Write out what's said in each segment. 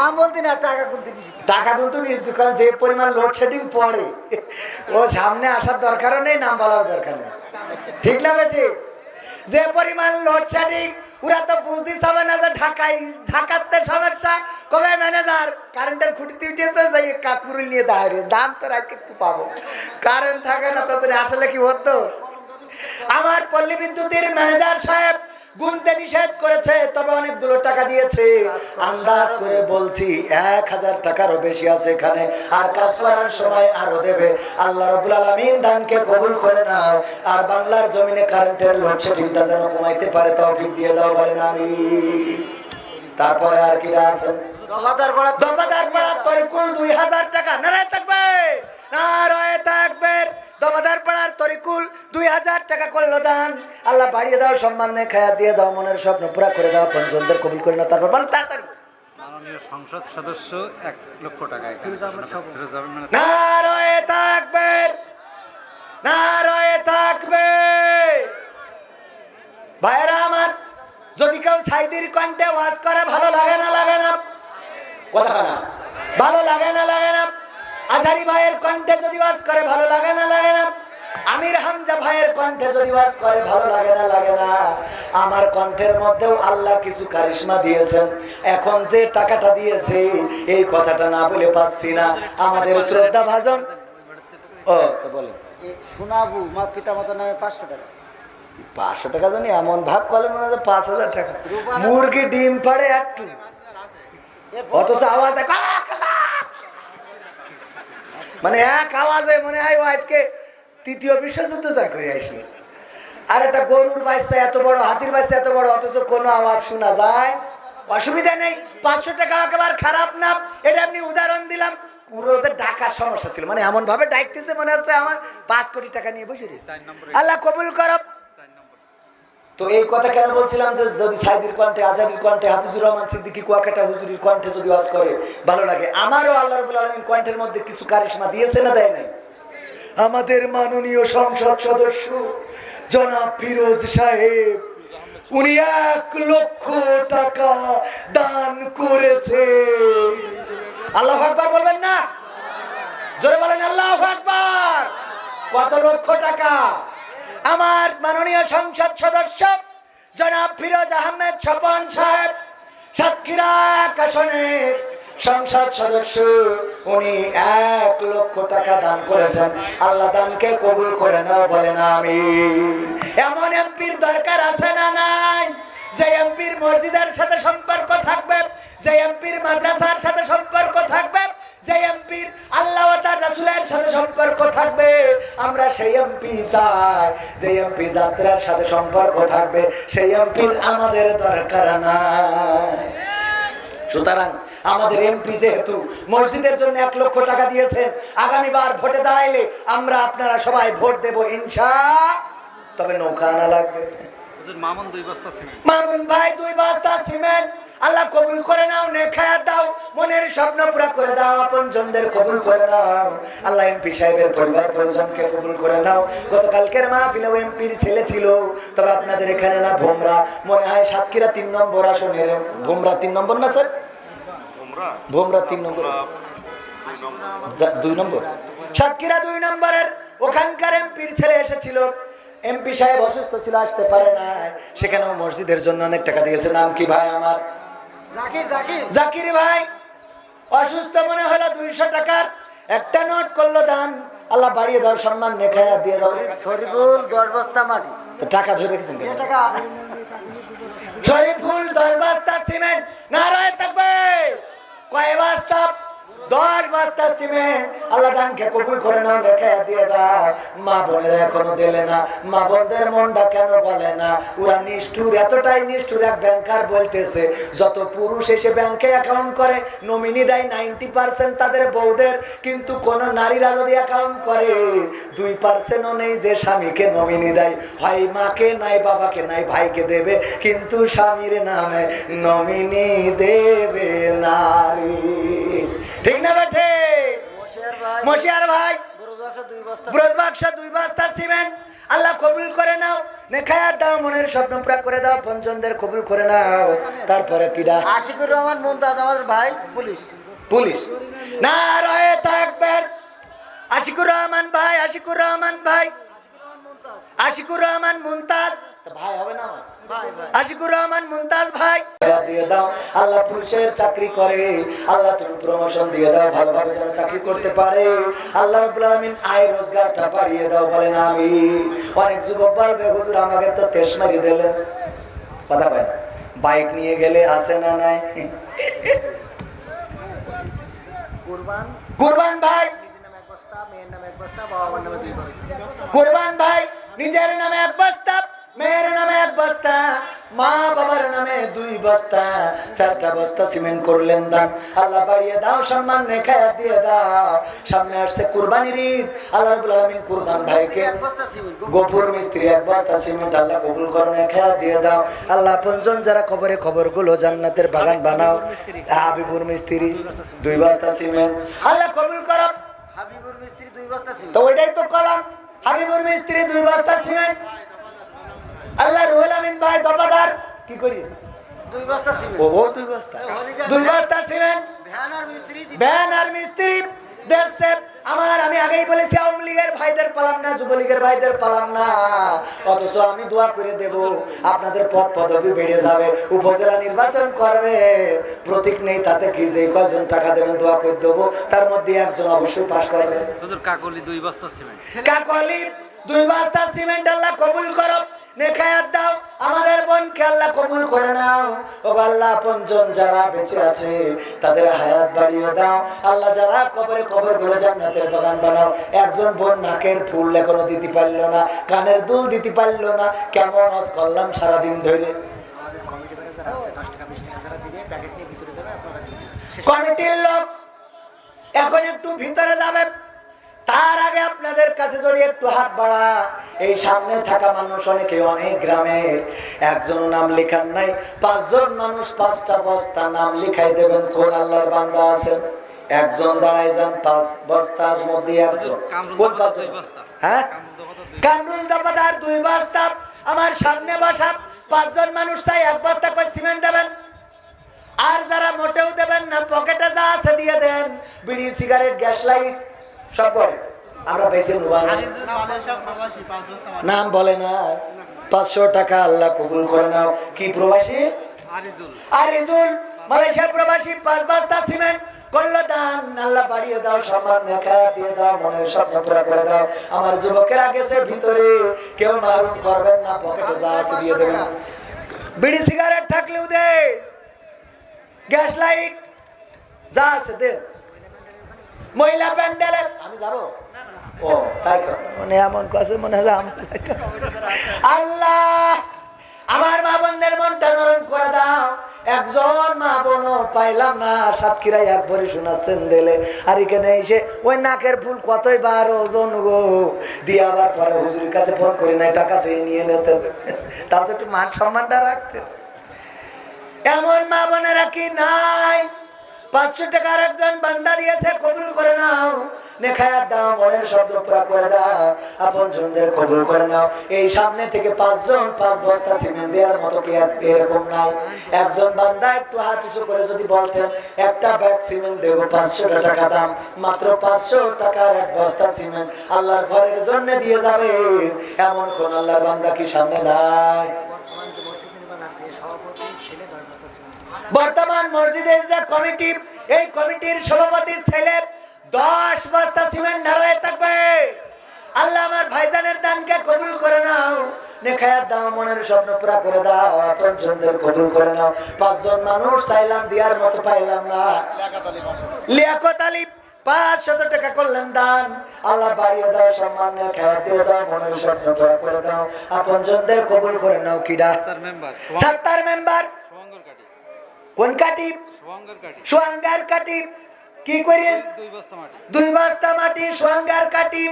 নাম বলতে না, টাকা গুনতে নিষেধ। টাকা গুনতে নিষেধ, কারণ যে পরিমাণ লোডশেডিং পড়ে ও সামনে আসার দরকারও নেই, নাম বলার দরকার নেই। ঠিক না বেটি? যে পরিমাণ লোডশেডিং, ওরা তো বুঝতেই হবে না যে ঢাকাতে সমস্যা। কবে ম্যানেজার কারেন্টের খুঁটিতে উঠেছে, যে কাকুর নিয়ে দাঁড়িয়ে দাম তো আজকে একটু পাবো, কারেন্ট থাকে না। তো আসলে কি হতো, আমার পল্লী বিদ্যুতের ম্যানেজার সাহেব গুনতে নিষেধ করেছে, তবে অনেকগুলো টাকা দিয়েছে। আন্দাজ করে বলছি 1000 টাকারও বেশি আছে এখানে, আর কাজ করার সময় আরো দেবে। আল্লাহ রাব্বুল আলামিন দানকে কবুল করে নাও, আর বাংলার জমিনে কারেন্টের লোডশেডিংটা যেন কমাইতে পারে তৌফিক দিয়ে দাও, বলেন আমিন। তারপরে আর কি আছে? দফাদার পাড়া তরিকুল 2000 টাকা। নারায়ে তাকবীর, নারায়ে তাকবীর। দফাদার পাড়ার তরিকুল 2000 টাকা করলো দান। আল্লাহ বাড়িয়ে দাও, সম্মান নিয়ে খায়া দিয়ে দাও, মনের স্বপ্ন পুরা করে দাও, পঞ্চমদের কবুল করে নাও। তারপর বল তাড়াতাড়ি। মাননীয় সংসদ সদস্য 1 লক্ষ টাকা এখানে নারায়ে তাকবীর, নারায়ে তাকবীর। ভাইরা আমার, যদি কেউ সাইদির কণ্ঠে ওয়াজ করে ভালো লাগে না? লাগে না? কথা না, ভালো লাগে না? লাগে না? আজারি ভাইয়ের কণ্ঠে যদি ওয়াজ করে ভালো লাগে না? লাগে না? আমির হামজা ভাইয়ের কণ্ঠে যদি ওয়াজ করে ভালো লাগে না? লাগে না? আমার কণ্ঠের মধ্যেও আল্লাহ কিছু কারিশমা দিয়েছেন। এখন যে টাকাটা দিয়েছে এই কথাটা না বলে পাচ্ছি না। আমাদের শ্রদ্ধা ভাজন ও তো বলে শোনাবো মা পিতা মাতার নামে 500 টাকা। 500 টাকা জানি এমন ভাব করে মনে হয় 5000 টাকা। মুরগি ডিম পাড়ে একটু, অথচ আওয়াজ মানে এক আওয়াজে মনে হয় ও আজকে 3য় বিশ্বযুদ্ধ জয় করে আসলো। আর একটা গরুর বাচ্চা এত বড়, হাতির বাচ্চা এত বড়, অথচ কোনো আওয়াজ শোনা যায়? অসুবিধা নেই, 500 টাকা একেবারে খারাপ না। এটা আপনি উদাহরণ দিলাম। পুরো ওদের ডাকার সমস্যা ছিল, মানে এমন ভাবে ডাকতেছে মনে হচ্ছে আমার 5 কোটি টাকা নিয়ে বসে রয়েছে। আল্লাহ কবুল করব। তো এই কথা কেন বলছিলাম, যে যদি সাইদির কণ্ঠে, আজারির কণ্ঠে, হাফিজুর রহমান সিদ্দিকী কুয়াকাটা হুজুরির কণ্ঠে যদি ওয়াজ করে ভালো লাগে। আমারও আল্লাহ রাব্বুল আলামিন কণ্ঠের মধ্যে কিছু কারিশমা দিয়েছে না দেয় নাই? আমাদের মাননীয় সংসদ সদস্য জনাব ফিরোজ সাহেব, উনি 1 লক্ষ টাকা দান করেছে। আল্লাহু আকবার বলবেন না? জোরে বলেন আল্লাহু আকবার। কত লক্ষ টাকা? আমার মাননীয় সংসদ সদস্য জনাব ফিরোজ আহমেদ স্বপন সাহেব, সাতক্ষীরা আসনের সংসদ সদস্য, উনি 1 লক্ষ টাকা দান করেছেন। আল্লাহ দানকে কবুল করে নাও, বলেন আমিন। এমন এমপির দরকার আছে না নাই? যে এমপির মসজিদের সাথে সম্পর্ক থাকবে, যে এমপির মাদ্রাসার সাথে সম্পর্ক থাকবে, যে এমপির আল্লাহ ও তার রাসূলের সাথে সম্পর্ক থাকবে। আমরা সেই এমপি চাই। যে এমপি যাত্রার সাথে সম্পর্ক থাকবে, সেই এমপির আমাদের দরকার নাই। সুতরাং আমাদের এমপি যেহেতু মসজিদের জন্য 1 লক্ষ টাকা দিয়েছেন, আগামীবার ভোটে দাঁড়াইলে আমরা আপনারা সবাই ভোট দেব ইনশাআল্লাহ। তবে নৌকা আনা লাগবে। মামুন 2 বস্তা সিমেন্ট। মামুন ভাই 2 বস্তা সিমেন্ট। আল্লাহ কবুল করে নাও, নেখায়াত দাও, মনের স্বপ্ন পুরা করে দাও, আপনজনদের কবুল করে নাও। আল্লাহ এমপি সাহেবের পরিবার পরিজনকে কবুল করে নাও। গতকালকের মাহফিলেও এমপির ছেলে ছিল, তবে আপনাদের এখানে না, ভোমরা মনে হয় সাতক্ষীরা 3 নম্বর আসনের। ভোমরা 3 নম্বর না স্যার? ভোমরা 3 নম্বর, 2 নম্বর, সাতক্ষীরা 2 নম্বরের ওখানকার এমপির ছেলে এসেছিল। এমপি সাহেব অসুস্থ ছিল, আসতে পারে না। সেখানেও মসজিদের জন্য অনেক টাকা দিয়েছে। নাম কি ভাই আমার? জাকির ভাই। অসুস্থ মনে হলো, 200 টাকার একটা নোট করলো দান। আল্লাহ বাড়িয়ে দাও, সম্মান নেখায়া দিয়ে দাও। শরীফুল 10 বস্তা মাটি। তো টাকা ধরে রেখেছেন কেন? টাকা শরীফুল 10 বস্তা সিমেন্ট। নারায়ে তাকবীর। কয় বস্তা? 10 বস্তা সিমেন্ট। আল্লাহ দানকে কবুল করে নাও, নেখায়া দিয়ে দাও। মা বোনেরা এখনো দিলে না। মা বোনদের মনটা কেন বলে না? ওরা নিষ্ঠুর, এতটাই নিষ্ঠুর। এক ব্যাংকার বলতেছে, যত পুরুষ এসে ব্যাংকে অ্যাকাউন্ট করে নমিনি দেয় 90% তাদের বউদের, কিন্তু কোন নারীরা যদি অ্যাকাউন্ট করে 2%ও নেই যে স্বামীকে নমিনি দেয়। হয় মাকে নাই, বাবাকে নাই, ভাইকে দেবে, কিন্তু স্বামীর নামে নমিনি দেবে নারী। ঠিক না বেঠে? মশিয়ার ভাই, ব্রজবাক্স 2 বস্তা সিমেন্ট। আল্লাহ কবুল করে নাও, নেখায়াত দাও, মনের স্বপ্ন পুরা করে দাও, পঞ্চমদের কবুল করে নাও। তারপরে কিডা? আশিকুর রহমান মুমতাজ আমাদের ভাই পুলিশ। পুলিশ। নারায়ে তাকবীর। আশিকুর রহমান ভাই, আশিকুর রহমান ভাই, আশিকুর রহমান মুমতাজ ভাই হবে না আমার? ভাই ভাই আশিকুর রহমান মুমতাজ ভাই দিয়ে দাও। আল্লাহ পুলিশের চাকরি করে, আল্লাহ তুমি প্রমোশন দিয়ে দাও, ভালোভাবে যেন চাকরি করতে পারে। আল্লাহ রাব্বুল আলামিন আয় রোজগারটা বাড়িয়ে দাও, বলেন আমিন। অনেক যুবক বলবে হুজুর আমাকে তো তেশ মারি দিলেন, কথা পায় না। বাইক নিয়ে গেলে আসে না নাই? কুরবান কুরবান ভাই, নিজের নামে এক বস্তা, মেয়ের নামে এক বস্তা, বাবা মার নামে 2 বস্তা। কুরবান ভাই, নিজের নামে এক বস্তা, মেয়ের নামে এক বস্তা, মা বাবার নামে 2 বস্তা, 4টা বস্তা সিমেন্ট করলেন দান। আল্লাহ বাড়িয়ে দাও, সম্মান নেখায়া দিয়ে দাও। সামনে আসছে কুরবানির ঈদ, আল্লাহ রাব্বুল আলামিন কুরবান ভাইকে এক বস্তা সিমেন্ট, গোপুর মিস্ত্রি 1 বস্তা সিমেন্ট আল্লাহ কবুল করে নেখায়া দিয়ে দাও। আল্লাহ আপনজন যারা খবরে খবরগুলো জান্নাতের বাগান বানাও, হাবিবুর মিস্ত্রি 2 বস্তা সিমেন্ট আল্লাহ কবুল করো। হাবিবুর মিস্ত্রি 2 বস্তা সিমেন্ট। তো ওইটাই তো কলাম, হাবিবুর মিস্ত্রি 2 বস্তা সিমেন্ট। আল্লাহ রুহুল আমিন ভাই দপাদার কি করিস? 2 বস্তা সিমেন্ট। ও 2 বস্তা, 2 বস্তা সিমেন্ট। ভ্যান আর মিস্ত্রি ভ্যান আর মিস্ত্রি দেশে আমার, আমি আগেই বলেছি আওয়ামী লীগের ভাইদের পালাম না, যুবলীগের ভাইদের পালাম না। অথচ আমি দোয়া করে দেব আপনাদের পদ পদবি বেড়ে যাবে, উপজেলা নির্বাচন করবে, প্রতীক নেই তাতে কি, যে কয়জন টাকা দেবেন দোয়া করে দেবো, তার মধ্যে একজন অবশ্যই পাশ করবে। হুজুর কাকলি 2 বস্তা সিমেন্ট। কাকলি 2 বস্তা সিমেন্ট আল্লাহ কবুল করো, নেখায়াত দাও। আমাদের বোনকে আল্লাহ কবুল করে নাও। ও আল্লাহ পঞ্চম যারা বেঁচে আছে তাদের হায়াত বাড়িয়ে দাও। আল্লাহ যারা কবরে কবরগুলো জান্নাতের বাগান বানাও। একজন বোন নাকের ফুল এখনো দিতে পারলো না, কানের দুল দিতে পারলো না, কেমন হজ করলাম সারাদিন ধরে। আমাদের কমিটি ম্যানেজার আছে 10 টাকা 20 টাকা যারা দিবে প্যাকেট নিয়ে ভিতরে যাবে, আপনারা দিয়ে দিবেন। কমিটির লোক এখন একটু ভিতরে যাবে, তার আগে আপনাদের কাছে যদি একটু হাত বাড়া। এই সামনে থাকা মানুষ অনেকে অনেক গ্রামের, একজন নাম লেখান নাই, 5 জন মানুষ 5টা বস্তা নাম লিখাই দেবেন। কোন আল্লাহর বান্দা আছেন? একজন দাঁড়ায় যান, 5 বস্তার মধ্যে একজন। কোন 5 বস্তা? হ্যাঁ, কামরুল দপাদার 2 বস্তা। আমার সামনে বসা 5 জন মানুষ চাই 1 বস্তা করে সিমেন্ট দেবেন। আর যারা মোটেও দেবেন না, পকেটে যা আছে দিয়ে দেন, বিড়ি সিগারেট গ্যাস লাইট সব করে আমরা বেশি নাম বলে না। 500 টাকা আল্লাহ কবুল করে নাও। কি প্রবাসী? আরিজুল। আরিজুল মালয়েশিয়া প্রবাসী 5 বস্তা সিমেন্ট করলো দান। আল্লাহ বাড়িয়ে দাও, সম্মান দেখা দিয়ে দাও, মনের স্বপ্ন পুরা করে দাও। আমার যুবকেরা গেছে ভিতরে, কেউ মারুন করবেন না, পকেটে যা আছে দিয়ে দেবেন। বিড়ি সিগারেট থাকলেও দে, গ্যাস লাইট যা আছে দেন। মহিলা প্যান্ডেলে আমি যাবো, ও তাই মানে এমন কাছে মনে হয় আল্লাহ আমার মা বোনদের মনটা নরম করে দাও। একজন মা বোনও পাইলাম না, সাতক্ষীরায় 1 ভরি শোনাচ্ছেন দিলে, আর এখানে এসে ওই নাকের ফুল কতই বার ওজন গো দিয়ে আবার পরে হুজুরের কাছে ফোন করি নাই, টাকা চেয়ে নিয়ে নিতেন, তাও তো একটু মান সম্মানটা রাখতে। এমন মা বোনেরা কি নাই? 500 টাকার একজন বান্দা দিয়েছে, কবুল করে নাও, নেখায়াত দাও, মনের শব্দ পুরা করে দাও, আপন জনদের কবুল করে নাও। এই সামনে থেকে 5 জন 5 বস্তা সিমেন্ট দেওয়ার মতো কি এরকম নাই? একজন বান্দা একটু হাত উঁচু করে যদি বলতেন একটা ব্যাগ সিমেন্ট দেবো 500 টাকা দাম, মাত্র 500 টাকার 1 বস্তা সিমেন্ট আল্লাহর ঘরের জন্য দিয়ে যাবে, এমন কোন আল্লাহর বান্দা কি সামনে নাই? বর্তমান মসজিদের যে কমিটি, এই কমিটির সভাপতির ছেলে 10 বস্তা সিমেন্ট ধারায় থাকবে। আল্লাহ আমার ভাইজানের দানকে কবুল করে নাও, নেখায়াত দাও, মনের স্বপ্ন পুরা করে দাও, আপন জনদের কবুল করে নাও। 5 জন মানুষ চাইলাম দেওয়ার মতো পাইলাম না। লিয়াকত আলী 500 টাকা করলেন দান, আল্লাহ বাড়িয়ে দাও, সম্মান নেখায়াত দিয়ে দাও, মনের স্বপ্ন পুরা করে দাও, আপন জনদের কবুল করে নাও। কিডা? 70 মেম্বার। কোন কাটি? সোয়াঙ্গার কাটি। কি করিস? 2 বস্তা মাটি। 2 বস্তা মাটি সোয়াঙ্গার কাটি।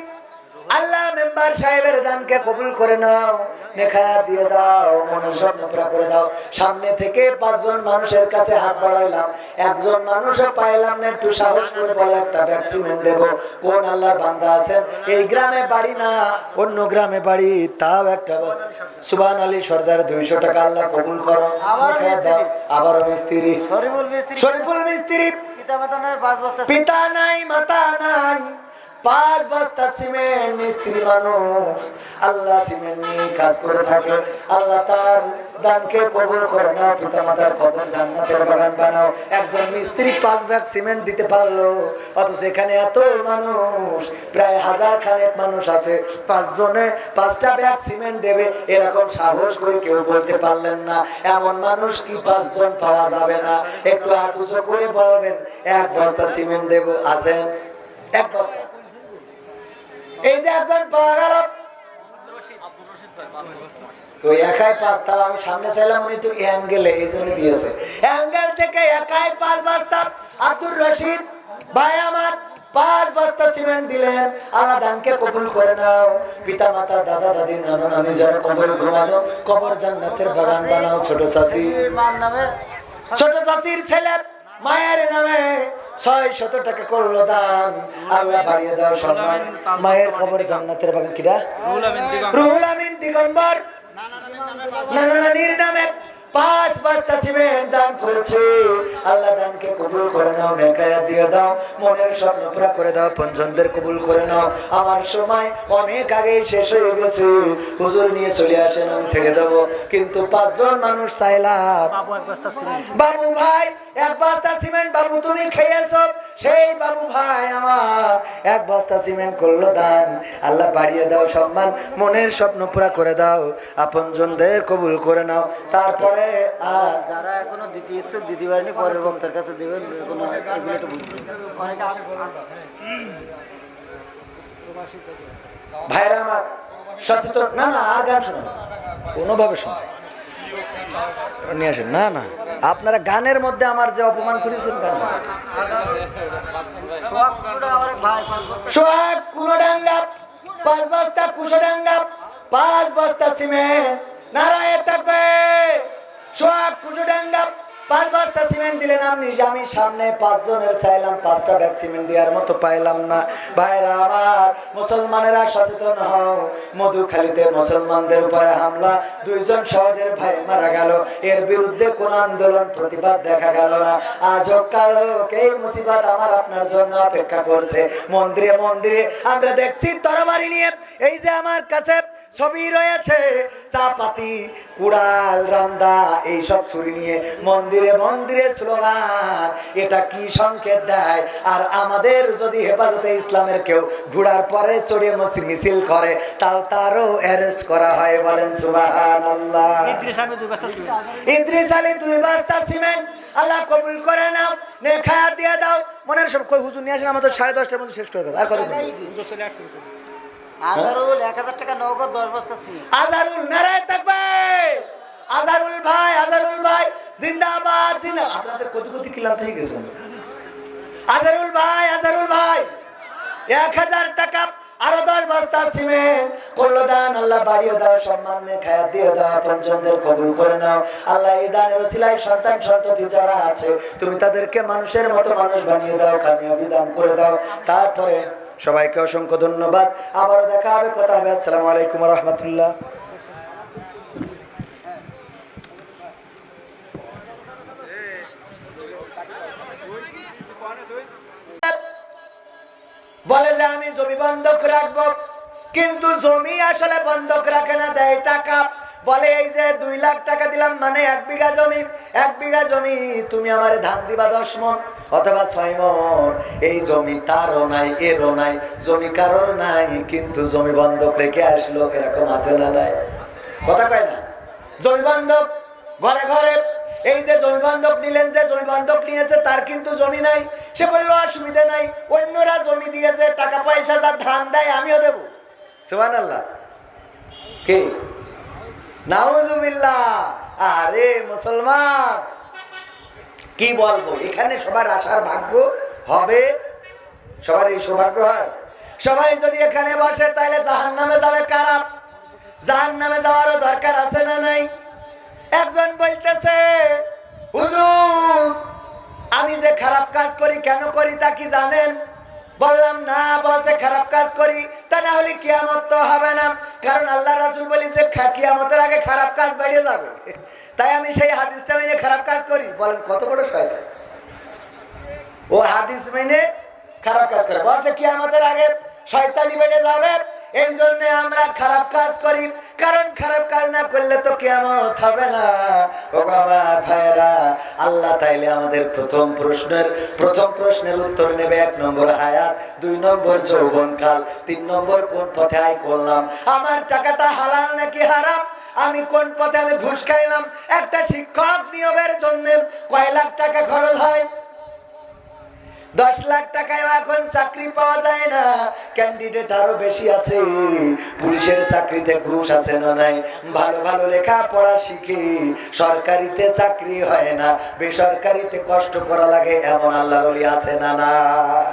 আল্লাহ মেম্বার সাহেবের দানকে কবুল করে নাও, নেখায়াত দিয়ে দাও, মনের স্বপ্ন পুরা করে দাও। সামনে থেকে 5 জন মানুষের কাছে হাত বাড়াইলাম, একজন মানুষও পাইলাম না, একটু সাহস করে বলে একটা ভ্যাকসিন দেব। কোন আল্লাহর বান্দা আছেন? এই গ্রামে বাড়ি না, অন্য গ্রামে বাড়ি, তাও একটা সুবহান আলী সর্দার 200 টাকা আল্লাহ কবুল করো। আবারও মিস্ত্রি শরীফুল মিস্ত্রি, পিতা নাই মাতা নাই, 5 বস্তা সিমেন্ট, মিস্ত্রি মানুষ, আল্লাহ সিমেন্ট নিয়ে কাজ করে থাকে। আল্লাহ তার দানকে কবুল করে নাও, পিতা মাতার কবর জান্নাতের বাগান বানাও। একজন মিস্ত্রি 5 ব্যাগ সিমেন্ট দিতে পারলো, অথচ এখানে এত মানুষ, প্রায় 1000 খানেক মানুষ আছে, 5 জনে 5টা ব্যাগ সিমেন্ট দেবে, এরকম সাহস করে কেউ বলতে পারলেন না। এমন মানুষ কি 5 জন পাওয়া যাবে না? একটু হাত উঁচু করে বলবেন 1 বস্তা সিমেন্ট দেব, আছেন? 1 বস্তা। এই যে একজন পাওয়া গেল, তো একাই 5, তাও আমি সামনে চাইলাম, উনি একটু অ্যাঙ্গেলে, এই জন্য দিয়েছে, অ্যাঙ্গেল থেকে একাই 5 বস্তা। আব্দুর রশিদ ভাই আমার 5 বস্তা সিমেন্ট দিলেন। আল্লাহ দানকে কবুল করে নাও, পিতা মাতা দাদা দাদি নানা নানি যারা কবরে ঘুমানো, কবর জান্নাতের বাগান বানাও। ছোট চাচির ছেলে মায়ের নামে 600 টাকা করলো দান, আল্লাহ বাড়িয়ে দাও সম্মান, মায়ের কবরে জান্নাতের বাগান। কিরা? রুহুল আমিন দিগম্বর নানা নানির নামে 5 বস্তা সিমেন্ট দান করেছে। আল্লাহ দানকে কবুল করে নাও, নেকায়াত দিয়ে দাও, মনের স্বপ্ন পুরা করে দাও, পঞ্চমদের কবুল করে নাও। আমার সময় অনেক আগেই শেষ হয়ে গেছে, হুজুর নিয়ে চলে আসেন, আমি ছেড়ে দেবো, কিন্তু 5 জন মানুষ চাইলাম। বাবু ভাই 1 বস্তা সিমেন্ট, বাবু তুমি খেয়েছো, সেই বাবু ভাই আমার 1 বস্তা সিমেন্ট করলো দান। আল্লাহ বাড়িয়ে দাও সম্মান, মনের স্বপ্ন পুরা করে দাও, আপনজনদের কবুল করে নাও। তারপরে আর যারা এখনো দিতে ইচ্ছে দিতে পারেনি, পরের বক্তার কাছে দেবেন। এগুলো একটু অনেকে ভাইরা আমার সচেতন না, না আর গান শোনা কোনোভাবে শোনা নিয়ে আসেন না, না আপনারা গানের মধ্যে আমার যে অপমান করেছেন, গান সোহাগ কুনোডাঙ্গা 5 বস্তা, কুশোডাঙ্গা 5 বস্তা সিমেন্ট, নারায়ে তাকবীর। সোহাগ কুশোডাঙ্গা 5 বস্তা সিমেন্ট দিলেন। আমি সামনে 5 জনের চাইলাম, 5টা ব্যাগ সিমেন্ট দেওয়ার মতো পাইলাম না। ভাইরা আমার, মুসলমানেরা সচেতন হও। মধুখালীতে মুসলমানদের উপরে হামলা, 2 জন সহোদর ভাই মারা গেল, এর বিরুদ্ধে কোন আন্দোলন প্রতিবাদ দেখা গেল না। আজ কাল এই মুসিবত আমার আপনার জন্য অপেক্ষা করছে। মন্দিরে মন্দিরে আমরা দেখছি তরবারি নিয়ে, এই যে আমার কাছে ছবি রয়েছে, চাপাতি কুড়াল রামদা এইসব ছুরি নিয়ে মন্দিরে মন্দিরে স্লোগান। এটা কি সংকেত দেয়? আর আমাদের যদি হেফাজতে ইসলামের কেউ ঘোড়ার পরে চড়ে মিছিল করে, তাও তারও অ্যারেস্ট করা হয়। বলেন সুবহানাল্লাহ। ইদ্রিস আলী 2 বস্তা সিমেন্ট, আল্লাহ কবুল করে নাও, নেখায়াত দিয়ে দাও, মনের সব। কই হুজুর নিয়ে আসেন, আমাদের 10:30টার মধ্যে শেষ করে দাও। আর কত? আজারুল 1000 টাকা নগদ 10 বস্তা সিমেন্ট। আজারুল নারায়ে তাকবীর। আজারুল ভাই জিন্দাবাদ, জিন্দাবাদ। আপনাদের কত কিলাম থেকে গেছেন। আজারুল ভাই 1000 টাকা, আরো 10 বস্তা সিমেন্ট করলো দান। আল্লাহ বাড়িয়ে দাও সম্মান, নেখায়াত দিয়ে দাও, পঞ্চমদের কবুল করে নাও। আল্লাহ এই দানের ওসিলায় সন্তান সন্ততি যারা আছে, তুমি তাদেরকে মানুষের মতো মানুষ বানিয়ে দাও, কামিয়াবি দান করে দাও। তারপরে সবাইকে অসংখ্য ধন্যবাদ। আবারও দেখা হবে, কথা হবে। আসসালামু আলাইকুম ওয়া রাহমাতুল্লাহ। বলে যে আমি জমি বন্ধক রাখবো, কিন্তু জমি আসলে বন্ধক রাখে না, দেয় টাকা। বলে এই যে 2 লাখ টাকা দিলাম, মানে 1 বিঘা জমি, 1 বিঘা জমি তুমি আমারে ধান দিবা 10 মণ অথবা 6 মণ। এই জমি তারও নাই, এরও নাই, জমি কারোর নাই, কিন্তু জমি বন্ধক রেখে আসলো। এরকম আছে না নাই? কথা কয় না? জমি বন্ধক ঘরে ঘরে। এই যে জমি বন্ধক নিলেন, যে জমি বন্ধক নিয়েছে তার কিন্তু জমি নাই। সে বললো অসুবিধা নাই, অন্যরা জমি দিয়েছে, টাকা পয়সা যা ধান দেয় আমিও দেবো। সুবহানাল্লাহ। কে? নাউজুবিল্লাহ। আরে মুসলমান, কি বলবো, এখানে সবার আসার ভাগ্য হবে? সবার এই সৌভাগ্য হয়? সবাই যদি এখানে বসে তাহলে জাহান্নামে যাবে কারা? জাহান্নামে যাওয়ারও দরকার আছে না নাই? একজন বলতেছে, হুজুর আমি যে খারাপ কাজ করি কেন করি তা কি জানেন? বললাম না। বলছে খারাপ কাজ করি, তা না হলে কিয়ামত তো হবে না, কারণ আল্লাহ রাসূল বলেছে কিয়ামতের আগে খারাপ কাজ বেড়ে যাবে, তাই আমি সেই হাদিসটা মেনে খারাপ কাজ করি। বলেন কত বড় শয়তান! ও হাদিস মেনে খারাপ কাজ করে, বলছে কিয়ামতের আগে শয়তানি বেড়ে যাবে, এই জন্য আমরা খারাপ কাজ করি, কারণ খারাপ কাজ না করলে তো কিয়ামত হবে না। ও আমার ভাইরা, আল্লাহ তাইলে আমাদের প্রথম প্রশ্নের উত্তর নেবে। 1 নম্বর হায়াত, 2 নম্বর যৌবনকাল, 3 নম্বর কোন পথে আয় করলাম, আমার টাকাটা হালাল নাকি হারাম, আমি কোন পথে আমি ঘুষ খাইলাম। একটা শিক্ষক নিয়োগের জন্য কয় লাখ টাকা খরচ হয়? 10 লাখ টাকায় এখন চাকরি পাওয়া যায় না, ক্যান্ডিডেট আরো বেশি আছে। পুলিশের চাকরিতে ঘুষ আছে না নাই? ভালো ভালো লেখাপড়া শিখে সরকারিতে চাকরি হয় না, বেসরকারিতে কষ্ট করা লাগে, এমন আল্লাহর ওলি আছে না নাই?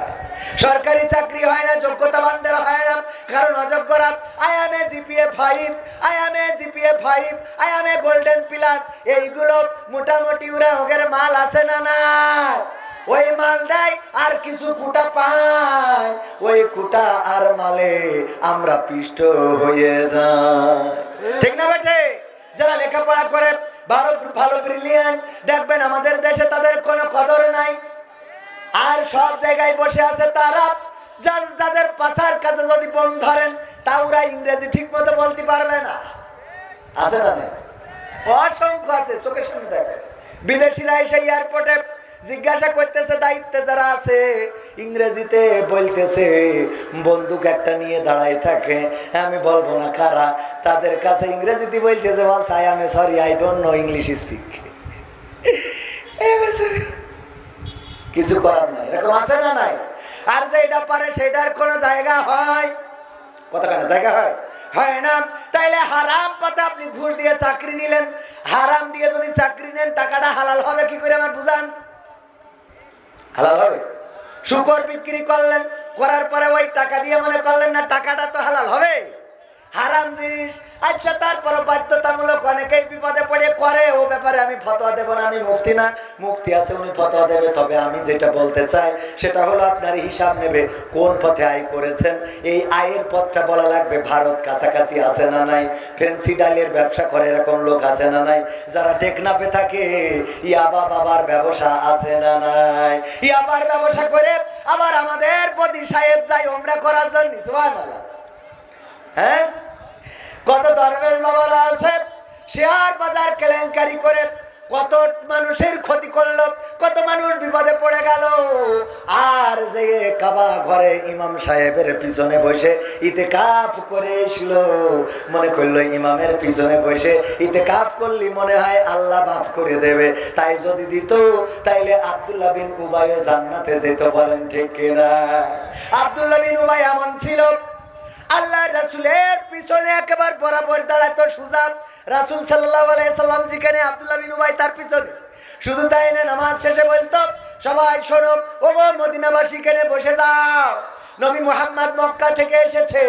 সরকারি চাকরি হয় না, যোগ্যতাবানদের হয় না, কারণ অযোগ্যরা I am a GPA 5, I am a GPA 5, I am a golden plus, এইগুলো মোটামুটি ওরা ওদের মাল আছে না নাই? ওই মাল দেয় আর কিছু কুটা পায়, ওই কুটা আর মালে আমরা পিষ্ট হয়ে যাই, ঠিক না বেটে? যারা লেখাপড়া করে ভালো ব্রিলিয়ান্ট, দেখবেন আমাদের দেশে তাদের কোনো কদর নাই, আর সব জায়গায় বসে আছে তারা যাদের পাশার কাছে যদি বোম ধরেন তা ওরা ইংরেজি ঠিক মতো বলতে পারবে না। আছে না? অসংখ্য আছে, চোখের সামনে দেখে। বিদেশিরা এসে এয়ারপোর্টে জিজ্ঞাসা করতেছে, দায়িত্বে যারা আছে, ইংরেজিতে বলতেছে, বন্দুক একটা নিয়ে দাঁড়ায় থাকে, আমি বলবো না কারা, তাদের কাছে ইংরেজিতে বলতেছে, বলছে I am sorry, I don't know English speak. কিছু করার নাই, এরকম আছে না নাই? আর যে এটা পারে সেটার কোনো জায়গা হয়? কতখানে জায়গা হয়? হয় না। তাইলে হারাম পথে আপনি ঘুষ দিয়ে চাকরি নিলেন, হারাম দিয়ে যদি চাকরি নেন টাকাটা হালাল হবে কি করে আমার বুঝান? হালাল হবে? শুকর বিক্রি করলেন, করার পরে ওই টাকা দিয়ে মনে করলেন না টাকাটা তো হালাল হবে? হারাম জিনিস। আচ্ছা, তারপর বাধ্যতামূলক অনেকেই বিপদে পড়ে করে, ও ব্যাপারে আমি ফতোয়া দেব না, আমি মুফতি না, মুফতি আছে উনি ফতোয়া দেবে। তবে আমি যেটা বলতে চাই সেটা হলো আপনার হিসাব নেবে কোন পথে আয় করেছেন। এই আয়ের পথটা বলা লাগবে। ভারত কাছাকাছি আছে না নাই? ফেন্সি ডালের ব্যবসা করে এরকম লোক আছে না নাই? যারা টেকনাফে থাকে ইয়াবা বাবার ব্যবসা আছে না নাই? ইয়াবার ব্যবসা করে আবার আমাদের প্রতি সাহেব যাই ওমরা করার জন্য। সুবহানাল্লাহ। হ্যাঁ, কত ধর্মের বাবারা আছে শেয়ার বাজার কেলেঙ্কারি করে কত মানুষের ক্ষতি করলো, কত মানুষ বিপদে পড়ে গেল। আর যে কাবা ঘরে ইমাম সাহেবের পিছনে বসে ইতেকাফ করে এসল, মনে করলো ইমামের পিছনে বসে ইতেকাফ করলি মনে হয় আল্লাহ মাফ করে দেবে, তাই যদি দিত তাইলে আব্দুল্লাহ বিন উবাইও জান্নাতে যেত। বলেন ঠিক কিনা? আব্দুল্লাহ বিন উবাই এমন ছিল, আল্লাহ রাসূলের পিছনে একেবারে বরাবর দাঁড়াতো সোজা। রাসূল সাল্লাল্লাহু আলাইহি সাল্লাম যেখানে আব্দুল্লাহ বিন উবাই তার পিছনে। শুধু তাই না, নামাজ শেষে বলতো, সবাই শোনো, ও মদিনাবাসী এখানে বসে যাও, নবী মুহাম্মদ মক্কা থেকে এসেছে,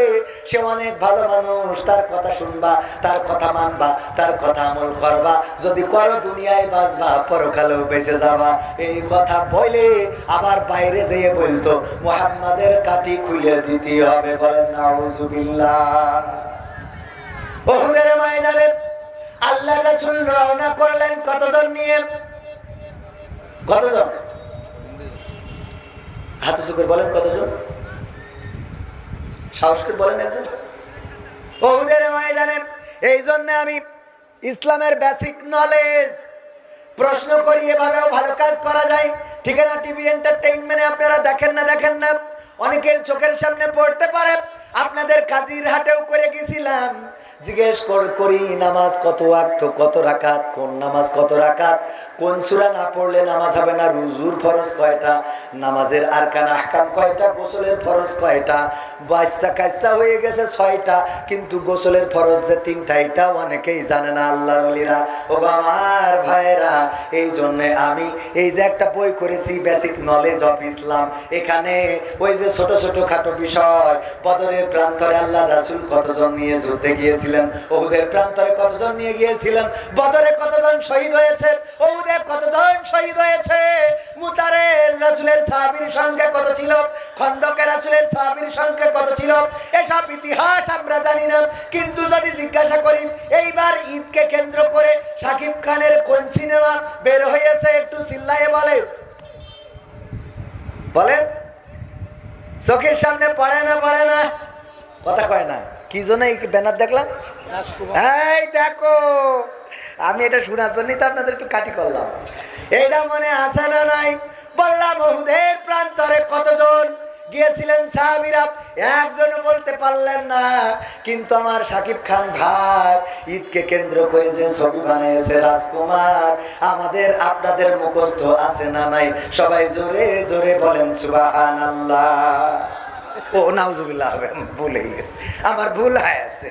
সে অনেক ভালো মানুষ, তার কথা শুনবা, তার কথা মানবা, তার কথা আমল করবা, যদি করো দুনিয়ায় বাঁচবা, পরকালেও বেঁচে যাবা। এই কথা বলে আবার বাইরে যেয়ে বলতো মুহাম্মাদের কাঠি খুলে দিতে হবে। বলেন নাউজুবিল্লাহ। উহুদের ময়দানে আল্লাহ রাসূল রওনা করলেন কতজন নিয়ে? কতজন? হাত উঁচু করে বলেন কতজন? সাহস করে বলেন একজন। উহুদের ময়দানে এই জন্য আমি ইসলামের বেসিক নলেজ প্রশ্ন করি, এভাবেও ভালো কাজ করা যায়। ঠিক না? টিভি এন্টারটেইনমেন্টে আপনারা দেখেন না, অনেকের চোখের সামনে পড়তে পারে। আপনাদের কাজির হাটেও করে গেছিলাম, জিজ্ঞেস করি নামাজ কত ওয়াক্ত, কত রাকাত, কোন নামাজ কত রাকাত, কোন সূরা না পড়লে নামাজ হবে না, রুজুর ফরজ কয়টা, নামাজের আরকান আহকাম কয়টা, গোসলের ফরজ কয়টা, বাচ্চা কাচ্চা হয়ে গেছে 6টা, কিন্তু গোসলের ফরজ যে 3টা এটা অনেকেই জানে না আল্লাহর ওলিরা। ও আমার ভাইরা, এই জন্য আমি এই যে একটা বই করেছি বেসিক নলেজ অফ ইসলাম, এখানে ওই যে ছোট ছোট খাটো বিষয়, বদরের প্রান্তরে আল্লাহ রাসূল কতজন নিয়ে যুদ্ধে গিয়েছিলেন, ওহুদের প্রান্তরে কতজন নিয়ে গিয়েছিলেন, বদরে কতজন শহীদ হয়েছে, ওহুদে কতজন শহীদ হয়েছে, মুতারে রাসূলের সাহাবীর সংখ্যা কত ছিল, খন্দকে রাসূলের সাহাবীর সংখ্যা কত ছিল, এসব ইতিহাস আমরা জানি না। কিন্তু যদি জিজ্ঞাসা করি এইবার ঈদকে কেন্দ্র করে শাকিব খানের কোন সিনেমা বের হয়েছে, একটু চিল্লায়ে বলেন। চোখের সামনে পড়ে না কথা কয় না, কি জন্য এই ব্যানার দেখলাম? এই দেখো, আমি এটা শোনার জন্যই তো আপনাদের একটু কাটি করলাম। এইটা মনে আছে না নাই? বললাম ওহুদের প্রান্তরে কতজন গিয়েছিলেন সাহাবীরা, একজনও বলতে পারলেন না। কিন্তু আমার শাকিব খান ভাই ঈদকে কেন্দ্র করে যে ছবি বানিয়েছে রাজকুমার, আমাদের আপনাদের মুখস্থ আছে না নাই? সবাই জোরে জোরে বলেন সুবহানাল্লাহ। ও নাউজুবিল্লাহ, হবে ভুলেই গেছে, আমার ভুল হয়েছে,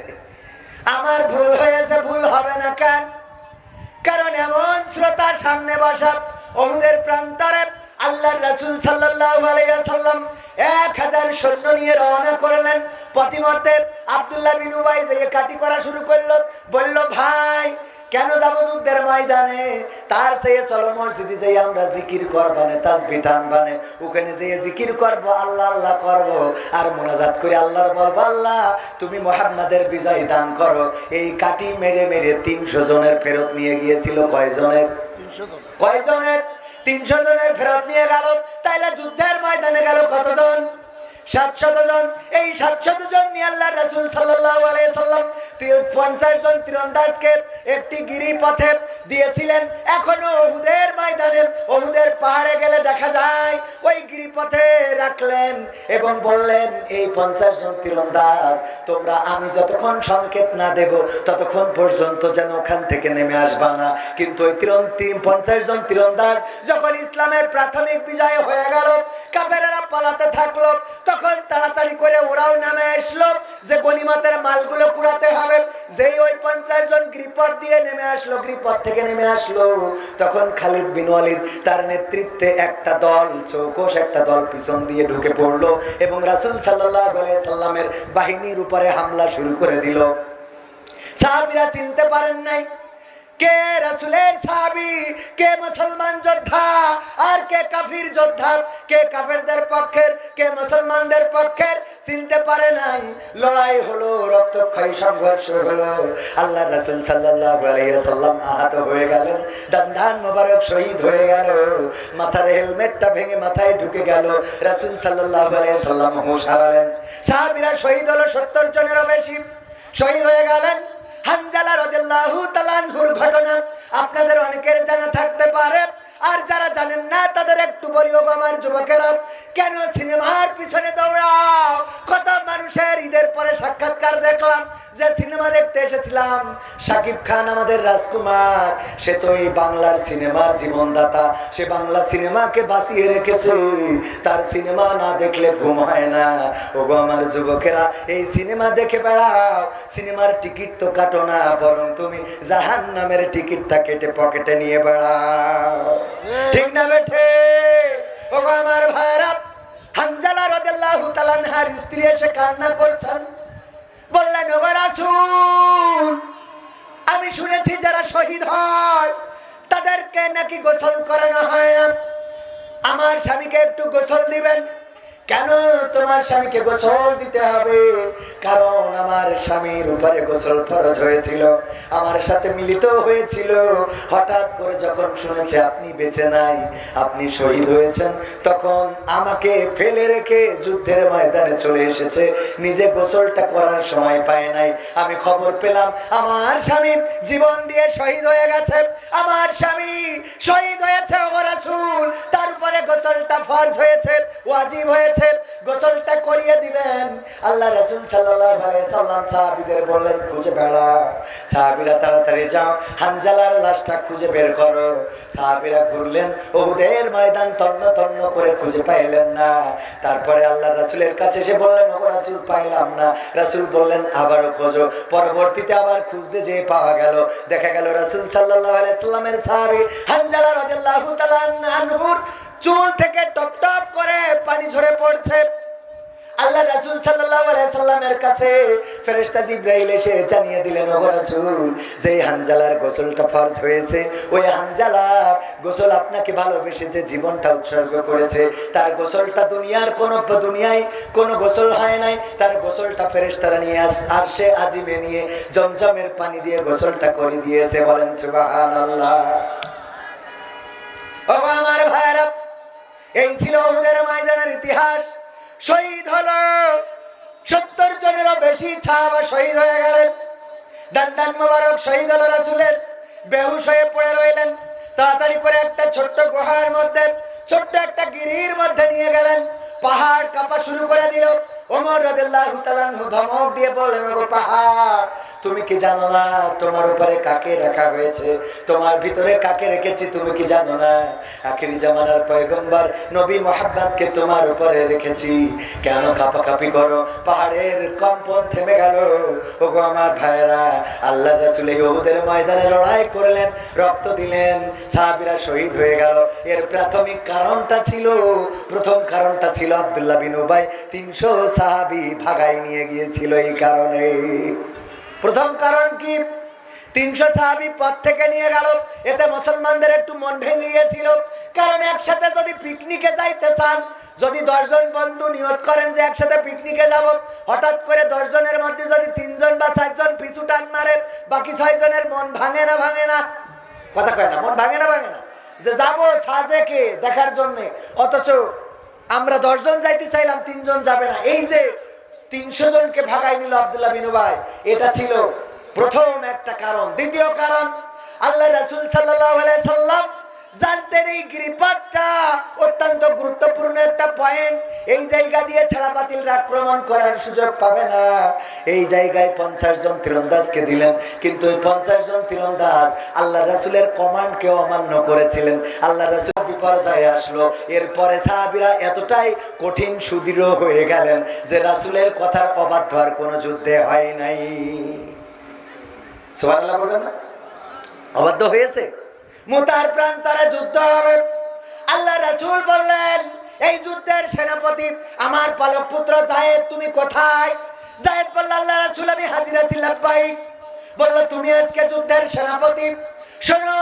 আমার ভুল হয়েছে। ভুল হবে না কেন? কারণ এমন শ্রোতার সামনে বসা ওহুদের প্রান্তরে আল্লাহর রাসূল সাল্লাল্লাহু আলাইহি ওয়াসাল্লাম 1000 সৈন্য নিয়ে রওনা করলেন। পথিমধ্যে আব্দুল্লাহ বিন উবাই যে কাটি করা শুরু করলো, বলল ভাই কেন যাব যুদ্ধের ময়দানে, তার চেয়ে চলো মসজিদে যাই আমরা জিকির করবানে, তাসবিহ টানবানে, ওখানে যেয়ে জিকির করব, আল্লাহ আল্লাহ করব, আর মুনাজাত করে আল্লাহর বলবো আল্লাহ তুমি মুহাম্মাদের বিজয় দান করো। এই কাটি মেরে মেরে 300 জনের ফেরত নিয়ে গিয়েছিল। কয়জনের? 300 জনের ফেরত নিয়ে গেল। তাইলে যুদ্ধের ময়দানে গেল কতজন? 700 জন। এই 700 জন নিয়ে আল্লাহ রাসূল সাল্লাল্লাহু আলাইহি সাল্লাম 50 জন তীরন্দাজকে একটি গিরিপথে দিয়েছিলেন। এখনো ওহুদের ময়দানে, ওহুদের পাহাড়ে গেলে দেখা যায় ওই গিরিপথে রাখলেন এবং বললেন এই 50 জন তীরন্দাজ তোমরা আমি যতক্ষণ সংকেত না দেব ততক্ষণ পর্যন্ত যেন ওখান থেকে নেমে আসবা না। কিন্তু ওই 50 জন তীরন্দাজ যখন ইসলামের প্রাথমিক বিজয় হয়ে গেল, কাফেররা পালাতে থাকলো, তখন তাড়াতাড়ি করে ওরাও নামে আসলো যে গনিমতের মালগুলো কুড়াতে হবে। যেই ওই 50 জন গিরিপথ দিয়ে নেমে আসলো, গিরিপথ থেকে নেমে আসলো, তখন খালিদ বিন ওয়ালিদ তার নেতৃত্বে একটা দল, চৌকস একটা দল পিছন দিয়ে ঢুকে পড়লো এবং রাসূল সাল্লাল্লাহু আলাইহি সাল্লামের বাহিনীর উপরে হামলা শুরু করে দিল। সাহাবীরা চিনতে পারেন নাই কে রাসূলের সাহাবী, কে মুসলমান যোদ্ধা আর কে কাফির যোদ্ধা, কে কাফেরদের পক্ষের, কে মুসলমানদের পক্ষের, চিনতে পারে নাই। লড়াই হলো, রক্তক্ষয়ী সংঘর্ষ হলো। আল্লাহ রাসূল সাল্লাল্লাহু আলাইহি ওয়াসাল্লাম আহত হয়ে গেলেন, দান মোবারক শহীদ হয়ে গেল, মাথার হেলমেটটা ভেঙে মাথায় ঢুকে গেল। রাসূল সাল্লাল্লাহু আলাইহি ওয়াসাল্লাম হুঁশ হারালেন। সাহাবীরা শহীদ হলো 70 জনেরও বেশি শহীদ হয়ে গেলেন। হানজালা রাদিয়াল্লাহু তাআলা আনহুর ঘটনা আপনাদের অনেকের জানা থাকতে পারে, আর যারা জানেন না তাদের একটু বলি, ও আমার যুবকেরা, কেন সিনেমার পিছনে দৌড়াও? কত মানুষের ঈদের পরে সাক্ষাৎকার দেখলাম যে সিনেমা দেখতে এসেছিলাম, শাকিব খান আমাদের রাজকুমার, সে তো এই বাংলার সিনেমার জীবনদাতা, সে বাংলা সিনেমাকে বাঁচিয়ে রেখেছে, তার সিনেমা না দেখলে ঘুম হয় না। ওগো আমার যুবকেরা, এই সিনেমা দেখে বেড়াও, সিনেমার টিকিট তো কাটো না, বরং তুমি জাহান্নামের টিকিটটা কেটে পকেটে নিয়ে বেড়াও। ঠিক না বেঠে? ওগো আমার ভাইরা, হানজালা রাদিয়াল্লাহু তাআলা আনহার স্ত্রী এসে কান্না করছেন, বললেন ওগো রাসূল, আমি শুনেছি যারা শহীদ হয় তাদেরকে নাকি গোসল করানো হয় না, আমার স্বামীকে একটু গোসল দিবেন। কেন তোমার স্বামীকে গোসল দিতে হবে? কারণ আমার স্বামীর উপরে গোসল ফরজ হয়েছিল, আমার সাথে মিলিত হয়েছিল। হঠাৎ করে যখন শুনেছে আপনি বেঁচে নাই, আপনি শহীদ হয়েছেন, তখন আমাকে ফেলে রেখে যুদ্ধের ময়দানে চলে এসেছে, নিজে গোসলটা করার সময় পায় নাই। আমি খবর পেলাম আমার স্বামী জীবন দিয়ে শহীদ হয়ে গেছে, আমার স্বামী শহীদ হয়েছে ওগো রাসূল, তার উপরে গোসলটা ফরজ হয়েছে, ওয়াজিব হয়েছে। পড়েছে, গোসলটা করিয়ে দিবেন। আল্লাহ রাসূল সাল্লাল্লাহু আলাইহি সাল্লাম সাহাবীদের বললেন, খুঁজে বেড়া। সাহাবীরা তাড়াতাড়ি যাও, হানজালার লাশটা খুঁজে বের করো। সাহাবীরা ঘুরলেন, উহুদের ময়দান তন্ন তন্ন করে খুঁজে পাইলেন না। তারপরে আল্লাহ রাসূলের কাছে এসে বললেন, ও রাসূল পাইলাম না। রাসূল বললেন, আবারও খোঁজো। পরবর্তীতে আবার খুঁজতে যেয়ে পাওয়া গেল, দেখা গেল রাসূল সাল্লাল্লাহু আলাইহি সাল্লামের সাহাবী হানজালা রাদিয়াল্লাহু তাআলা আনহুর চুল থেকে টপ টপ করে পানি ঝরে পড়ছে। আল্লাহ রাসূল সাল্লাল্লাহু আলাইহি সাল্লামের কাছে ফেরেশতা জিবরাইল এসে জানিয়ে দিলেন, ও রাসূল, যে হানজালার গোসলটা ফরজ হয়েছে, ওই হানজালার গোসল আপনাকে ভালোবেসেছে, জীবনটা উৎসর্গ করেছে, তার গোসলটা দুনিয়ায় কোনো গোসল হয় নাই। তার গোসলটা ফেরেশতারা নিয়ে আরশে আজিমে নিয়ে জমজমের পানি দিয়ে গোসলটা করে দিয়েছে। বলেন সুবহানাল্লাহ। ও আমার ভাইরা, এই ছিল উহুদের ময়দানের ইতিহাস। শহীদ হলো 70 জনেরও বেশি সাহাবা শহীদ হয়ে গেলেন। দান্দান মোবারক শহীদ হলো রাসূলের, বেহুশ হয়ে পড়ে রইলেন। তাড়াতাড়ি করে একটা ছোট্ট গুহার মধ্যে, ছোট্ট একটা গিরির মধ্যে নিয়ে গেলেন। পাহাড় কাঁপা শুরু করে দিল। ওমর রাদিয়াল্লাহু তাআলা ধমক দিয়ে বললেন, ওগো পাহাড়, তুমি কি জানো না তোমার উপরে কাকে রাখা হয়েছে? তোমার ভিতরে কাকে রেখেছি তুমি কি জানো না? আখিরি জামানার পয়গম্বর নবী মুহাম্মদকে তোমার উপরে রেখেছি। কেন কাঁপাকাঁপি করো? পাহাড়ের কম্পন থেমে গেল। ওগো আমার ভাইরা, আল্লাহর রাসূল উহুদের ময়দানে লড়াই করলেন, রক্ত দিলেন, সাহাবীরা শহীদ হয়ে গেল। এর প্রাথমিক কারণটা ছিল, প্রথম কারণটা ছিল আব্দুল্লাহ বিন উবাই 300 সাহাবী ভাগাই নিয়ে গিয়েছিল। এই কারণে প্রথম কারণ কি? 300 সাহাবী পথ থেকে নিয়ে গেল। এতে মুসলমানদের একটু মন ভেঙে গিয়েছিল। কারণ একসাথে যদি পিকনিকে যাইতে চান, যদি 10 জন বন্ধু নিয়ত করেন যে একসাথে পিকনিকে যাব, হঠাৎ করে 10 জনের মধ্যে যদি 3 জন বা 4 জন পিছু টান মারে, বাকি 6 জনের মন ভাঙে না? কথা কয় না, মন ভাঙে না যে যাবো সাজেকে দেখার জন্য, অথচ আমরা 10 জন যাইতে চাইলাম, 3 জন যাবে না। এই যে 300 জনকে ভাগাই নিল আব্দুল্লাহ বিন উবাই, এটা ছিল প্রথম একটা কারণ। দ্বিতীয় কারণ, আল্লাহ রাসূল সাল্লাল্লাহু আলাইহি সাল্লাম জানতেন এই গিরিপথটা অত্যন্ত গুরুত্বপূর্ণ একটা পয়েন্ট। এই জায়গা দিয়ে ছাড়া বাতিলরা আক্রমণ করার সুযোগ পাবে না। এই জায়গায় 50 জন তীরন্দাজকে দিলেন, কিন্তু ওই 50 জন তীরন্দাজ আল্লাহ রাসূলের কমান্ডকে অমান্য করেছিলেন। আল্লাহ রাসূল বিপর্যয়ে আসলো। এরপরে সাহাবীরা এতটাই কঠিন সুদৃঢ় হয়ে গেলেন যে রাসূলের কথার অবাধ্য আর কোনো যুদ্ধে হয় নাই। সুবহানাল্লাহ বলবেন না? অবাধ্য হয়েছে। মুতার প্রান্তরে যুদ্ধ হবে। আল্লাহ রাসূল বললেন, এই যুদ্ধের সেনাপতি আমার পালক পুত্র যায়েদ, তুমি কোথায়? যায়েদ বলল, আল্লাহ রাসূল, আমি হাজির আছি। লাব্বাইক। বলল, তুমি আজকে যুদ্ধের সেনাপতি। শোনো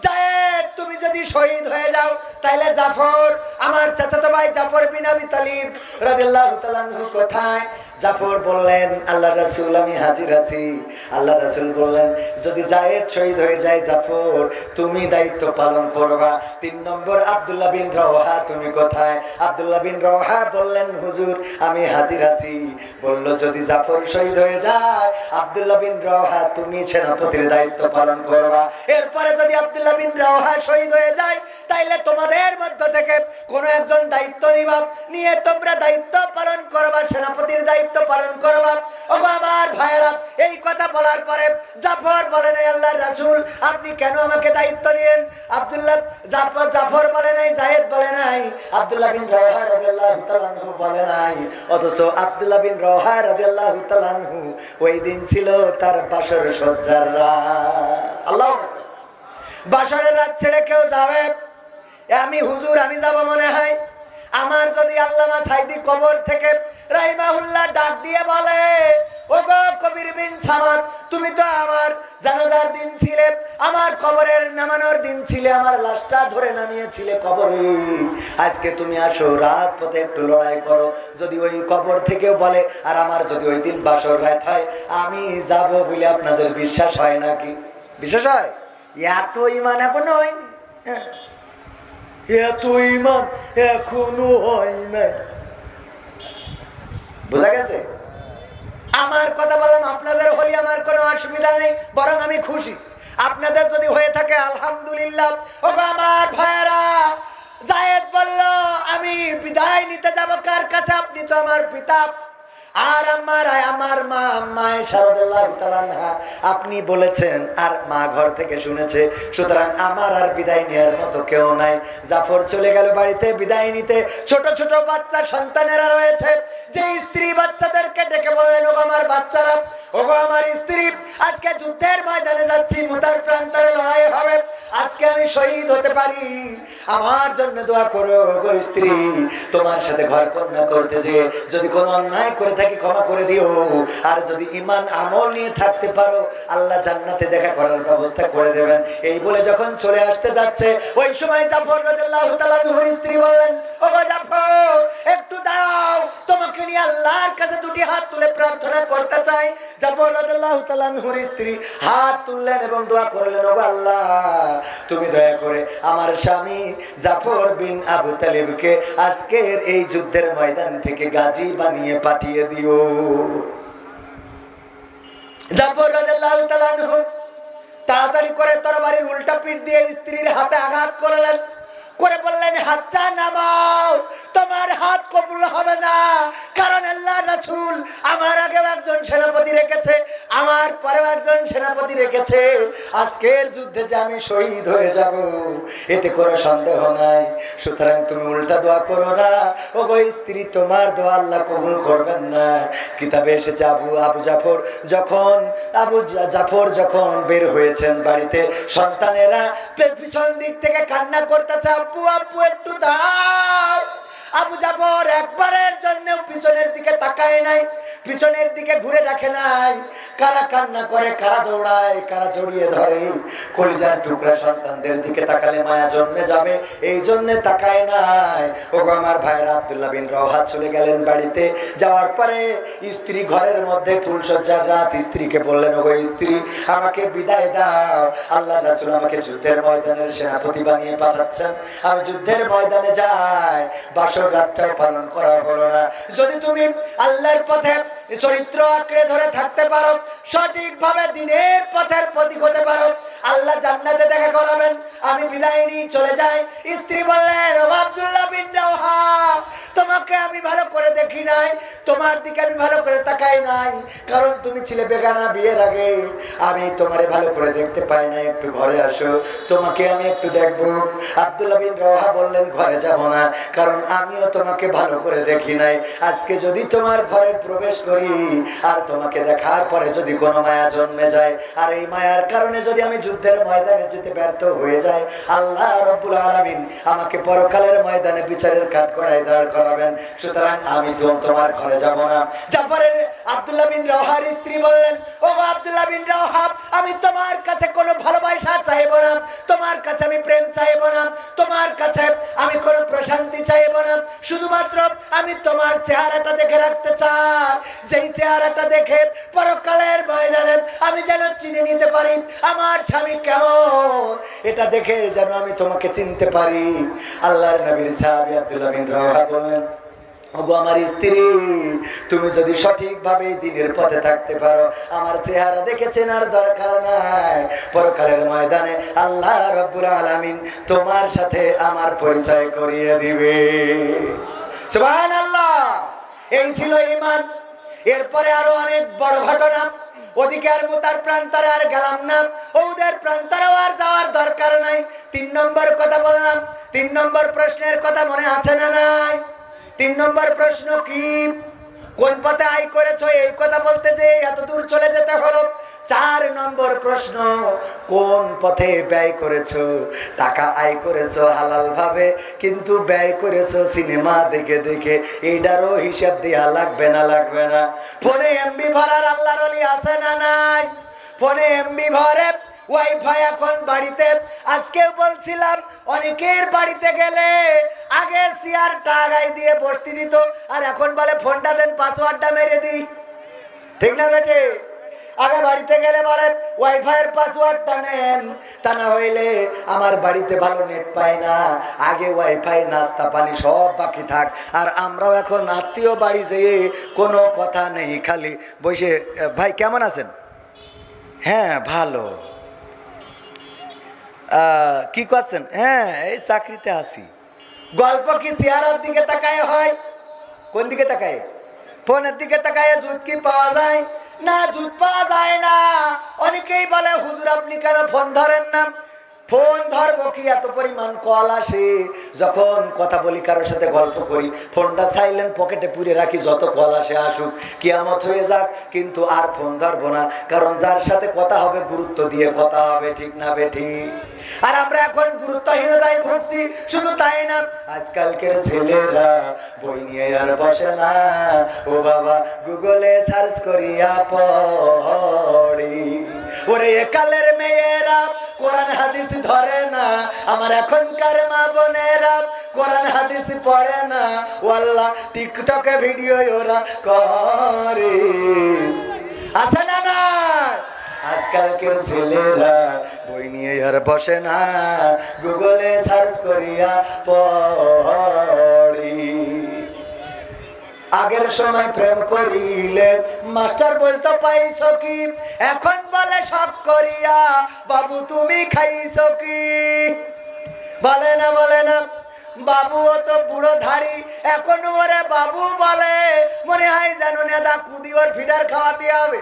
যায়েদ, তুমি যদি শহীদ হয়ে যাও তাহলে জাফর, আমার চাচাতো ভাই জাফর বিন আবি তালিব রাদিয়াল্লাহু তাআলা আনহু কোথায়? জাফর বললেন, আল্লাহ রাসূল, আমি হাজির আছি। আল্লাহ রাসূল বললেন, যদি যায়েদ শহীদ হয়ে যায় জাফর, তুমি দায়িত্ব পালন করবা। 3 নম্বর, আব্দুল্লাহ বিন রওহা, তুমি কোথায়? আব্দুল্লাহ বিন রওহা বললেন, হুজুর, আমি হাজির আছি। বলল, যদি জাফর শহীদ হয়ে যায়, আব্দুল্লাহ বিন রওহা, তুমি সেনাপতির দায়িত্ব পালন করবা। এরপরে যদি আব্দুল্লাহ বিন রওহা শহীদ হয়ে যায়, তাইলে তোমাদের মধ্য থেকে কোন একজন দায়িত্ব নিয়ে তোমরা দায়িত্ব পালন করবা, সেনাপতির দায়িত্ব পালন করবা। ও আমার ভাইয়েরা, এই কথা বলার পরে জাফর বলে নাই, আল্লাহর রাসূল, আপনি কেন আমাকে দায়িত্ব দিলেন? জাফর বলে নাই, যায়েদ বলে নাই, আব্দুল্লাহ বিন রওহা রাদিয়াল্লাহু তাআলা আনহু বলে নাই। অথচ আব্দুল্লাহ বিন রওহা রাদিয়াল্লাহু তাআলা আনহু ওই দিন ছিল তার বাসর সজ্জার রাত। আল্লাহু বাসরের রাত ছেড়ে কেউ যাবে? আমি হুজুর, আমি যাব মনে হয়। আমার যদি আল্লামা সাইদি কবর থেকে রাহিমাহুল্লাহ ডাক দিয়ে বলে, ওগো কবির বিন সামাদ, তুমি তো আমার জানাজার দিন ছিলে, আমার কবরের নামানোর দিন ছিলে, আমার লাশটা ধরে নামিয়েছিলে কবরে, আজকে তুমি আসো রাজপথে একটু লড়াই করো। যদি ওই কবর থেকেও বলে, আর আমার যদি ওই দিন বাসর রাত হয়, আমি যাব বলে আপনাদের বিশ্বাস হয় নাকি? বিশ্বাস হয়? এত ইমান এখনো হয়নি, এত ইমান এখনো হয় নাই। বোঝা গেছে? আমার কথা বললাম, আপনাদের হলে আমার কোনো অসুবিধা নেই, বরং আমি খুশি। আপনাদের যদি হয়ে থাকে আলহামদুলিল্লাহ। ও আমার ভাইয়েরা, জায়েদ বলল, আমি বিদায় নিতে যাব কার কাছে? আপনি তো আমার পিতা। আর আমার মা আম্মা আয়েশা রাদিয়াল্লাহু তাআলা আনহা, আপনি বলেছেন আর মা ঘর থেকে শুনেছে, সুতরাং আমার আর বিদায় নেওয়ার মতো কেউ নাই। জাফর চলে গেল বাড়িতে বিদায় নিতে। ছোট ছোট বাচ্চা সন্তানেরা রয়েছে, যে স্ত্রী বাচ্চাদেরকে ডেকে বললেন, ওগো আমার বাচ্চারা, ওগো আমার স্ত্রী, আজকে যুদ্ধের ময়দানে যাচ্ছি, মুতার প্রান্তরে লড়াই হবে, আজকে আমি শহীদ হতে পারি, আমার জন্য দোয়া করো। গো স্ত্রী, তোমার সাথে ঘর কন্যা করতে যে যদি কোনো অন্যায় করে থাকি ক্ষমা করে দিও, আর যদি ঈমান আমল নিয়ে থাকতে পারো আল্লাহ জান্নাতে দেখা করার ব্যবস্থা করে দেবেন। এই বলে যখন চলে আসতে যাচ্ছে, ওই সময় জাফর রাদিয়াল্লাহু তাআলা আনহুর স্ত্রী বললেন, ওগো জাফর, একটু দাঁড়াও, তোমাকে নিয়ে আল্লাহর কাছে দুটি হাত তুলে প্রার্থনা করতে চাই। জাফর রাদিয়াল্লাহু তাআলা আনহুর স্ত্রী হাত তুললেন এবং দোয়া করলেন, ওগো আল্লাহ, তুমি দয়া করে আমার স্বামী জাফর বিন আবু তালিবকে আজকের এই যুদ্ধের ময়দান থেকে গাজী বানিয়ে পাঠিয়ে দিও। জাফর রাদিয়াল্লাহু তাআলা আনহু তাড়াতাড়ি করে তরবারির উল্টা পিঠ দিয়ে স্ত্রীর হাতে আঘাত করলেন, করে বললেন, হাতটা নামাও, তোমার হাত কবুল হবে না, কারণ আল্লাহর রাসূল আমার আগেও একজন সেনাপতি রেখেছে, আমার পরেও একজন সেনাপতি রেখেছে, আজকের যুদ্ধে যে আমি শহীদ হয়ে যাব এতে কোনো সন্দেহ নাই, সুতরাং তুমি উল্টা দোয়া করো না। ও গো স্ত্রী, তোমার দোয়া আল্লাহ কবুল করবেন না। কিতাবে এসেছে আবু জাফর যখন বের হয়েছেন বাড়িতে, সন্তানেরা পিছন দিক থেকে কান্না করতেছে, আব্বু আব্বু একটু দাও। আবু জাফর একবারের জন্য পিছনের দিকে তাকায় নাই, পিছনের দিকে ঘুরে দেখে নাই, কারা কান্না করে, কারা দৌড়ায়, কারা জড়িয়ে ধরে। কলিজার টুকরা সন্তানদের দিকে তাকালে মায়া জন্মে যাবে, এই জন্য তাকায় নাই। ওগো আমার ভাইরা, আব্দুল্লাহ বিন রওহা চলে গেলেন বাড়িতে। যাওয়ার পরে স্ত্রী ঘরের মধ্যে ফুলসজ্জার রাত, স্ত্রীকে বললেন, ওগো স্ত্রী, আমাকে বিদায় দাও, আল্লাহর রাসূল আমাকে যুদ্ধের ময়দানের সেনাপতি বানিয়ে পাঠাচ্ছেন, আমি যুদ্ধের ময়দানে যাই। বাসর রাতটাও পালন করা হলো না। যদি তুমি আল্লাহর পথে চরিত্র আঁকড়ে ধরে থাকতে পারো, সঠিকভাবে দিনের পথের প্রতীক হতে পারো, আল্লাহ জান্নাতে দেখা করাবেন। আমি বিদায় নিয়ে চলে যাই। স্ত্রী বললেন, ও আব্দুল্লাহ বিন রওহা, তোমাকে আমি ভালো করে দেখি নাই, তোমার দিকে আমি ভালো করে তাকাই নাই, কারণ তুমি ছিলে বেগানা বিয়ের আগে, আমি তোমারে ভালো করে দেখতে পাই না, একটু ঘরে আসো, তোমাকে আমি একটু দেখবো। আব্দুল্লাহ বিন রওহা বললেন, ঘরে যাব না, কারণ আমিও তোমাকে ভালো করে দেখি নাই, আজকে যদি তোমার ঘরে প্রবেশ করি আর তোমাকে দেখার পরে যদি কোনো মায়া জন্মে যায়, আর এই মায়ার কারণে যদি আমি যুদ্ধের ময়দানে যেতে ব্যর্থ হয়ে যায়, আল্লাহ রাব্বুল আলামিন আমাকে পরকালের ময়দানে বিচারের কাঠগড়ায় দাঁড় করাবেন, সুতরাং আমি তোমার ঘরে যাব না। জাফরের আব্দুল্লাহ বিন রওহার স্ত্রী বললেন, ও আব্দুল্লাহ বিন রওহা, আমি তোমার কাছে কোনো ভালোবাসা চাইব না, তোমার কাছে আমি প্রেম চাইব না, তোমার কাছে আমি কোনো প্রশান্তি চাইব না, শুধুমাত্র আমি তোমার চেহারাটা দেখে রাখতে চাই, যেই চেহারাটা দেখে পরকালের ময়দানে আমি যেন চিনে নিতে পারি আমার স্বামী কেমন, এটা দেখে যেন আমি তোমাকে চিনতে পারি। আল্লাহর নবীর সাহাবী আব্দুল্লাহ বিন রওহা বললেন, ওগো আমার স্ত্রী, তুমি যদি সঠিকভাবে দিনের পথে থাকতে পারো, আমার চেহারা দেখে চেনার দরকার নাই, পরকালের ময়দানে আল্লাহ রাব্বুল আলামিন তোমার সাথে আমার পরিচয় করিয়ে দিবে। সুবহানাল্লাহ। এই ছিল ঈমান। এরপরে আরো অনেক বড় ঘটনা, ওদিকে আর মুতার প্রান্তরে আর গেলাম না, ওদের প্রান্তরেও আর যাওয়ার দরকার নাই। 3 নম্বর কথা বললাম। 3 নম্বর প্রশ্নের কথা মনে আছে না নাই? 3 নম্বর প্রশ্ন কি? কোন পথে আয় করেছো, এই কথা বলতে যে এত দূর চলে যেতে হলো। 4 নম্বর প্রশ্ন, কোন পথে ব্যয় করেছো? টাকা আয় করেছো হালাল ভাবে, কিন্তু ব্যয় করেছো সিনেমা দেখে দেখে, এইটারও হিসাব দেয়া লাগবে না? লাগবে না? ফোনে এমবি ভরার আল্লাহর ওলি আছে না নাই? ফোনে এমবি ভরে, ওয়াইফাই এখন বাড়িতে। আজকে বলছিলাম, অনেকের বাড়িতে গেলে আগে চেয়ারটা আগায় দিয়ে বসতে দিত, আর এখন বলে ফোনটা দেন, পাসওয়ার্ডটা মেরে দিই। ঠিক না বেটে? আগে বাড়িতে গেলে বলে ওয়াইফাইয়ের পাসওয়ার্ডটা নেন, তা না হইলে আমার বাড়িতে ভালো নেট পাই না। আগে ওয়াইফাই, নাস্তা পানি সব বাকি থাক। আর আমরাও এখন আত্মীয় বাড়ি যেয়ে কোনো কথা নেই, খালি বসে, ভাই কেমন আছেন? হ্যাঁ ভালো। কি করছেন? হ্যাঁ এই চাকরিতে আছি। গল্প কি চেহারার দিকে তাকায় হয়? কোন দিকে তাকায়? ফোনের দিকে তাকায় জুত কি পাওয়া যায়? না, জুত পাওয়া যায় না। অনেকেই বলে হুজুর আপনি কেন ফোন ধরেন না? ফোন ধরবো কি, এত পরিমাণ কল আসে, যখন কথা বলি কারোর সাথে গল্প করি ফোনটা সাইলেন্ট পকেটে পুরে রাখি, যত কল আসে আসুক, কিয়ামত হয়ে যাক, কিন্তু আর ফোন ধরবো না, কারণ যার সাথে কথা হবে গুরুত্ব দিয়ে কথা হবে, ঠিক না বেঠিক? আর আমরা এখন গুরুত্বহীনতায় ভুগছি। শুধু তাই না, আজকালকের ছেলেরা বই নিয়ে আর বসে না, ও বাবা গুগলে সার্চ করিয়া পড়ি। ওরে একালের মেয়েরা কোরআন হাদিস ধরে না, আমার এখনকার মা বোনেরা কোরআন হাদিস পড়ে না, ওয়াল্লাহ টিকটকে ভিডিও ওরা করে। আছে না না? আজকালকের ছেলেরা বই নিয়ে আর বসে না, গুগলে সার্চ করিয়া পড়ি। আগের সময় প্রেম করিলে মাস্টার বলতো পাইছো কি, এখন বলে সব করিয়া বাবু তুমি খাইছো কি? বলে না, বলে না? বাবুও তো বুড়ো ধাড়ি, এখন ওরে বাবু বলে, মনে হয় যেন নেদা কুদি ওর ফিডার খাওয়াতে হবে।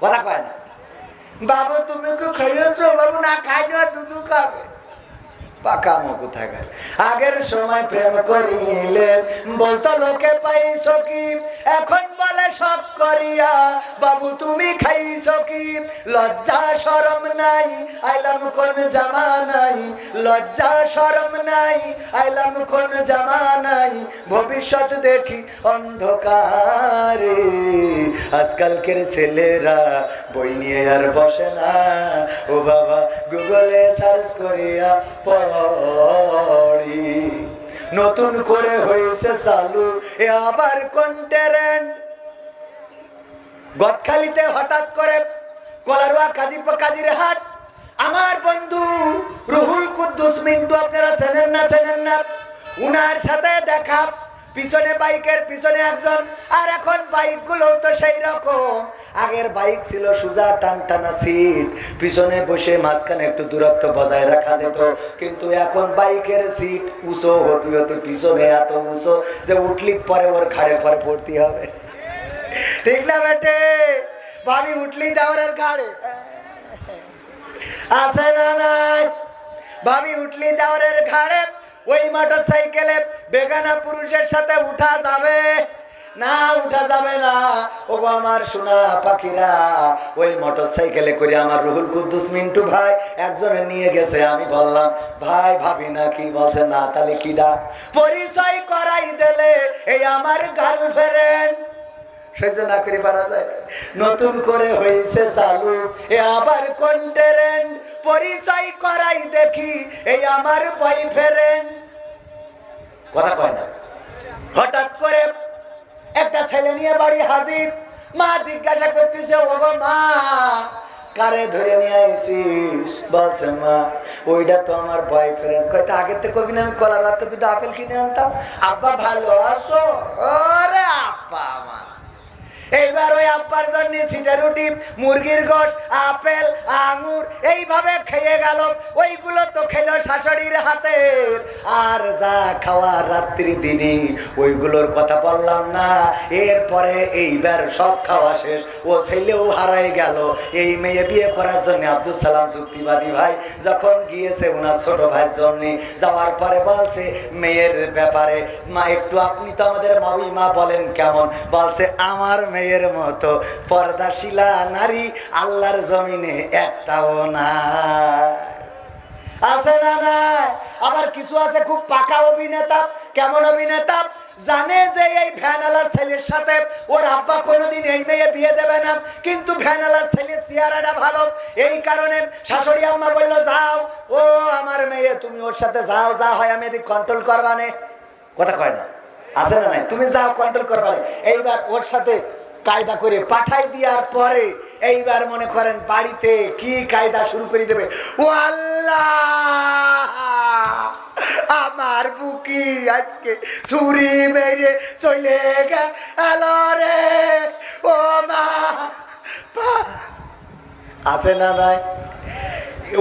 কথা কয় না? বাবু তুমি কি খাইয়েছো? বাবু না খাইনি, দুধু খাবে। পাকা মুখ থাকে। আগের সময় প্রেম করিলে বলতো লোকে পাইছো কি, এখন বলে সব করিয়া বাবু তুমি খাইছো কি? লজ্জা শরম নাই, আইলাম কোন জামানাই, লজ্জা শরম নাই, আইলাম কোন জামানাই, ভবিষ্যৎ দেখি অন্ধকারে। আজকালকের ছেলেরা বই নিয়ে আর বসে না, ও বাবা গুগলে সার্চ করিয়া পড়ি। নতুন করে হয়েছে চালু এ আবার কন্টেন্ট। গদখালিতে হঠাৎ করে কলারোয়া কাজীর হাট, আমার বন্ধু রুহুল কুদ্দুস মিন্টু, আপনারা চেনেন না? চেনেন না? উনার সাথে দেখা, পিছনে বাইকের পিছনে একজন, আর এখন বাইকগুলো তো সেই রকম। আগের বাইক ছিল সোজা টানটানা সিট, পিছনে বসে মাঝখানে একটু দূরত্ব বজায় রাখা যেত, কিন্তু এখন বাইকের সিট উঁচু হতে হতে পিছনে এত উঁচু যে উঠলি পরে ওর ঘাড়ের পরে পড়তে হবে। ঠিক না বেটে? ভাবি উঠলি দাওরের ঘাড়ে আছে না নাই? ভাবি উঠলি দাওরের ঘাড়ে। ওই মোটর সাইকেলে বেগানা পুরুষের সাথে উঠা যাবে না? উঠা যাবে না। ও আমার সোনা পাখিরা, ওই মোটর সাইকেলে করে আমার রুহুল কুদ্দুস মিন্টু ভাই একজনে নিয়ে গেছে। আমি বললাম ভাই ভাবি না কি? বলছে না। তাহলে কি ডাক? পরিচয় করাই দিলে এই আমার গার্লফ্রেন্ড। সহ্য না করে পারা যায়? নতুন করে হয়েছে চালু এ আবার কন্টেন্ট, পরিচয় করাই দেখি এই আমার বয়ফ্রেন্ড। কথা কয় না? হঠাৎ করে একটা ছেলে নিয়ে বাড়ি হাজির। মা জিজ্ঞাসা করতেছে, ও মা কারে ধরে নিয়ে আইছিস? বলছে মা ওইটা তো আমার বয়ফ্রেন্ড। কয়তো আগের থেকে কবি না আমি কলার হাতে দুটো আপেল কিনে আনতাম। আব্বা ভালো আছো? ওরে আব্বা আমার। এইবার ওই আব্বার জন্য সিটা রুটি, মুরগির গোশ, আপেল, আঙুর এইভাবে খেয়ে গেল। ওইগুলো তো খেলো শাশুড়ির হাতের। আর যা খাওয়ার রাত্রি দিনই ওইগুলোর কথা বললাম না। এরপরে এইবার সব খাওয়া শেষ, ও ছেলেও হারাই গেল। এই মেয়ে বিয়ে করার জন্য আব্দুল সালাম যুক্তিবাদী ভাই যখন গিয়েছে ওনার ছোট ভাইয়ের জন্য, যাওয়ার পরে বলছে মেয়ের ব্যাপারে, মা একটু আপনি তো আমাদের মাউই মা বলেন কেমন? বলছে আমার মেয়ের মতো পর্দাশীলা নারী আল্লাহর জমিনে একটাও না। আছে না না? আবার কিছু আছে খুব পাকা অভিনেতা। কেমন অভিনেতা? জানে যে এই ভ্যানালার ছেলের সাথে ওর আব্বা কোনোদিন এই মেয়ে বিয়ে দেবে না, কিন্তু ভ্যানালার ছেলের চেহারাটা ভালো, এই কারণে শাশুড়ি আম্মা বললো যাও, ও আমার মেয়ে তুমি ওর সাথে যাও, যা হয় আমি এদিক কন্ট্রোল করবানে। কথা কয় না? আছে না নাই? তুমি যাও কন্ট্রোল করবানে। এইবার ওর সাথে কায়দা করে পাঠাই দেওয়ার পরে এইবার মনে করেন বাড়িতে কি কায়দা শুরু করে দেবে। ও আল্লাহ, আমার বুকি আজকে ছুরি মেরে চলে গেল রে। ও মা, আছে না নাই?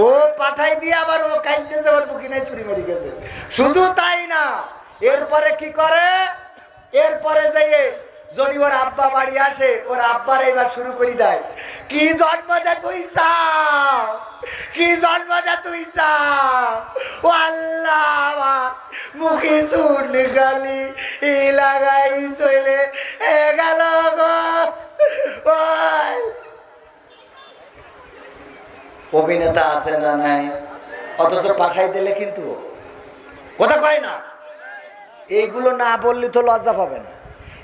ও পাঠাই দিয়ে আবার ও কাইতেছে, ওর বুকি নাই ছুরি মারি গেছে। শুধু তাই না, এরপরে কি করে, এরপরে যাইয়ে যদি ওর আব্বা বাড়ি আসে, ওর আব্বার এইবার শুরু করে দেয়, কি জন্ম দে তুই চাও, কি জন্ম দে তুই চাও, ও আল্লাহ মুখে চুন গালি ই লাগাই চলে গেল গো। ওই অভিনেতা আছে না নাই, অথচ পাঠাই দিলে কিন্তু কথা কয় না। এইগুলো না বললে তো লজ্জা পাবে না,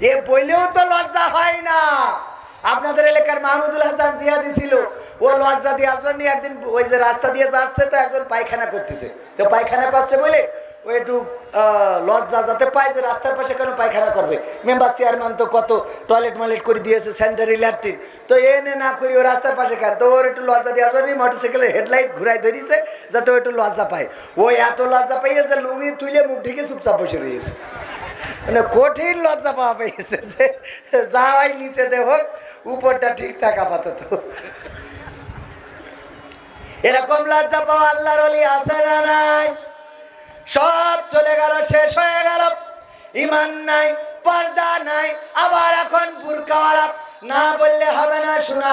এ বললেও তো লজ্জা হয় না। আপনাদের এলাকার মাহমুদুল হাসান জিহাদি ছিল, ও লজ্জা দেওয়ার জন্য একদিন ওই যে রাস্তা দিয়ে যাচ্ছে, তো একজন পায়খানা করতেছে, তো পায়খানা করছে বলে ও একটু লজ্জা যাতে পায় যে রাস্তার পাশে কেন পায়খানা করবে। মেম্বার চেয়ারম্যান তো কত টয়লেট মালেট করে দিয়েছে, স্যানিটারি ল্যাট্রিন, তো এনে না করি ও রাস্তার পাশে কেন, তো ওর একটু লজ্জা দেওয়ার জন্য মোটরসাইকেলের হেডলাইট ঘুরাই ধরিয়েছে যাতে ও একটু লজ্জা পায়। ও এত লজ্জা পাইয়ে যে লুঙ্গি তুলে মুখ ঢেকে চুপচাপ বসে রয়েছে, মানে কঠিন লজ্জা পাওয়া পেয়েছে যে যাওয়াই নিচে দে হোক, উপরটা ঠিকঠাক আপাতত। এরকম লজ্জা পাওয়া আল্লাহর ওলি আছে না নাই? সব চলে গেল, শেষ হয়ে গেল, ইমান নাই, পর্দা নাই, আবার এখন বুরকাওয়ালা। না বললে হবে না, শোনা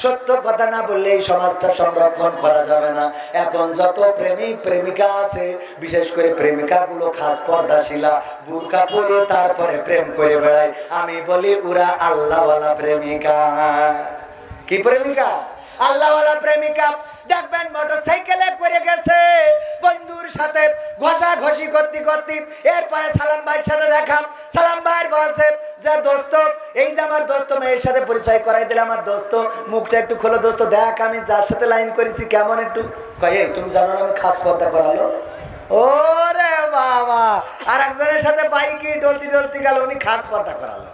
সত্য কথা না বললে এই সমাজটা সংরক্ষণ করা যাবে না। এখন যত প্রেমিক প্রেমিকা আছে, বিশেষ করে প্রেমিকা গুলো খাস পর্দাশীলা, বুরকা পরে তারপরে প্রেম করে বেড়ায়। আমি বলি ওরা আল্লাহওয়ালা প্রেমিকা। কি প্রেমিকা? আল্লাহওয়ালা প্রেমিকা। দেখবেন মোটরসাইকেলে করে গেছে বন্ধুর সাথে ঘষাঘষি করতে করতে, এরপরে সালাম ভাইয়ের সাথে দেখা, সালাম ভাই বলছে যে দোস্ত, এই যে আমার দোস্ত, মেয়ের সাথে পরিচয় করাই দিলে, আমার দোস্ত মুখটা একটু খোলো দোস্ত, দেখ আমি যার সাথে লাইন করেছি কেমন একটু। কয়ে তুমি জানো না আমি খাস পর্দা করালো। ওরে বাবা, আর একজনের সাথে বাইকে ডলতি ডলতি গেল, উনি খাস পর্দা করালো।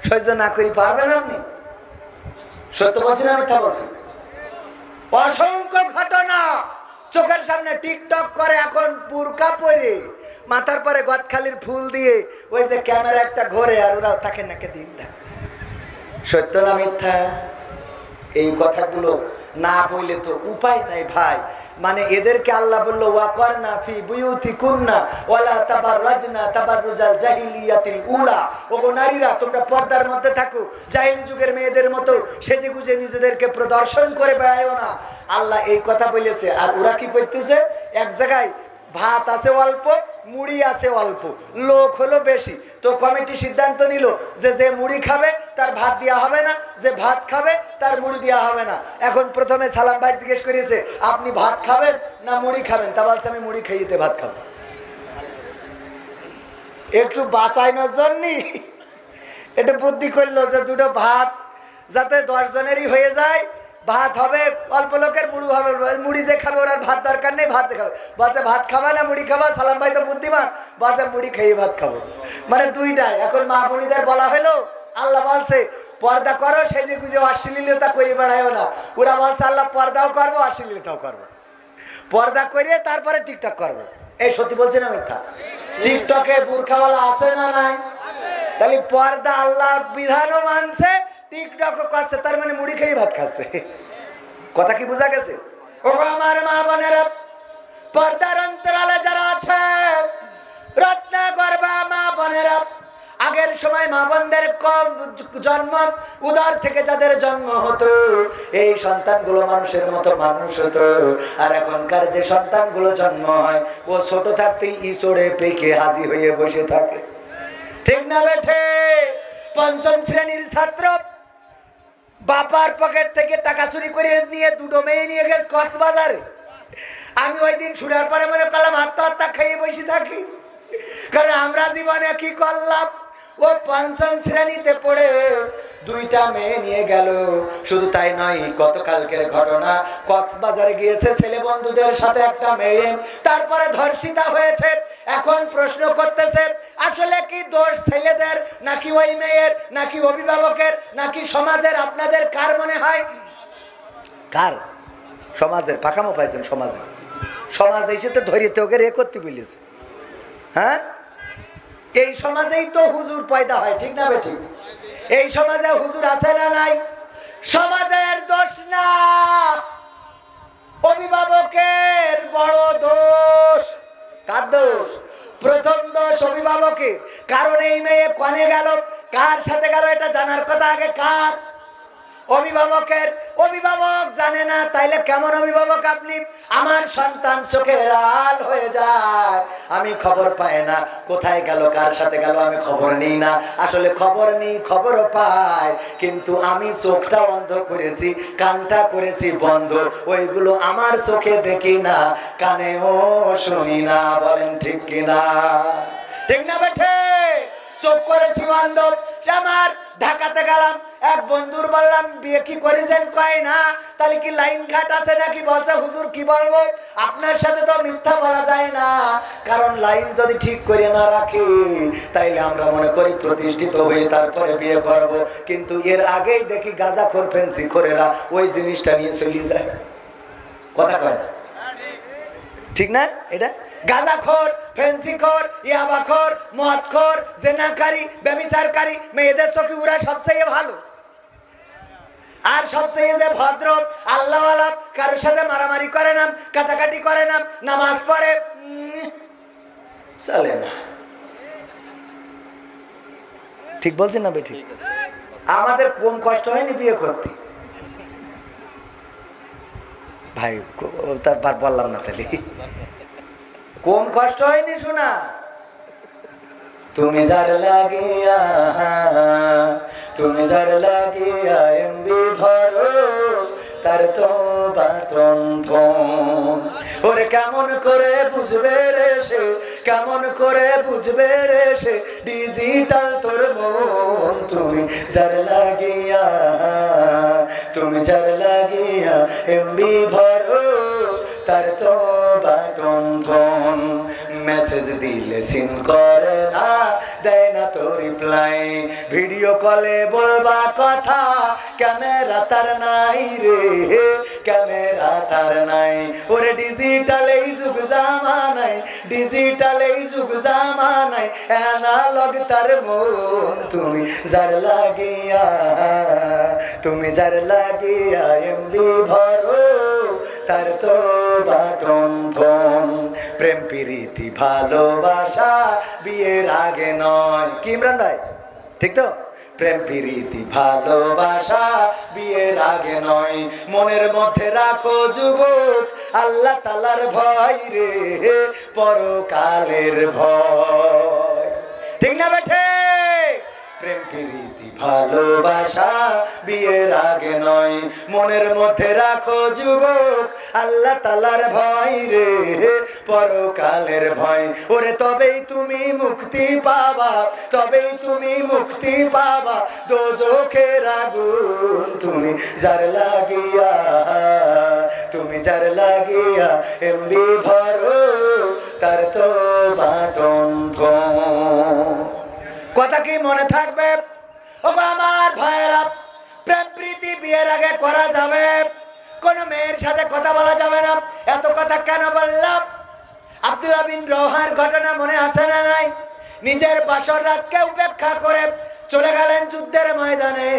সহ্য না করি পারবেন আপনি? সত্য বলছি না মিথ্যা বলছি? অসংখ্য ঘটনা চোখের সামনে। টিকটক করে এখন বুরকা পরে, মাথার পরে গদখালির ফুল দিয়ে, ওই যে ক্যামেরা একটা ঘোরে আর ওরাও তাকে নাকে দিন দেয়। সত্য না মিথ্যা? এই কথাগুলো না বললে তো উপায় নাই ভাই। মানে এদেরকে আল্লাহ বললো ওয়াকরনা ফি বুয়ুতিকুন্না ওয়ালা তাবাররাজনা তাবাররুজাল জাহিলিয়াতিল উলা। ওগো নারীরা, তোমরা পর্দার মধ্যে থাকো, জাহিলি যুগের মেয়েদের মতো সেজে গুজে নিজেদেরকে প্রদর্শন করে বেড়ায়ও না। আল্লাহ এই কথা বলেছে। আর ওরা কি করতেছে? এক জায়গায় ভাত আছে অল্প, মুড়ি আছে অল্প, লোক হলো বেশি, তো কমিটি সিদ্ধান্ত নিল যে যে মুড়ি খাবে তার ভাত দেওয়া হবে না, যে ভাত খাবে তার মুড়ি দেওয়া হবে না। এখন প্রথমে সালাম ভাই জিজ্ঞেস করেছে আপনি ভাত খাবেন না মুড়ি খাবেন? তা বলছে আমি মুড়ি খাইতে ভাত খাবো। একটু বাঁচাইনোর জন্য একটু বুদ্ধি করলো যে দুটো ভাত যাতে 10 জনেরই হয়ে যায়, ভাত হবে অল্প লোকের, মুড়ি হবে, মুড়ি যে খাবে ওর ভাত দরকার নেই, ভাত যে খাবে। বলছে ভাত খাবা না মুড়ি খাবা? সালাম ভাই তো বুদ্ধিমান, বলছে মুড়ি খেয়ে ভাত খাবো। মানে দুইটাই। এখন মা বোনীদের বলা হলো, আল্লাহ বলছে পর্দা করো, সেজে গুজে অশ্লীলতা করে বেড়ায়ও না। ওরা বলছে আল্লাহ পর্দাও করবো অশ্লীলতাও করবো, পর্দা করিয়ে তারপরে টিকটক করবো। এই সত্যি বলছে না মিথ্যা? টিকটকে বুরখাওয়ালা আছে না নাই? তাহলে পর্দা আল্লাহর বিধানও মানছে, টিকটকও করছে, তার মানে মুড়ি খেয়ে ভাত খাচ্ছে। কথা কি বোঝা গেছে? ও আমার মা বোনেরা, পর্দার অন্তরালে যারা আছে, রত্না গর্ভা মা বোনেরা, আগের সময় মা বোনদের কম জন্ম, উদর থেকে যাদের জন্ম হতো, এই সন্তানগুলো মানুষের মতো মানুষ হতো। আর এখনকার যে সন্তানগুলো জন্ম হয়, ও ছোট থাকতেই ইসড়ে পেকে হাজির হয়ে বসে থাকে। ঠিক না বেঠে? 5ম শ্রেণীর ছাত্র বাবার পকেট থেকে টাকা চুরি করে নিয়ে দুটো মেয়ে নিয়ে গেছে কক্সবাজারে। আমি ওই দিন শোনার পরে মনে করলাম আত্মহত্যা খেয়ে বসে থাকি, কারণ আমরা জীবনে কি করলাম। ও 5ম শ্রেণীতে পড়ে 2টা মেয়ে নিয়ে গেল। শুধু তাই নয়, গতকালকের ঘটনা, কক্সবাজারে গিয়েছে ছেলে বন্ধুদের সাথে একটা মেয়ে, তারপরে ধর্ষিতা হয়েছে। এখন প্রশ্ন করতেছে আসলে কি দোষ ছেলেদের নাকি ওই মেয়ের নাকি অভিভাবকের নাকি সমাজের? আপনাদের কার মনে হয়? কার? সমাজের। পাকামো পাইছেন সমাজে? সমাজ এসে তো ধরিতে ওকে রে করতে বলেছে। হ্যাঁ, এই সমাজেই তো হুজুর পয়দা হয়, ঠিক না বেঠিক? এই সমাজে হুজুর আছে না নাই? সমাজের দোষ না, অভিভাবকের বড় দোষ। কার দোষ? প্রথম দোষ অভিভাবকের। কারণ এই মেয়ে কনে গেল, কার সাথে গেল, এটা জানার কথা আগে কার? অভিভাবকের। অভিভাবক জানে না, তাইলে কেমন অভিভাবক আপনি? আমার সন্তান চোখের আল হয়ে যায়, আমি খবর পাই না, কোথায় গেল, কার সাথে গেল, আমি খবর নিই না। আসলে খবর নিই, খবরও পাই, কিন্তু আমি চোখটা বন্ধ করেছি, কানটা করেছি বন্ধ, ওইগুলো আমার চোখে দেখি না, কানেও শুনি না। বলেন ঠিক কিনা? ঠিক না বেঠে? চোখ করেছি বন্ধ। আমার ঢাকাতে গেলাম, এক বন্ধুর বললাম বিয়ে কি করেছেন, কয় না। তাহলে কি লাইন ঘাট আছে নাকি? বলছে হুজুর কি বলবো, আপনার সাথে তো মিথ্যা বলা যায় না, কারণ লাইন যদি ঠিক করে না রাখি তাইলে আমরা মনে করি প্রতিষ্ঠিত হয়ে তারপরে বিয়ে করব, কিন্তু এর আগেই দেখি গাঁজাখোর ফেন্সিখোরেরা ওই জিনিসটা নিয়ে চলে যায়। কথা কয় না? ঠিক না? এটা গাঁজাখোর, ফেন্সিখোর, ইয়াবাখোর, মদখোর, জেনাকারী, ব্যভিচারকারী মেয়েদের চোখে ওরা সবচেয়ে ভালো, আর সবচেয়ে যে ভদ্র আল্লাহওয়ালা, কারোর সাথে মারামারি করে না, কাটাকাটি করে না, নামাজ পড়ে, চলে না। ঠিক বলছেন না বেটি? আমাদের কম কষ্ট হয়নি বিয়ে করতে ভাই, তারপর বললাম না, তাহলে কম কষ্ট হয়নি শোনা। তুমি যার লাগিয়া, তুমি যার লাগিয়া এমবি ভরো, তার তো বাটন ফোন। ওরে কেমন করে বুঝবে রে সে, কেমন করে বুঝবে রে সে, ডিজিটাল তোর মন। তুমি যার লাগিয়া, তুমি যার লাগিয়া এমবি ভরো, তার তো বাটন ফোন। মেসেজ দিলে সিন করে না, দেয় না তো রিপ্লাই, ভিডিও কলে বলবা কথা, ক্যামেরা তার নাই রে, ক্যামেরা তার নাই। ওরে ডিজিটাল এই যুগ জামানায়, ডিজিটাল এই যুগ জামানায়, অ্যানালগ তার মন। তুমি যার লাগিয়া, তুমি যার লাগিয়া এমবি ভরো, তার তো বাটন ফোন। প্রেম প্রীতি ভালোবাসা বিয়ের আগে নয়। কি ইমরান ভাই, ঠিক তো? প্রেম প্রীতি ভালোবাসা বিয়ের আগে নয়। মনের মধ্যে রাখো যুবক আল্লাহ তাআলার ভয় রে, পরকালের ভয়। ঠিক না বেঠে? প্রেম প্রীতি ভালোবাসা বিয়ের আগে নয়। মনের মধ্যে রাখো যুবক আল্লাহ তাআলার ভয় রে, পরকালের ভয়। ওরে তবেই তুমি মুক্তি পাবা, তবেই তুমি মুক্তি পাবা দোজখের আগুন। তুমি যার লাগিয়া, তুমি যার লাগিয়া এমবি ভরো, তার তো বাটন ফোন। কথা কি মনে থাকবে? ও আমার ভাইয়েরা, প্রেম প্রীতি বিয়ের আগে করা যাবে, কোন মেয়ের সাথে কথা বলা যাবে না। এত কথা কেন বললাম? আব্দুল্লাহ বিন রওহার ঘটনা মনে আছে না নাই? নিজের বাসর রাতকে উপেক্ষা করে চলে গেলেন যুদ্ধের ময়দানে।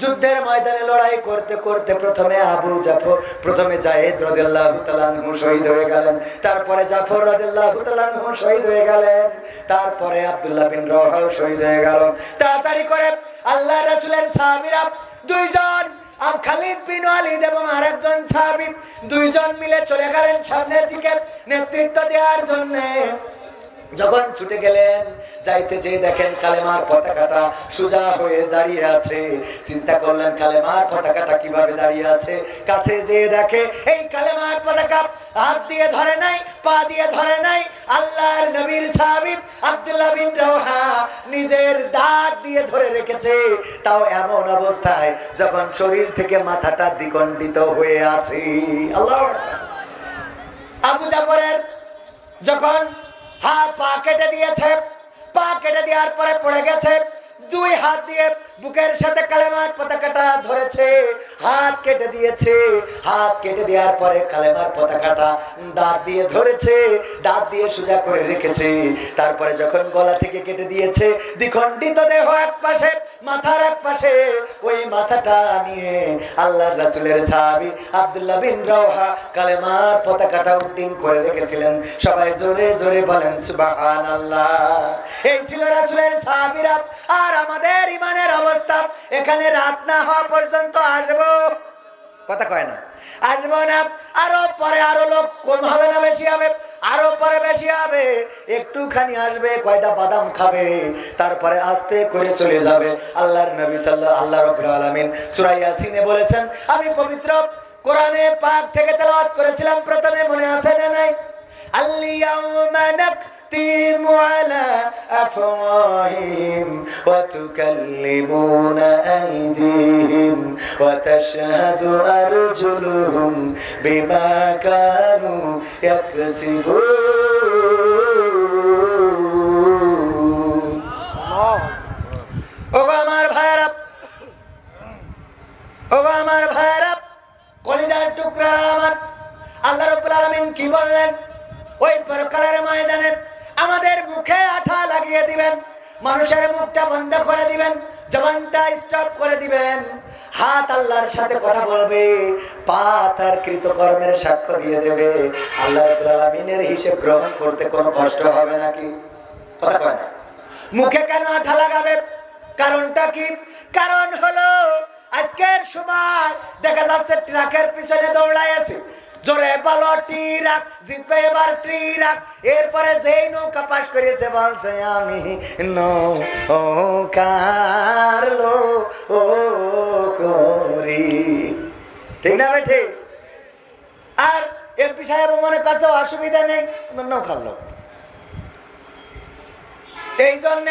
যুদ্ধের ময়দানে লড়াই করতে করতে প্রথমে আবু জাফর, প্রথমে জায়েদ রাদিয়াল্লাহু তাআলা আনহু শহীদ হয়ে গেলেন, তারপরে জাফর রাদিয়াল্লাহু তাআলা আনহু শহীদ হয়ে গেলেন, তারপরে আব্দুল্লাহ বিন রওহাও শহীদ হয়ে গেল। তাড়াতাড়ি করে আল্লাহর রাসূলের সাহাবীরা দুইজন, খালিদ বিন ওয়ালিদ এবং আরেকজন সাহাবী, দুইজন মিলে চলে গেলেন সামনের দিকে নেতৃত্ব দেওয়ার জন্য। যখন ছুটে গেলেন, যাইতে যেয়ে দেখেন কালেমার পতাকাটা সোজা হয়ে দাঁড়িয়ে আছে। চিন্তা করলেন কালেমার পতাকাটা কিভাবে দাঁড়িয়ে আছে। কাছে যেয়ে দেখে এই কালেমার পতাকা হাত দিয়ে ধরে নাই, পা দিয়ে ধরে নাই, আল্লাহর নবীর সাহাবী আব্দুল্লাহ বিন রওহা নিজের দাঁত দিয়ে ধরে রেখেছে। তাও এমন অবস্থায় যখন শরীর থেকে মাথাটা দ্বিখণ্ডিত হয়ে আছে। আল্লাহু আকবার। আবু জাফরের যখন হাত পা কেটে দিয়েছে, পা কেটে দেওয়ার পরে পড়ে গেছে, দুই হাত দিয়ে বুকের সাথে কালেমার পতাকাটা ধরেছে, হাত কেটে দিয়েছে, হাত কেটে দেওয়ার পরে কালেমার পতাকাটা দাঁত দিয়ে ধরেছে, দাঁত দিয়ে সোজা করে রেখেছে। তারপরে যখন গলা থেকে কেটে দিয়েছে, দ্বিখণ্ডিত দেহ এক পাশে, মাথার এক পাশে, ওই মাথাটা নিয়ে আল্লাহর রাসূলের সাহাবী আব্দুল্লাহ বিন রাওহা কালেমার পতাকাটা উড্ডীন করে রেখেছিলেন। সবাই জোরে জোরে বলেন সুবহানাল্লাহ। এই ছিল রাসূলের সাহাবীরা। আর আমাদের ইমানের অবস্থা, এখানে রাত না হওয়া পর্যন্ত আসবো, কথা কয় না, আসবো না, আরো পরে আরো লোক কম হবে না বেশি হবে, আরো পরে বেশি হবে, একটুখানি আসবে, কয়টা বাদাম খাবে, তারপরে আস্তে করে চলে যাবে। আল্লাহর নবী আল্লাহ রাব্বুল আলামিন সূরা ইয়াসিনে বলেছেন, আমি পবিত্র কোরআনে পাক থেকে তেলাওয়াত করেছিলাম প্রথমে, মনে আছে না নাই? আল-ইয়াউমা নাখতিমু আলা আফওয়াহিহিম ওয়া তুকাল্লিমুনা আইদিহিম ওয়া তাশহাদু আরজুলুহুম বিমা কানু ইয়াকসিবুন। ওগো আমার ভাইরা, ওগো আমার ভাইরা, কলিজার টুকরা আমার, আল্লাহ রাব্বুল আলামিন কি বললেন? ওই পরকালের ময়দানে আমাদের মুখে আঠা লাগিয়ে দিবেন, মানুষের মুখটা বন্ধ করে দিবেন, জবানটা স্টপ করে দিবেন, হাত আল্লাহর সাথে কথা বলবে, পা তার কৃতকর্মের সাক্ষ্য দিয়ে দেবে। আল্লাহ রাব্বুল আলামিনের হিসাব গ্রহণ করতে কোনো কষ্ট হবে নাকি? কথা কয় না। মুখে কেন আঠা লাগাবে? কারণটা কি? কারণ হলো আজকের সময় দেখা যাচ্ছে ট্রাকের পিছনে দৌড়ায় আছে, জোরে বলো ট্রাক জিতবে এবার ট্রাক। এরপরে যেই নৌকা পাশ করেছে বলছে আমি নৌকার ও করি, ঠিক না বেঠে? আর এমপি সাহেব মনে করছে অসুবিধা নেই, নৌকার লোক। এই জন্য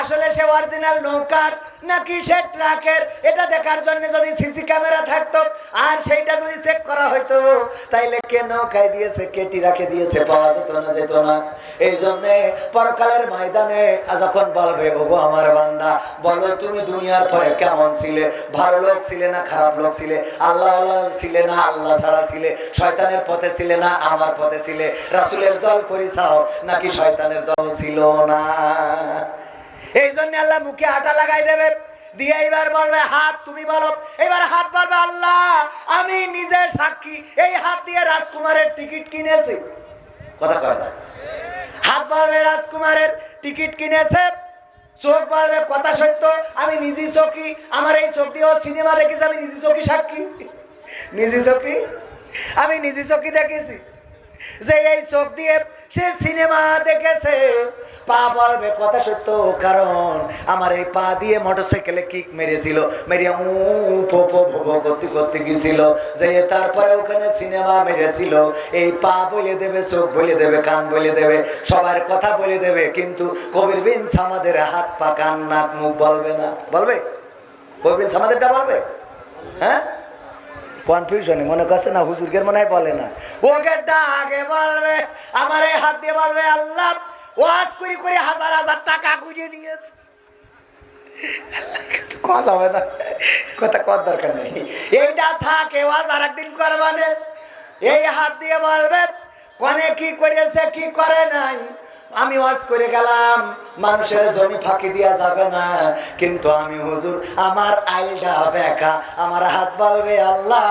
আসলে সে অরিজিনাল নৌকার নাকি সে ট্রাকের, এটা দেখার জন্য যদি সিসি ক্যামেরা থাকতো আর সেইটা যদি চেক করা হইতো, তাইলে কে নৌকায় দিয়েছে কে ট্রাকে দিয়েছে পাওয়া যেত না। এই জন্য পরকালের ময়দানে যখন বলবে, ওগো আমার বান্দা, বলো তুমি দুনিয়ার পরে কেমন ছিলে? ভালো লোক ছিলে না খারাপ লোক ছিলে? আল্লাহ ছিলে না আল্লাহ ছাড়া ছিলে? শয়তানের পথে ছিলে না আমার পথে ছিলে? রাসূলের দল করিছাও নাকি শয়তানের দল ছিল না? এই জন্য আল্লাহ মুখে আটা লাগাই দেবে, দিয়ে এবার বলবে হাত, তুমি বলো, এবার হাত বলবে আল্লাহ আমি নিজে সাক্ষী, এই হাত দিয়ে রাজকুমারের টিকিট কিনেছি। কথা কয় না? হাত বলবে রাজকুমারের টিকিট কিনেছে, চোখ বলবে কথা সত্য, আমি নিজে চোখী, আমার এই চোখ দিয়েও সিনেমা দেখেছি, আমি নিজে চোখী সাক্ষী, নিজে চোখী, আমি নিজে চোখী দেখেছি যে এই চোখ দিয়ে সে সিনেমা দেখেছে। পা বলবে কথা সত্য, কারণ আমার এই পা দিয়ে মোটরসাইকেলে কিক মেরেছিল, মেরিয়া করতে করতে গেছিল, যে তারপরে ওখানে সিনেমা মেরেছিল। এই পা বলে দেবে, চোখ বলে দেবে, কান বলে দেবে, সবার কথা বলে দেবে, কিন্তু কবির বিন সামাদের হাত পা কান নাক মুখ বলবে না। বলবে? কবির বিন সামাদেরটা বলবে? হ্যাঁ, কনফিউশনে মনে করছে না হুজুরকে মনে হয় বলে না, ওকে আগে বলবে। আমার এই হাত দিয়ে বলবে আল্লাহ ওয়াজ করি করে হাজার হাজার টাকা গুঁজে নিয়েছে, কথা হবে না, কথা কর দরকার নেই, এইটা থাকে ওয়াজ আর একদিন করবানে। এই হাত দিয়ে বলবে কোনে কি করেছে কি করে নাই, আমি ওয়াজ করে গেলাম, মানুষের জমি ফাঁকি দেওয়া যাবে না, কিন্তু আমি হুজুর আমার আইলটা বেকা। আমার হাত বলবে আল্লাহ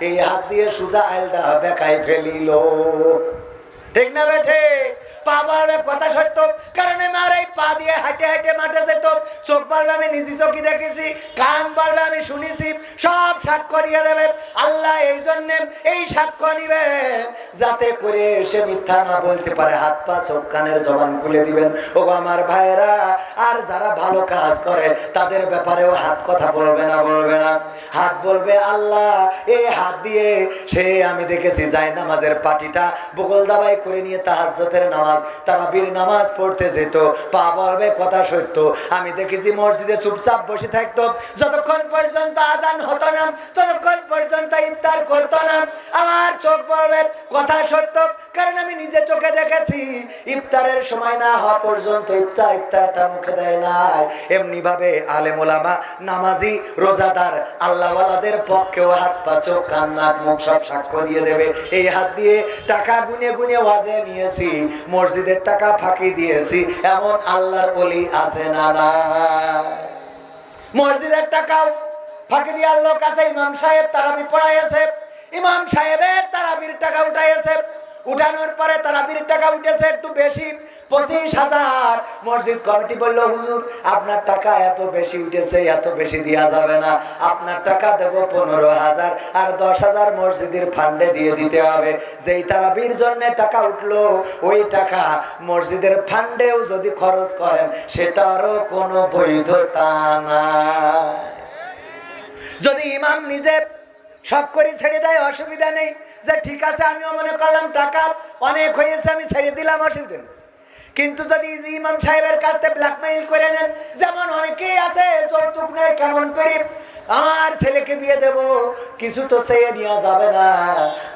এই হাত দিয়ে সুজা আইলটা বেকাই ফেলিল, ঠিক না বেঠে? পা বলবে কথা সত্য, কারণ আমার এই পা দিয়ে হাঁটে হাঁটে মাঠে যেত। চোখ বলবে আমি নিজে চোখে দেখেছি, কান বলবে আমি শুনেছি, সব সাক্ষ্য দিয়ে দেবে। আল্লাহ এই জন্য এই সাক্ষ্য নিবে যাতে করে সে মিথ্যা না বলতে পারে। হাত পা চোখ কানের জবান খুলে দিবেন। ও আমার ভাইরা, আর যারা ভালো কাজ করে তাদের ব্যাপারেও হাত কথা বলবে না, বলবে না। হাত বলবে আল্লাহ এই হাত দিয়ে সে আমি দেখেছি যায় নামাজের পাটিটা বগল দাবাই করে নিয়ে তাহাজ্জুদের নামাজ তারাবির নামাজ পড়তে যেত। পা বলবে কথা সত্য, আমি দেখেছি মসজিদে চুপচাপ বসে থাকতো, যতক্ষণ পর্যন্ত আজান হতো না ততক্ষণ পর্যন্ত ইফতার করতো না। আমার চোখ বলবে কথা সত্য, কারণ আমি নিজে চোখে দেখেছি ইফতারের সময় না হওয়া পর্যন্ত ইফতারটা মুখে দেয় না। এমনি ভাবে আলেম ওলামা, নামাজি, রোজাদার, আল্লাহওয়ালাদের পক্ষেও হাত পা চোখ কান নাক মুখ সব সাক্ষ্য দিয়ে দেবে। এই হাত দিয়ে টাকা গুনে গুনে ওয়াজে নিয়েছি, মসজিদের টাকা ফাঁকি দিয়েছি, এমন আল্লাহর ওলি আছে না? না, মসজিদের টাকাও ফাঁকি দিয়ে আল্লাহর কাছে ইমাম সাহেব তারাবি পড়াইছে, ইমাম সাহেবের তারাবির টাকা উঠাইছে, উঠানোর পরে তারাবির টাকা উঠেছে একটু বেশি, 25,000। মসজিদ কমিটি বলল, হুজুর আপনার টাকা এত বেশি উঠেছে, এত বেশি দেওয়া যাবে না, আপনার টাকা দেবো 15,000, আর 10,000 মসজিদের ফান্ডে দিয়ে দিতে হবে। যেই তারাবির জন্য টাকা উঠলো ওই টাকা মসজিদের ফান্ডেও যদি খরচ করেন সেটারও কোনো বৈধতা নাই। যদি ইমাম নিজে সব করে ছেড়ে দেয় অসুবিধা নেই, যে ঠিক আছে আমিও মনে করলাম টাকা অনেক হয়েছে আমি ছেড়ে দিলাম, অসুবিধা নেই। কিন্তু যদি ইমাম সাহেবের কাছে ব্ল্যাকমেইল করে নেন, যেমন অনেকেই আছে যৌতুক নেই, কেমন করে আমার ছেলেকে বিয়ে দেব, কিছু তো চেয়ে নেওয়া যাবে না,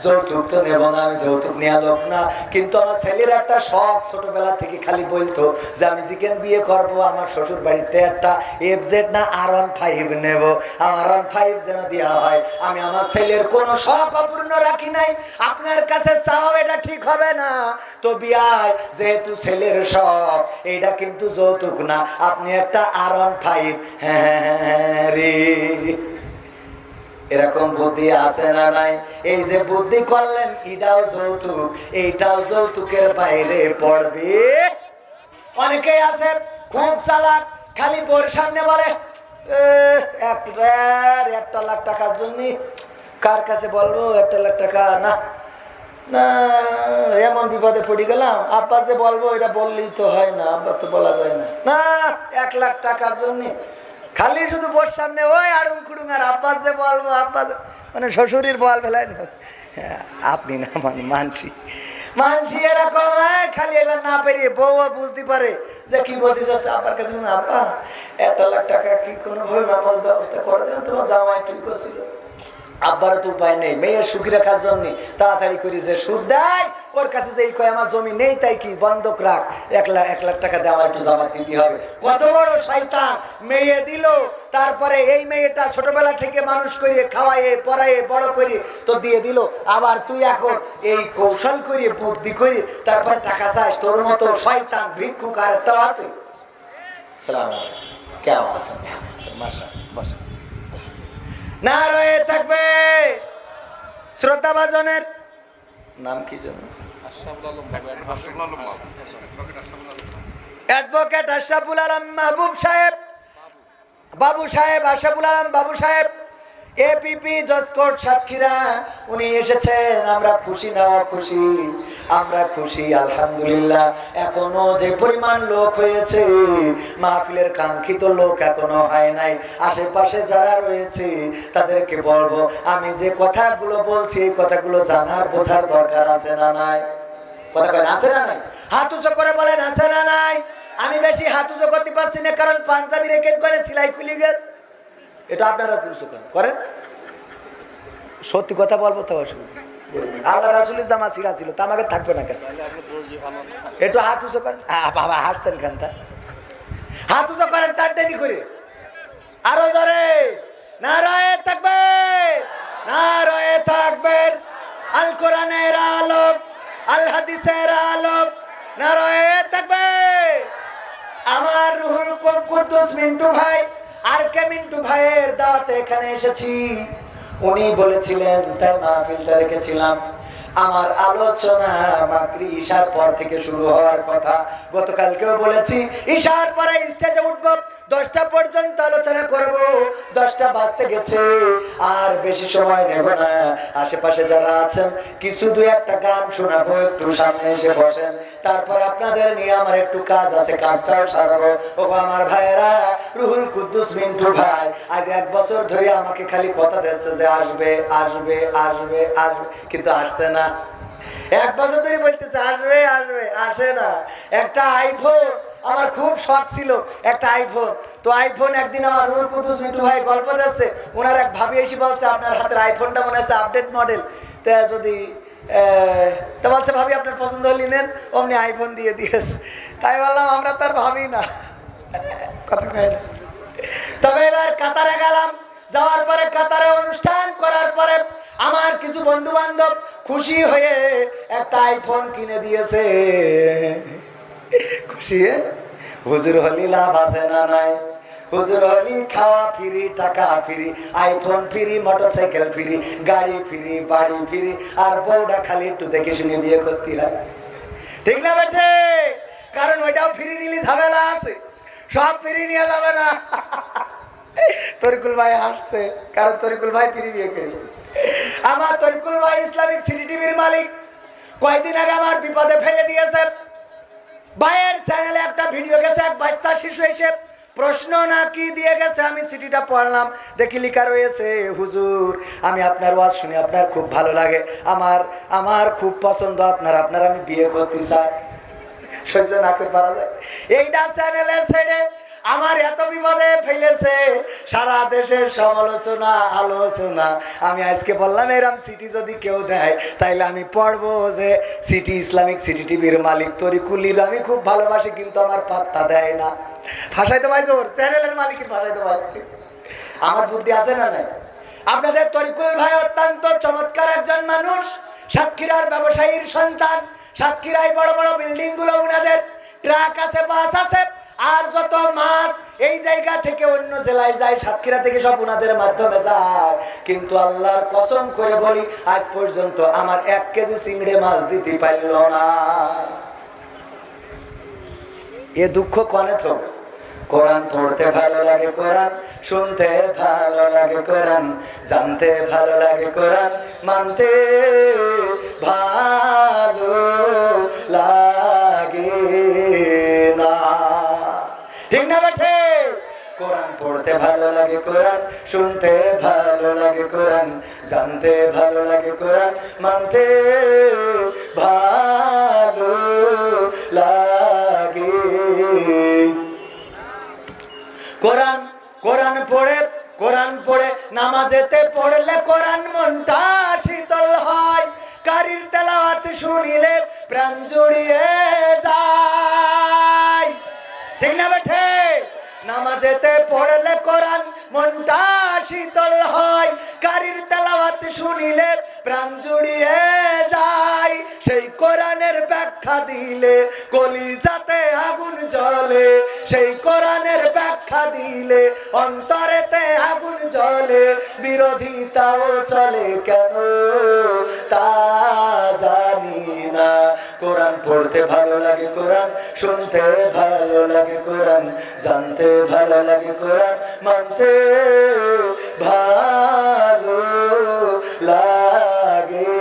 যৌতুক তো নেব না, আমি যৌতুক নেওয়া লোক না, কিন্তু আমার ছেলের একটা শখ ছোটবেলা থেকে খালি বলতো যে আমি চিকেন বিয়ে করব, আমার শ্বশুর বাড়িতে একটা FZ না R15 নেব, আমার R15 যেন দেওয়া হয়। আমি আমার ছেলের কোনো শখ অপূর্ণ রাখি নাই, আপনার কাছে চাও এটা ঠিক হবে না তো বিয়ায়, যেহেতু ছেলের শখ এটা কিন্তু যৌতুক না, আপনি একটা R15। হ্যাঁ রে, এরকম বুদ্ধি আছে না নাই? এই যে বুদ্ধি করলেন এটাও যৌতুক, এইটাও যৌতুকের বাইরে পড়বে। অনেকেই আছে খুব চালাক, খালি বোর সামনে বলে 1 লাখ টাকার জন্য কার কাছে বলবো 1 লাখ টাকা, না না এমন বিপদে পড়ে গেলাম, আব্বা যে বলবো এটা বললেই তো হয় না, আব্বা তো বলা যায় না, না 1 লাখ টাকার জন্য খালি শুধু বোর সামনে ওই আড়ুং খুড়ুং, আর আব্বা যে বলবো, আব্বা মানে শ্বশুরের বল ফেলায় না, আপনি না মানে মানসি এরকম খালি এবার না পেরিয়ে বউ বুঝতে পারে যে কি বলতে চাচ্ছে আব্বার কাছে, আব্বা 1 লাখ টাকা কি কোনো ভাবে নামাজ ব্যবস্থা করে দেন, তোমার জামাই ঠিক করছিল। আব্বারও তো উপায় নেই, মেয়ের সুখী রাখার জন্য তাড়াতাড়ি করে যে সুদ দেয় ওর কাছে যে কয় আমার জমি নেই তাই কি বন্ধক রাখ, 1 লাখ টাকা দিয়ে আমার একটু জামাত দিতে হবে। কত বড় শয়তান, মেয়ে দিল, তারপরে এই মেয়েটা ছোটবেলা থেকে মানুষ করিয়ে খাওয়াইয়ে পড়াইয়ে বড় করিয়ে তো দিয়ে দিল, আবার তুই এখন এই কৌশল করিয়ে বুদ্ধি করিয়ে তারপর টাকা চাস। তোর মতো শয়তান ভিক্ষুক আর একটাও আছে। সালাম কেমন আছেন? মাশা বসা না রয়ে থাকবে। শ্রদ্ধাভাজনের নাম কি যেন? অ্যাডভোকেট আশরাফুল আলম মাহবুব সাহেব, বাবু সাহেব, আশরাফুল আলম বাবু সাহেব, APP জজ কোর্ট সাতক্ষীরা, উনি এসেছেন। আমরা খুশি না খুশি? আমরা খুশি আলহামদুলিল্লাহ। এখনো যে পরিমাণ লোক হয়েছে, মাহফিলের কাঙ্ক্ষিত লোক এখনো হয় নাই। আশেপাশে যারা রয়েছে তাদেরকে বলবো, আমি যে কথাগুলো বলছি এই কথাগুলো জানার বোঝার দরকার আছে না নাই? কথা কয় আছে না নাই? হাত উঁচু করে বলেন আছে না নাই? আমি বেশি হাত উঁচু করতে পারছি না, কারণ পাঞ্জাবি রেখে করে সেলাই খুলে গেছে। এটা আপনারা করেন, সত্যি কথা বলবো তো অসুবিধা। আল্লাহ রাসূলের জামা ছিঁড়া ছিল, তা আমাকে থাকবে না কেন? একটু হাত উঁচু করেন। বাবা হাসছেন খানটা, হাত উঁচু করেন টানটানি করে, আরো জোরে নারায়ে তাকবীর, নারায়ে তাকবীর। আল কোরআনের আলোক, আল হাদিসের আলোক, নারায়ে তাকবীর। আমার রুহুল কুদ্দুস মিন্টু ভাই আর কে মিন্টু ভাইয়ের দাওয়াতে এখানে এসেছি। উনি বলেছিলেন, তাই মাহফিলটা রেখেছিলাম। আমার আলোচনা মাগরিব ঈশার পর থেকে শুরু হওয়ার কথা। গতকালকেও বলেছি ঈশার পরে স্টেজে উঠব, 10টা পর্যন্ত আলোচনা করব। 10টা বাজতে গেছে, আর বেশি সময় নেব না। আশেপাশে যারা আছেন কিছু 2-1টা গান শোনাবো, একটু সামনে এসে বসেন। তারপর আপনাদের নিয়ে আমার একটু কাজ আছে, কাজটাও সারাবো। ও আমার ভাইয়েরা, রুহুল কুদ্দুস মিন্টু ভাই আজ 1 বছর ধরে আমাকে খালি কথা দিচ্ছে যে আসবে আসবে আসবে আসবে, কিন্তু আসছে না। 1 বছর ধরে বলতেছে আসবে আসবে, আসে না। একটা আইফোন আমার খুব শখ ছিল একটা আইফোন। তো আইফোন একদিন আমার রুল কুদ্দুস মিটু ভাই গল্প দিচ্ছে, ওনার এক ভাবি এসে বলছে আপনার হাতের আইফোনটা মনে আছে আপডেট মডেল, তা যদি তা বলছে ভাবি আপনার পছন্দ হলে নেন, অমনি আইফোন দিয়ে দিয়েছে। তাই বললাম আমরা তো আর ভাবি না, কথা কয় না। তবে এবার কাতারে গেলাম, যাওয়ার পরে কাতারে অনুষ্ঠান করার পরে আমার কিছু বন্ধু বান্ধব খুশি হয়ে একটা আইফোন কিনে দিয়েছে। খুশি হয়ে হুজুর হলি লাভ আছে না নাই? হুজুর হলি খাওয়া ফ্রি, টাকা free, iPhone free, motorcycle free, গাড়ি ফ্রি, বাড়ি ফ্রি, আর বউটা খালি একটু দেখে শুনে বিয়ে করতে হয়। ঠিক না বেঠে? কারণ ওইটাও ফ্রি নিলে ঝামেলা আছে, সব ফ্রি নিয়ে যাবে না। তরিকুল ভাই হাসছে, কারণ তরিকুল ভাই ফ্রি বিয়ে করেছে। আমার তরিকুল ভাই ইসলামিক সিটি টিভির মালিক, কয়েকদিন আগে আমার বিপদে ফেলে দিয়েছে। ভাইয়ের চ্যানেলে একটা ভিডিও গেছে, এক বাচ্চা শিশু এসে প্রশ্ন না কি দিয়ে গেছে, আমি সিটিটা পড়লাম, দেখি লিখা রয়েছে হুজুর আমি আপনার ওয়াজ শুনে আপনার খুব ভালো লাগে, আমার খুব পছন্দ আপনার আমি বিয়ে করতে চাই। সহ্য না করে পারা যায়? এইটা চ্যানেলে ছেড়ে আমার এত বিপদে ফেলেছে, সারা দেশের সমালোচনা আলোচনা। আমি আজকে বললাম এরম সিটি যদি কেউ দেয় তাইলে আমি পড়বো যে সিটি ইসলামিক সিটি টিভির মালিক তরিকুলির আমি খুব ভালোবাসি, কিন্তু আমার পাত্তা দেয় না। ভাষাইতে পাইছো ওর চ্যানেলের মালিকের ভাষাইতে পাইছি। আমার বুদ্ধি আছে না নাই? আপনাদের তরিকুল ভাই অত্যন্ত চমৎকার একজন মানুষ, সাতক্ষীরার ব্যবসায়ীর সন্তান। সাতক্ষীরায় বড় বড় বিল্ডিং গুলো উনাদের, ট্রাক আছে, বাস আছে, আর যত মাছ এই জায়গা থেকে অন্য জেলায় যায়, সাতক্ষীরা থেকে সব উনাদের মাধ্যমে যায়। কিন্তু আল্লাহর কসম করে বলি আজ পর্যন্ত আমার 1 কেজি চিংড়ি মাছ দিতে পারল না। এ দুঃখ কনে থাকবে? কোরআন পড়তে ভালো লাগে, কোরআন শুনতে ভালো লাগে, কোরআন জানতে ভালো লাগে, কোরআন মানতে ভালো লাগে না। ঠিক না বেঠে? কোরআন পড়তে ভালো লাগে, কোরআন শুনতে ভালো লাগে, কোরআন জানতে ভালো লাগে, কোরআন মানতে ভালো লাগে। কোরআন পড়ে নামাজেতে পড়লে কোরআন মনটা শীতল হয়, কারির তেলাওয়াত শুনিলে প্রাণ জুড়িয়ে যায়। ঠিক না বেঠে? নামাজেতে পড়লে কোরআন মনটা শীতল হয়, কারির তেলাওয়াত শুনিলে প্রাণ জুড়িয়ে যায়। সেই কোরআনের ব্যাখ্যা দিলে কলিজাতে আগুন জ্বলে, সেই কোরআনের ব্যাখ্যা দিলে অন্তরেতে আগুন জ্বলে। বিরোধিতাও চলে কেন তা জানি না। কোরআন পড়তে ভালো লাগে, কোরআন শুনতে ভালো লাগে, কোরআন জানতে ভালো লাগে, কোরআন মানতে ভালো লাগে।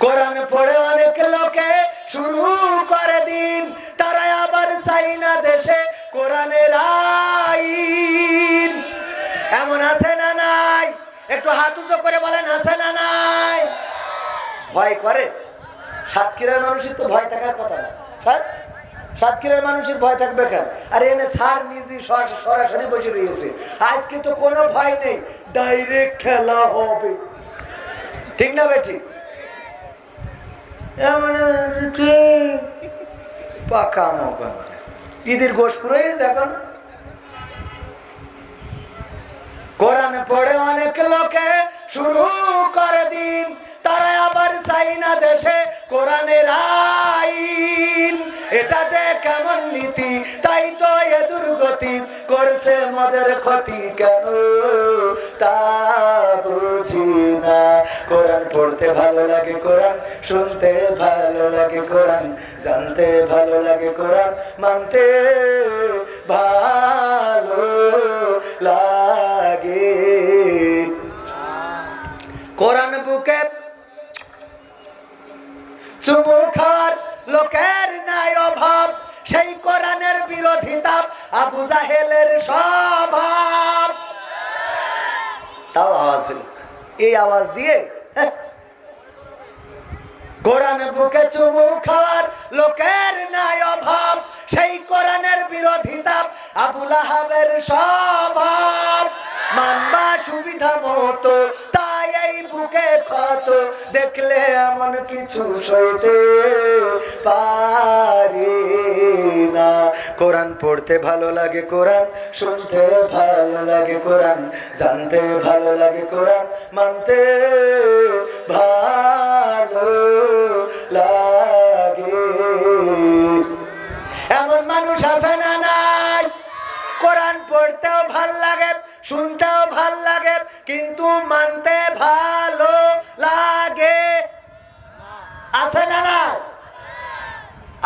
কোরআন পড়ে অনেক লোকে শুরু করে দিন, তারা আবার চাই না দেশে কোরআনের আইন। এমন আছে না নাই? একটু হাত উঁচু করে বলেন আছে না নাই? ভয় করে? সাতক্ষীরার মানুষের তো ভয় থাকার কথা না স্যার। সাতক্ষীরার মানুষের ভয় থাকবে কেন? আর এনে স্যার নিজে সরাসরি বসে রয়েছে, আজকে তো কোনো ভয় নেই, ডাইরেক্ট খেলা হবে। ঠিক না বেঠিক? পাকা মৌকা ঈদের গোশ পুরো এখন। কোরআন পড়ে অনেক লোকে শুরু করে দিন, তারা আবার চাই না দেশে কোরআনের আইন। এটা যে কেমন নীতি, তাই তো এ দুর্গতি করছে মদের ক্ষতি কেন তা বুঝি না। কোরআন পড়তে ভালো লাগে, কোরআন শুনতে ভালো লাগে, কোরআন জানতে ভালো লাগে, কোরআন মানতে ভালো লাগে। কোরআন বুকে চুমু খাওয়ার লোকের নাই অভাব, সেই কোরআনের বিরোধিতা আবু জাহেলের স্বভাব। তাও আওয়াজ হলো, এই আওয়াজ দিয়ে কোরআন বুকে চুমু খাওয়ার লোকের নাই অভাব, সেই কোরআনের বিরোধিতা আবুল আহাবের স্বভাব। মানবা সুবিধা মতো তাই এই বুকে ক্ষত, দেখলে এমন কিছু সইতে পারি না। কোরআন পড়তে ভালো লাগে, কোরআন শুনতে ভালো লাগে, কোরআন জানতে ভালো লাগে, কোরআন মানতে ভালো লাগে। এমন মানুষ আছে না নাই? কোরআন পড়তেও ভাল লাগে, শুনতেও ভাল লাগে, কিন্তু মানতে ভালো লাগে, আছে না না?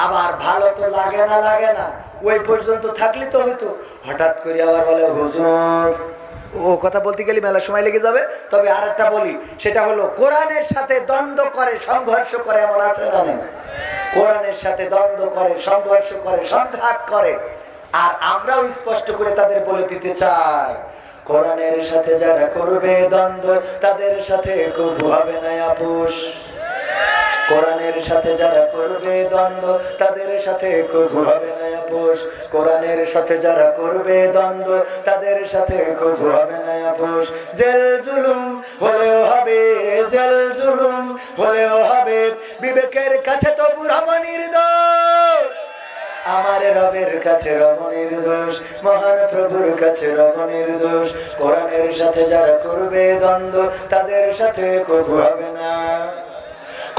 আবার ভালো তো লাগে না, লাগে না ওই পর্যন্ত থাকলে তো হয়তো, হঠাৎ করে আবার বলে হুজুর, ও কথা বলতে গেলে মেলা সময় লেগে যাবে। তবে আর একটা বলি, সেটা হলো কোরআনের সাথে দ্বন্দ্ব করে, সংঘর্ষ করে, এমন আছে না? কোরআনের সাথে দ্বন্দ্ব করে, সংঘর্ষ করে, সংঘাত করে। আর আমরাও স্পষ্ট করে তাদের বলে দিতে চাই, কোরআনের সাথে যারা করবে দ্বন্দ্ব, তাদের সাথে কবু হবে না আপোষ। কোরআনের সাথে যারা করবে দ্বন্দ্ব, তাদের সাথে কবু হবে না আপোষ। কোরআনের সাথে যারা করবে দ্বন্দ্ব, তাদের সাথে কবু হবে না আপোষ। জেল জুলুম হলেও হবে, জেল জুলুম হলেও হবে, বিবেকের কাছে তো পুরো নির্দোষ। আমার রবের কাছে রব নির্দোষ, মহান প্রভুর কাছে রব নির্দোষ। কোরআনের সাথে যারা করবে দ্বন্দ্ব, তাদের সাথে কবু হবে না।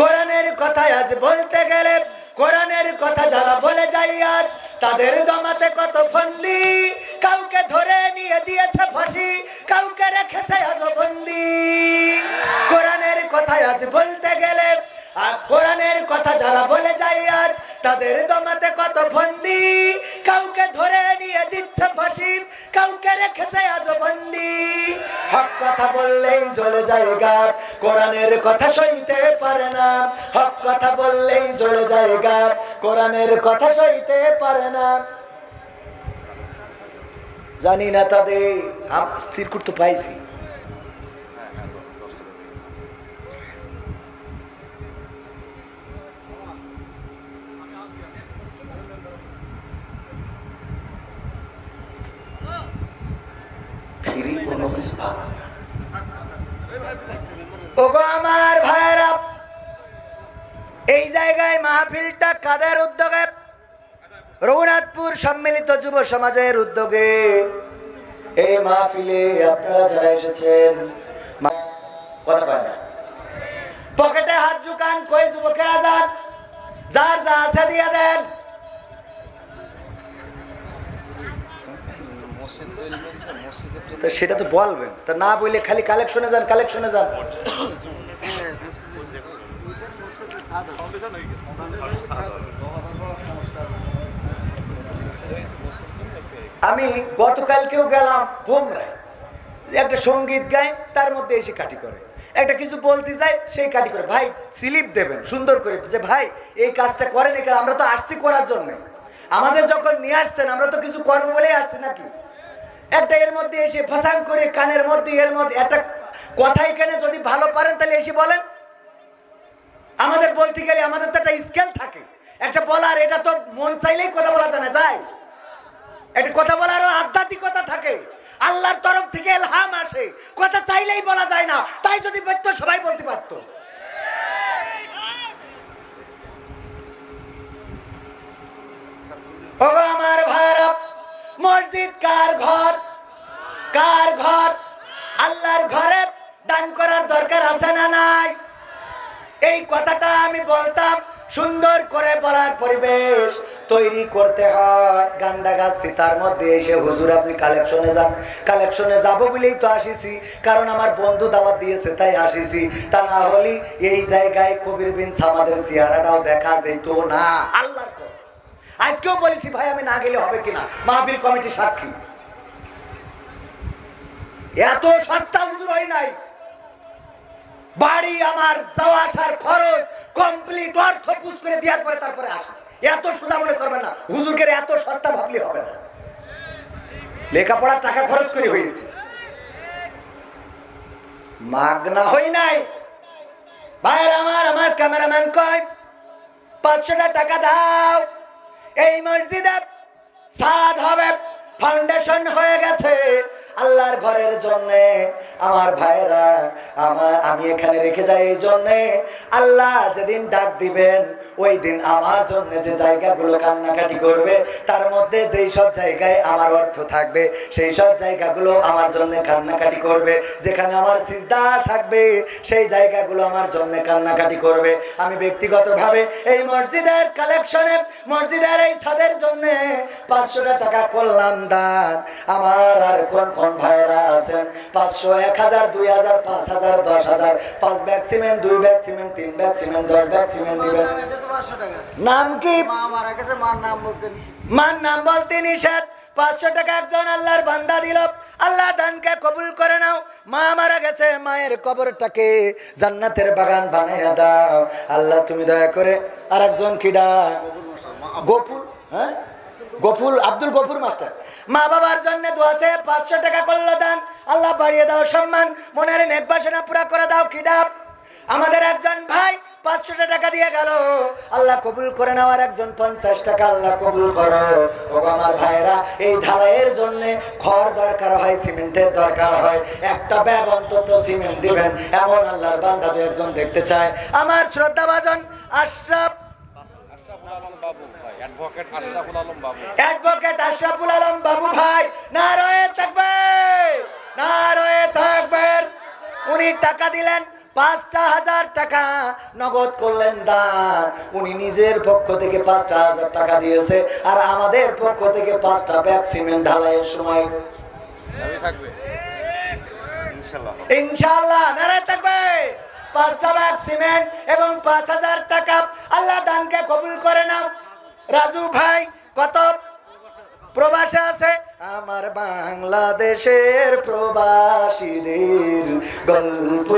কোরআনের কথা আজ বলতে গেলে, কোরআনের কথা যারা বলে যায় আজ, তাদের দমাতে কত ফন্দি। কাউকে ধরে নিয়ে দিয়েছে ফাঁসি, কাউকে রেখেছে আজ বন্দি। কোরআনের কথা আজ বলতে গেলে, আর কোরআনের কথা যারা বলে যায় আজ, তাদের দমাতে কত ফন্দি। কাউকে ধরে নিয়ে দিচ্ছে ফাঁসি, কাউকে রেখেছে আজ বন্দি। হক কথা বললেই জ্বলে যায় গাব, কোরআনের কথা সইতে পারে না। হক কথা বললেই জ্বলে যায় গাব, কোরআনের কথা সইতে পারে না। জানি না তাদের আমার স্থির করতে পাইছি। ওগো আমার ভাইরা, এই জায়গায় মাহফিলটা কাদের উদ্যোগে? রঘুনাথপুর সম্মিলিত যুব সমাজের উদ্যোগে। এই মাহফিলে আপনারা যারা এসেছেন, কথা পায় না, পকেটে হাত ঢুকান, কই যুবকেরা যান, যার যা আছে দিয়ে দেন। তো সেটা তো বলবেন, তা না বললে খালি কালেকশনে যান, কালেকশনে যান। আমি গতকালকেও গেলাম বোমরায়, একটা সঙ্গীত গায়, তার মধ্যে এসে কাটি করে, একটা কিছু বলতে যায়, সেই কাটি করে। ভাই স্লিপ দেবেন সুন্দর করে, যে ভাই এই কাজটা করেন, আমরা তো আসছি করার জন্য, আমাদের যখন নিয়ে আসছেন আমরা তো কিছু করবো বলেই আসছি নাকি। একটা এর মধ্যে এসে ফাঁসাং করে কানের মধ্যে, এর মধ্যে একটা কথাই কেনে, যদি ভালো পারেন তাহলে এসে বলেন। আমাদের বলতে গেলে আমাদের তো একটা স্কেল থাকে, একটা বলার, এটা তো মন চাইলেই কথা বলা জানা যায়, একটা কথা বলারও আধ্যাত্মিকতা থাকে, আল্লাহর তরফ থেকে ইলহাম আসে, কথা চাইলেই বলা যায় না। তাই যদি বলতো সবাই বলতে পারতো। ওগো আমার ভাইরা, মসজিদ কার ঘর? কার ঘর? আল্লাহর ঘরে দান করার দরকার আছে না নাই? এই কথাটা আমি বলতাম, সুন্দর করে বলার পরিবেশ তৈরি করতে হয়। গান্দা গাছ তার মধ্যে এসে হুজুর আপনি কালেকশনে যান, কালেকশনে যাবো বলেই তো আসিছি, কারণ আমার বন্ধু দাওয়াত দিয়েছে তাই আসিছি। তা না হলে এই জায়গায় কবির বিন সামাদের চেহারাটাও দেখা যেত না। আল্লাহর কসম, আজকেও বলেছি ভাই আমি না গেলে হবে কিনা, মাহফিল কমিটি সাক্ষী। এত সস্তা হুজুর হয় নাই, বাড়ি আমার যাওয়া আসার খরচ কমপ্লিট অর্থ পুষ করে দেওয়ার পরে তারপরে আসে। এত সোজা মনে করবেন না, হুজুরকে এত সস্তা ভাবলে হবে না। লেখাপড়ার টাকা খরচ করে হয়েছে, মাগনা হই নাই। ভাইয়ের আমার ক্যামেরাম্যান কয় 500 টাকা দাও, এই মসজিদে ছাদ হবে, ফাউন্ডেশন হয়ে গেছে আল্লাহর ঘরের জন্য। আমার ভাইরা আমি এখানে রেখে যাই এই জন্যে, আল্লাহ যেদিন ডাক দিবেন ওই দিন আমার জন্য যে জায়গাগুলো কান্নাকাটি করবে, তার মধ্যে যেই সব জায়গায় আমার অর্থ থাকবে সেই সব জায়গাগুলো আমার জন্য কান্নাকাটি করবে। যেখানে আমার সিজদা থাকবে সেই জায়গাগুলো আমার জন্য কান্নাকাটি করবে। আমি ব্যক্তিগতভাবে এই মসজিদের কালেকশনে, মসজিদের এই ছাদের জন্য 500 টাকা করলাম দান। আমার আর কোন কোন ভাইরা আছেন 500, 1000, 2000, 5000, 10000, 5 bag cement, 2 bag cement, 3 bag cement, 10 bag cement দিবেন। নাম কি? মান নাম বলতে নিষেধ। 500 টাকা একজন আল্লাহর বান্দা দিল, আল্লাহ দানকে কবুল করে নাও। মা মারা গেছে, মায়ের কবরটাকে জান্নাতের বাগান বানাইয়া দাও আল্লাহ তুমি দয়া করে। আর একজন কিডা? গফুর, হ্যাঁ গফুর, আব্দুল গফুর মাস্টার। মা বাবার জন্য দোয়া চেয়ে 500 টাকা করলো দান। আল্লাহ বাড়িয়ে দাও সম্মান, মনের নেক বাসনা পুরা করে দাও। কিডা? আমাদের একজন ভাই 500 টাকা দিয়ে গেল, আল্লাহ কবুল করে নেওয়ার। একজন 50 টাকা, আল্লাহ কবুল করো। ও আমার ভাইরা, এই ঢালাইয়ের জন্য খড় দরকার হয়, সিমেন্টের দরকার হয়, একটা ব্যাগ অন্তত সিমেন্ট দিবেন এমন আল্লাহর বান্দা দু একজন দেখতে চায়। আমার শ্রদ্ধাভাজন আশরাফ, অ্যাডভোকেট আশরাফুল আলম বাবু ভাই, নারায়ে তাকবীর, নারায়ে তাকবীর। উনি টাকা দিলেন 5000 টাকা, নগদ করলেন দান। উনি নিজের পক্ষ থেকে 5000 টাকা দিয়েছে, আর আমাদের পক্ষ থেকে 5টা ব্যাগ সিমেন্ট ঢালাইয়ের সময় ইনশাআল্লাহ। নারায়ে তাকবীর। 5টা ব্যাগ সিমেন্ট এবং 5000 টাকা, আল্লাহ দানকে কবুল করে নাও। রাজু ভাই কত প্রবাসে আছে? আমার বাংলাদেশের প্রবাসীদের গল্প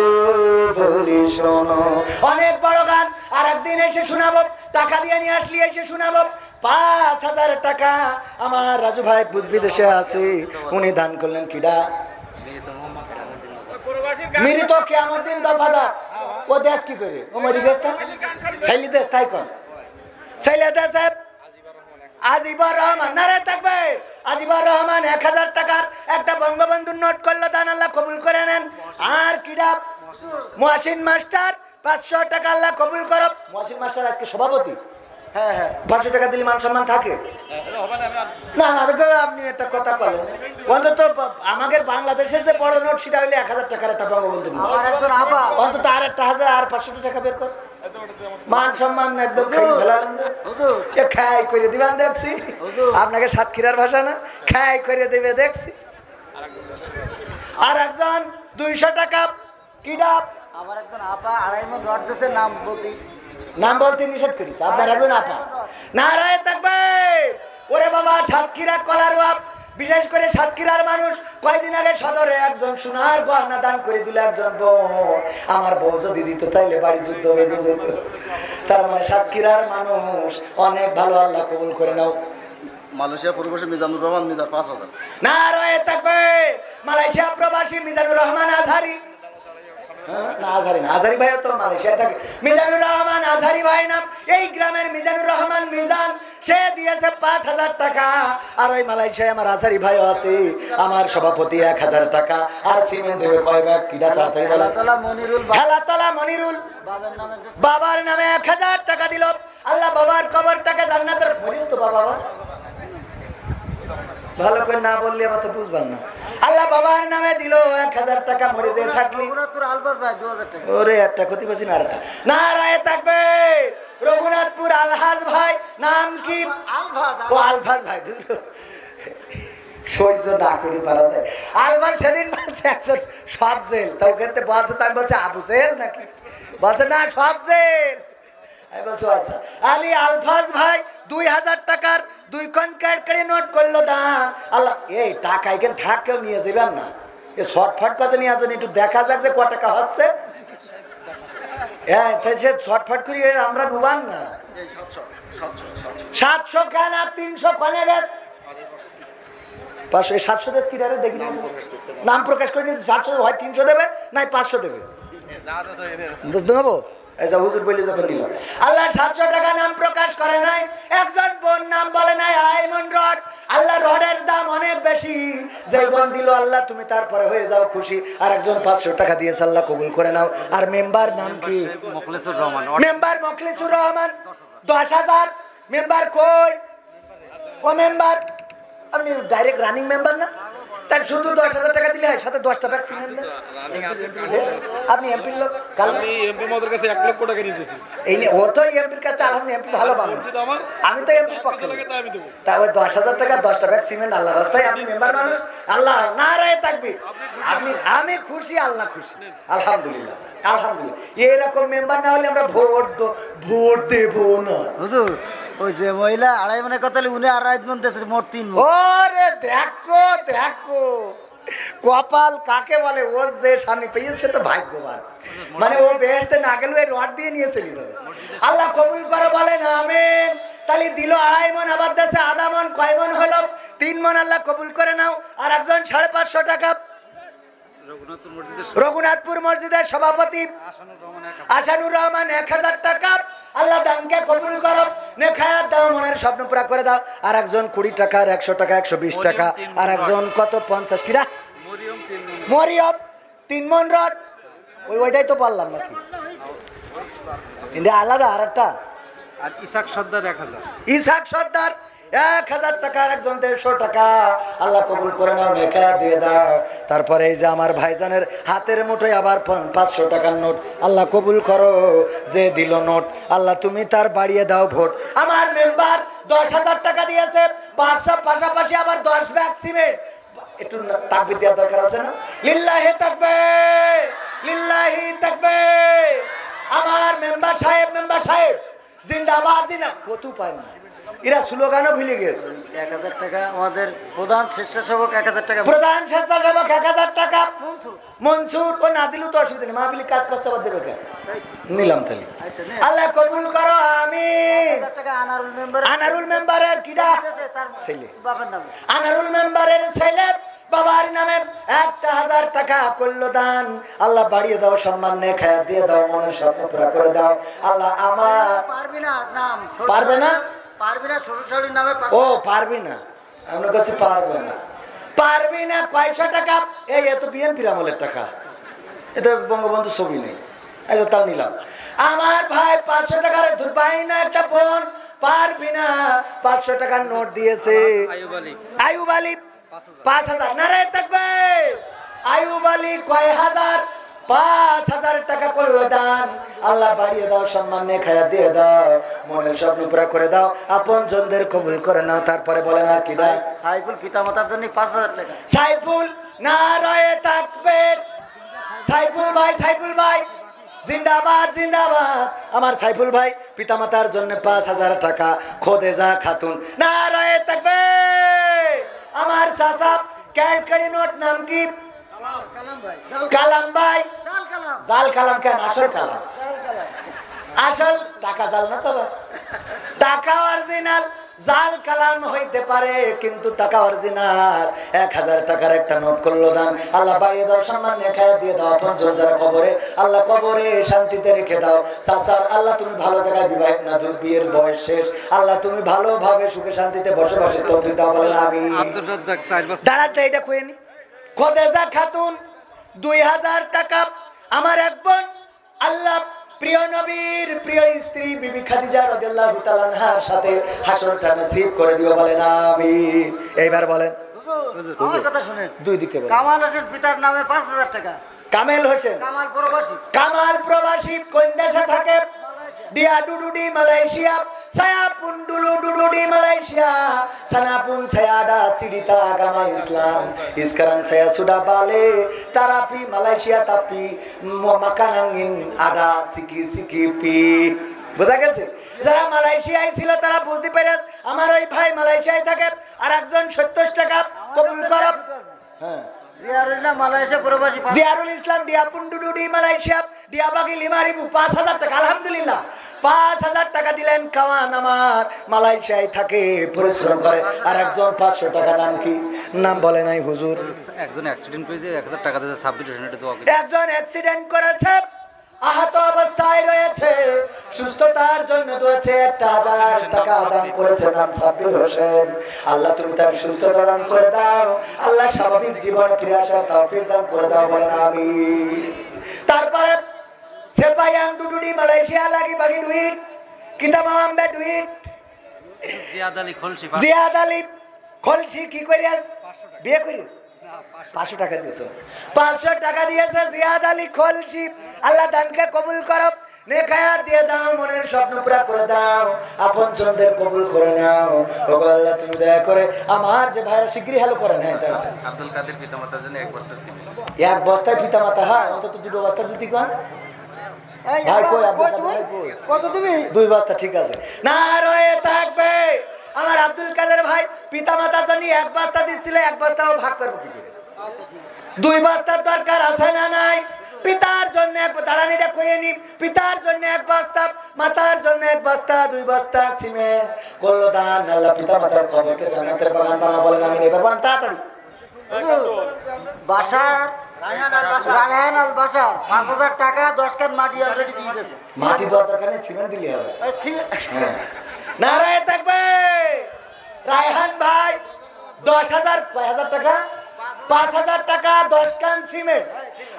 বলি শোনো। অনেক বড় গান, আর একদিন এসে শোনাবো। টাকা দিয়ে নিয়ে আসলি এসে শোনাবো। 5000 টাকা আমার রাজু ভাই বিদেশে আছে, উনি দান করলেন। কিডা? মৃত কিয়ামত দিন দফাদার। ও দেশ কি করে? ও মরি গেছে, ছেলে দেশ তাই কোন ছেলে দেশ আজিবর রহমান। নারায়ে তাকবীর। আজিবর রহমান 1000 টাকার একটা বঙ্গবন্ধুর নোট করলো দান, আল্লাহ কবুল করে নেন। আর কিডা? মুহসিন মাস্টার 500 টাকা, আল্লাহ কবুল করো। মুহসিন মাস্টার আজকে সভাপতি। হ্যাঁ হ্যাঁ, 500 টাকা দিলে মান সম্মান থাকে না? আপনি একটা কথা বলেন, অন্তত আমাদের বাংলাদেশের যে বড় নোট সেটা হইলে 1000 টাকার একটা বঙ্গবন্ধু নোট। অন্তত আর একটা 1000 আর 500 টাকা বের কর, মান সম্মান একদম খাই করে দিবেন। দেখছি আপনাকে সাতক্ষীরার ভাষা না, খাই করে দিবে দেখছি। আর একজন 200 টাকা। কিডা? আমার একজন আপা 2.5 মণ রড দিয়েছে, নাম বলতে নিষেধ করিস। আপনার একজন আপা। নারায়ে তাকবীর। ওরে বাবা, সাতক্ষীরা কলারওয়াব, বিশেষ করে সাতক্ষীরার মানুষ। কয়েকদিন আগে সদরে একজন সোনার গহনা দান করে দিল একজন বোন। আমার বউ যদি দিত তাইলে বাড়ি যুদ্ধ বেঁধে যেত। তার মানে সাতক্ষীরার মানুষ অনেক ভালো, আল্লাহ কবুল করে নাও। মালয়েশিয়া প্রবাসী মিজানুর রহমান মিজার 5000। নারায়ে তাকবীর। মালয়েশিয়া প্রবাসী মিজানুর রহমান আজহারি। না আজহারি না, আজহারি ভাই তো মালয়েশিয়ায় থাকে। মিজানুর রহমান আজহারি ভাই নাম। এই গ্রামের মিজানুর রহমান মিজান, সে দিয়েছে 5000 টাকা। আর ওই মালয়েশিয়ায় আমার আজহারি ভাইও আছে, আমার সভাপতি 1000 টাকা। আর সিমেন্ট দেবে কয় ব্যাগ? কিডা তাড়াতাড়ি বলেন। হেলাতলা মনিরুল বাবার নামে 1000 টাকা দিল। আল্লাহ বাবার কবরটাকে জান্নাতের মরিস তো বাবা, ভালো করে না বললে আবার তো বুঝবেন না। আল্লাহ বাবার নামে দিল 1000 টাকা। মরে যে থাকলি আলবাস ভাই 2000 টাকা। ওরে একটা ক্ষতি পাচ্ছি না, আরেকটা। নারায়ে তাকবীর। রঘুনাথপুর আলহাজ ভাই। নাম কি? আলফাজ। ও আলফাজ ভাই, দূর সহ্য না করি পারা যায়। আলফাজ সেদিন বলছে একজন সব জেল, তো ওখানে বলছে, তাই বলছে আবু জেল নাকি? বলছে না সব জেল। আমি বলছি আচ্ছা। আলী আলফাজ ভাই 2000 টাকার 2 কনক্রিট নোট করলো দান। আল্লাহ, এই টাকা এখানে থাক, কেউ নিয়ে যাবেন না। এ শর্টফট পাশে নিয়ে আসবেন, একটু দেখা যাক যে ক টাকা হচ্ছে। হ্যাঁ, তাই সে শর্টফট করি আমরা ডুবান না। 700 কেন আর 300 কনে গেছে? 500 700 দেশ কি ডারে দেখি নাম প্রকাশ করে নিয়ে 700 হয় 300 দেবে, নাই 500 দেবে। দেবো আচ্ছা হুজুর বলি যখন নিল আল্লাহ 700 টাকা নাম প্রকাশ করে নাই একজন বোন নাম বলে নাই আইমন রড আল্লাহ রডের দাম অনেক বেশি যে বোন দিল আল্লাহ তুমি তারপরে হয়ে যাও খুশি আর একজন 500 টাকা দিয়েছে আল্লাহ কবুল করে নাও আর মেম্বার নাম কি মোখলেসুর রহমান মেম্বার মখলিসুর রহমান 10,000 মেম্বার কই ও মেম্বার আপনি ডাইরেক্ট রানিং মেম্বার না তার শুধু 10,000 টাকা দিলে হয় সাথে 10টা ভ্যাকসিন আপনি এমপির লোক আমি এমপি মহোদয়ের কাছে 1 লক্ষ টাকা নিতেছি এই নিয়ে ও তো এমপির কাছে আলহামদুলিল্লাহ এমপি ভালো পাবেন আমার আমি তো এমপির পক্ষে লাগে তাই আমি দেবো তা ওই 10,000 টাকা 10টা ব্যাগ সিমেন্ট আল্লাহ রাস্তায় আপনি মেম্বার মানুষ আল্লাহ নারায়ে তাকবীর আপনি আমি খুশি আল্লাহ খুশি আলহামদুলিল্লাহ আলহামদুলিল্লাহ এরকম মেম্বার না হলে আমরা ভোট দেব না হুজুর ওই যে মহিলা 2.5 মনে কথা উনি 2.5 মন দিয়েছে মোট 3 মন ওরে দেখো দেখো কপাল কাকে বলে ও যে স্বামী পেয়েছে সে তো ভাগ্যবান মানে ও বেহেশতে না গেলে ওই রড দিয়ে নিয়ে চলে যাবে আল্লাহ কবুল করে বলেন আমিন তাহলে দিল 2.5 মন আবার দেশে আধা মন কয় মন হলো 3 মন আল্লাহ কবুল করে নাও আর একজন 550 টাকা রঘুনাথপুর মসজিদের সভাপতি আসানুর রহমান 1000 টাকা আল্লাহ দানকে কবুল করো নেখায়াত দাও মনের স্বপ্ন পুরা করে দাও আর একজন 20 টাকা আর 100 টাকা 120 টাকা আর একজন কত 50 কিরা মরিয়ম 3 মন রড ওইটাই তো পারলাম নাকি এটা আলাদা আর একটা আর ইসাক সর্দার 1000 ইসাক সর্দার 1000 টাকা আর একজন 150 টাকা আল্লাহ কবুল করে নাও নেকা দিয়ে দাও তারপরে এই যে আমার ভাইজানের হাতের মুঠোয় আবার 500 টাকার নোট আল্লাহ কবুল করো যে দিল নোট আল্লাহ তুমি তার বাড়িয়ে দাও ভোট আমার মেম্বার 10,000 টাকা দিয়েছে 500 পাশাপাশি আবার 10 ব্যাগ সিমেন্ট একটু তাকবীর দেওয়ার দরকার আছে না লিল্লাহি তাকবীর লিল্লাহি তাকবীর আমার মেম্বার সাহেব জিন্দাবাদ জিন্দাবাদ কত পায় না এরা স্লোগানও ভুলে গেছে 1000 টাকা আমাদের প্রধান স্বেচ্ছাসেবক 1000 টাকা প্রধান স্বেচ্ছাসেবক 1000 টাকা মনসুর ও না দিলেও তো অসুবিধা নেই মাহফিলি কাজ করতে আবার দেবে কেন নিলাম তাহলে আল্লাহ কবুল করো আমিন 1000 টাকা আনারুল মেম্বার আনারুল মেম্বারের কিরা তার ছেলে বাবার নাম আনারুল মেম্বারের ছেলে বাবার নামে 1000 টাকা করলো দান আল্লাহ বাড়িয়ে দাও সম্মান নে খায়া দিয়ে দাও মনের স্বপ্ন পুরা করে দাও আল্লাহ আমার পারবি না নাম পারবে না পারবি না শ্বশুরশালীর নামে ও পারবি না আমার কাছে পারবি না কয়শো টাকা এই এত বিএনপির আমলের টাকা এত বঙ্গবন্ধু ছবি নেই আচ্ছা তাও নিলাম আমার ভাই 500 টাকার পাই না একটা ফোন পারবি না 500 টাকার নোট দিয়েছে আয়ুব আলী 5,000 নারায়ে তাকবীর আয়ুব আলী কয় হাজার 5,000 টাকা করলো দান আল্লাহ বাড়িয়ে দাও সম্মান নে খায়া দিয়ে দাও মনের স্বপ্ন পুরা করে দাও আপন জনদের কবুল করে নাও তারপরে বলেন আর কি ভাই সাইফুল পিতামাতার জন্য 5,000 টাকা সাইফুল নারায়ে তাকবীর সাইফুল ভাই জিন্দাবাদ জিন্দাবাদ আমার সাইফুল ভাই পিতামাতার জন্য 5,000 টাকা খোদেজা খাতুন নারায়ে তাকবীর আমার চাচা ক্যাডকারি নোট নাম কি কালাম ভাই জাল কালাম কেন আসল কালাম আসল টাকা জাল না তো টাকা অরিজিনাল জাল কালাম হইতে পারে কিন্তু টাকা অরিজিনাল 1000 টাকার একটা নোট করলো দান আল্লাহ বাড়িয়ে দাও সম্মান নেখায় দিয়ে দাও আপন জন যারা কবরে আল্লাহ কবরে শান্তিতে রেখে দাও সাসার আল্লাহ তুমি ভালো জায়গায় বিবাহ না দূর বিয়ের বয়স শেষ আল্লাহ তুমি ভালোভাবে সুখে শান্তিতে বসবাসের তৌফিক দাও বলেন আমিন আব্দুর রাজ্জাক 4 বছর দাঁড়াতে এটা কয়ে নি খোদেজা খাতুন 2000 টাকা আমার এক বোন আল্লাহ প্রিয় নবীর প্রিয় স্ত্রী বিবি খাদিজা রাদিয়াল্লাহু তাআলা আনহার সাথে হাসরটা নসিব করে দিও বলেন আমিন এইবার বলেন হুজুর আমার কথা শুনেন দুই দিকে বলেন কামাল হোসেন পিতার নামে 5,000 টাকা কামেল হোসেন কামাল প্রবাসী কোন দেশে থাকে দিয়া ডুডুডি মালয়েশিয়া সায়াপুন ডুডুডি মালয়েশিয়া সানাপুন সায়াডা চিড়িতা আগামা ইসলাম ইসকারাং সায়া সুডা বালে তারাপি মালয়েশিয়া তাপি মাকানাঙ্গিন আডা সিকি পি বুঝা গেছে যারা মালয়েশিয়ায় ছিল তারা বুঝতে পেরে আমার ওই ভাই মালয়েশিয়ায় থাকে আর একজন 70 টাকা কবুল করব হ্যাঁ জিয়ারুল ইসলাম ডিয়াপুন্ডুডি মালয়েশিয়া ডিয়াবাগি লিমারিবু 5,000 টাকা আলহামদুলিল্লাহ 5,000 টাকা দিলেন কাওয়ান আমার মালয়েশিয়ায় থাকে পরিশ্রম করে আর একজন 500 টাকা নাম কি নাম বলে নাই হুজুর একজন অ্যাক্সিডেন্ট করেছে 1000 টাকা দিয়েছে সাবমিট এটা তো একজন অ্যাক্সিডেন্ট করেছে আহত অবস্থায় রয়েছে, সুস্থতার জন্য দোয়াছে 1000 টাকা দান করেছেন সাব্বির হোসেন। আল্লাহ তুমি তার সুস্থতা দান করে দাও, আল্লাহ স্বাভাবিক জীবনে ফিরে আসার তৌফিক দান করে দাও, বলেন আমিন। তারপরে সেপাইয়াং ডুডুডি মালয়েশিয়া লাগি বাগি ডুইট কিতা মামবে ডুইট জিয়াদ আলী খলসি জিয়াদ আলী খলসি কি করিয়াস বিয়ে করিস 500 টাকা দিয়েছো, 500 টাকা দিয়েছে জিয়াদ আলী খলসি। আল্লাহ দানকে কবুল করো, নেকায়াত দিয়ে দাও, মনের স্বপ্ন পুরা করে দাও, আপনজনদের কবুল করে নাও। ওগো আল্লাহ তুমি দয়া করে আমার যে ভাইরা শিগগিরই হেলো করেন। হ্যাঁ তারা আব্দুল কাদের পিতামাতার জন্য 1 বস্তা সিমেন্ট। এক বস্তায় পিতা মাতা, হ্যাঁ অন্তত 2 বস্তা দিতি কোন ভাই কই আব্দুল কাদের ভাই কই কত দিবি? 2 বস্তা ঠিক আছে না রয়ে থাকবে। আমার আব্দুল কাদের ভাই পিতা মাতার জন্য 1 বস্তা দিছিল, 1 বস্তাও ভাগ করব কি করে? 2 বস্তার দরকার আছে না নাই? পিতার জন্য এক দাঁড়ানিটা কইয়ে নি, পিতার জন্য 1 বস্তা, মাতার জন্য 1 বস্তা, 2 বস্তা সিমেন্ট করলো দান। আল্লাহ পিতা মাতার কবরকে জান্নাতের বাগান বানা, বলেন আমিন। এবার বলেন তাড়াতাড়ি। বাসার রায়হান আল বাসার 5000 টাকা 10 কান মাটি অলরেডি দিয়ে দিয়েছে। মাটি দেওয়ার দরকার নেই, সিমেন্ট দিলে হবে। ওই সিমেন্ট নারায় থাকবে রায়হান ভাই 10,000 টাকা 5,000 টাকা 10 কান সিমেন্ট।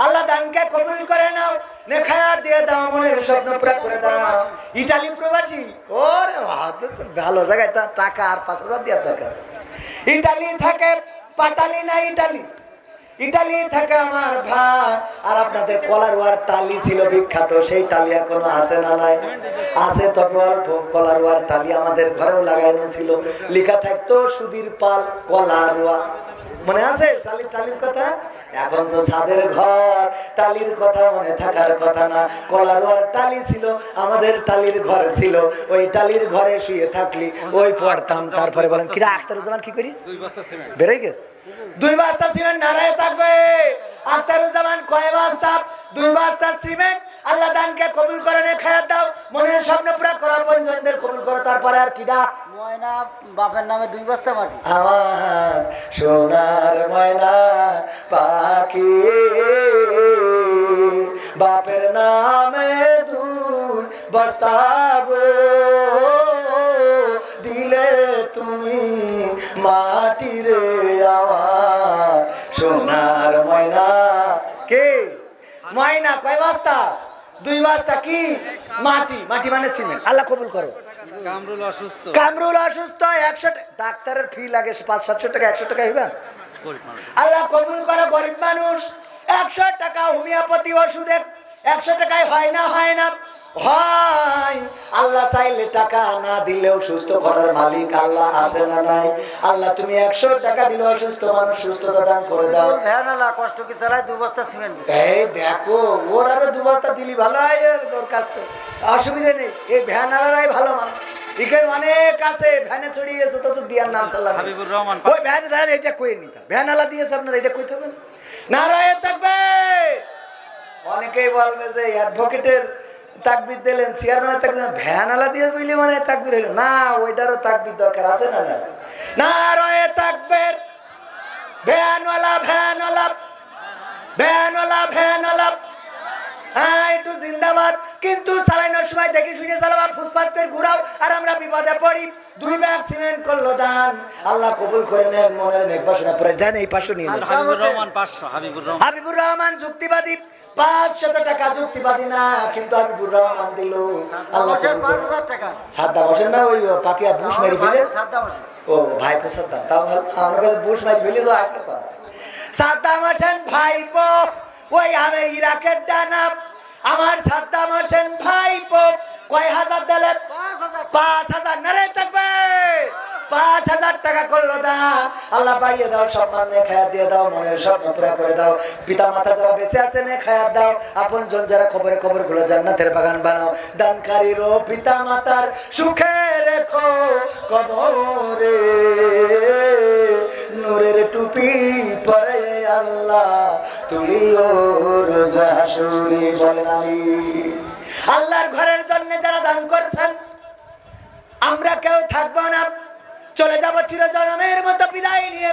আল্লাহ দানকে কবুল করে নাও, নেখায়াত দিয়ে দাও, মনের স্বপ্ন পুরা করে দাও। ইটালি প্রবাসী, ওরে ভালো জায়গায় তার টাকা আর 5,000 দেওয়ার দরকার আছে। ইটালি থাকে পাটালি না ইটালি, ইটালি থাকে আমার ভাই। আর আপনাদের কলারওয়ার টালি ছিল বিখ্যাত, সেই টালি এখনো আছে না নাই? আছে, তবে অল্প। কলারওয়ার টালি আমাদের ঘরেও লাগানো ছিল, লেখা থাকতো সুধীর পাল কলারওয়া, মনে আছে টালির টালির কথা? এখন তো ছাদের ঘর, টালির কথা মনে থাকার কথা না। কলারওয়ার টালি ছিল, আমাদের টালির ঘরে ছিল, ওই টালির ঘরে শুয়ে থাকলি ওই পড়তাম। তারপরে বলেন কিরা আখতারুজ্জামান কি করিস? 2 বস্তা সিমেন্ট বেড়ে গেছে 2 বস্তা সিমেন্ট। নারায় থাকবে আখতারুজ্জামান কয় বস্তা? 2 বস্তা সিমেন্ট। আল্লাহ দানকে কবুল করে নে, খায়াত দাও, মনের স্বপ্ন পুরা করো, আপনজনদের কবুল করো। তারপরে আর কি দা? ময়না বাপের নামে 2 বস্তা মাটি। আমার সোনার ময়না পাখি বাপের নামে 2 বস্তা গো দিলে তুমি মাটি রে আমার সোনার ময়না। কে ময়না কয় বস্তা? 2 বস্তা কি মাটি? মাটি মানে সিমেন্ট। আল্লাহ কবুল করো। কামরুল অসুস্থ, কামরুল অসুস্থ, 100 ডাক্তারের ফি লাগে 500-700 টাকা, 100 টাকা হইবেন। গরিব মানুষ। আল্লাহ কবুল করো, গরিব মানুষ 100 টাকা হোমিওপ্যাথি ওষুধে 100 টাকায় হয় না? হয় না, হয়। আল্লাহ চাইলে টাকা না দিলেও সুস্থ করার মালিক আল্লাহ আছে না নাই? আল্লাহ তুমি 100 টাকা দিলে অসুস্থ মানুষ সুস্থতা দান করে দাও। ভ্যানালা কষ্ট কি চালায় 2 বস্তা সিমেন্ট দিছে। এই দেখো ওর আরো 2 বস্তা দিলি ভালো হয়, ওর কাছ তো অসুবিধা নেই। এই ভ্যান আলারাই ভালো মানুষ, এখানে অনেক আছে ভ্যানে চড়িয়ে গেছে, তো দিয়ার নাম সাল্লাম হাবিবুর রহমান ওই ভ্যান ধরেন এটা কই নিতাম, ভ্যান আলা দিয়েছে আপনার, এটা কইতে হবে না। নারায়ণ থাকবে। অনেকেই বলবে যে অ্যাডভোকেটের তাকবির দিলেন, চেয়ারম্যানের তাকবির, ভ্যান আলা দিয়ে বুঝলি মানে তাকবির হইল না, ওইটারও তাকবির দরকার আছে না? না নারায়ণ থাকবে। ভ্যানওয়ালা ভ্যানওয়ালা ভ্যানওয়ালা ভ্যানওয়ালা হ্যাঁ একটু জিন্দাবাদ, কিন্তু চালানোর সময় দেখে শুনে চালাবা, ফুসফাস করে ঘুরাও আর আমরা বিপদে পড়ি। 2 ব্যাগ সিমেন্ট করলো দান, আল্লাহ কবুল করে নেন, মনের নেক বাসনা পড়ে দেন। এই 500 নিয়ে নেন। হাবিবুর রহমান 500, হাবিবুর রহমান যুক্তিবাদী, 500 টাকা যুক্তিবাদী না, কিন্তু হাবিবুর রহমান দিল। আল্লাহ কবুল করে। 5000 টাকা সাদ্দাম হোসেন না, ওই পাকিয়া বুশ মারি ফেলে। সাদ্দাম হোসেন। ও ভাই সাদ্দাম, তাও ভালো, আমার কাছে বুশ মারি ফেলে তো আসলো কথা। সাদ্দাম হোসেন ভাইপো, ওই আমি ইরাকের ডানা, আমার সাদ্দাম হোসেন ভাইপো কয় হাজার দিলে? 5,000। নারে থাকবে 5,000 টাকা করলো দান। আল্লাহ বাড়িয়ে দাও, সম্মান নে খায়াত দিয়ে দাও, মনের স্বপ্ন পুরা করে দাও। পিতা মাতা যারা বেঁচে আছে নে খায়াত দাও, আপন জন যারা কবরে কবরগুলো জান্নাতের বাগান বানাও। দানকারীরও পিতা মাতার সুখে রেখো কবরে, নূরের টুপি পরে আল্লাহ তুলিও রোজ হাসুরে, বলেন আমিন। আল্লাহর ঘরের জন্য যারা দান করছেন, আমরা কেউ থাকবো না, চলে যাব চিরজনমের মতো বিদায় নিয়ে,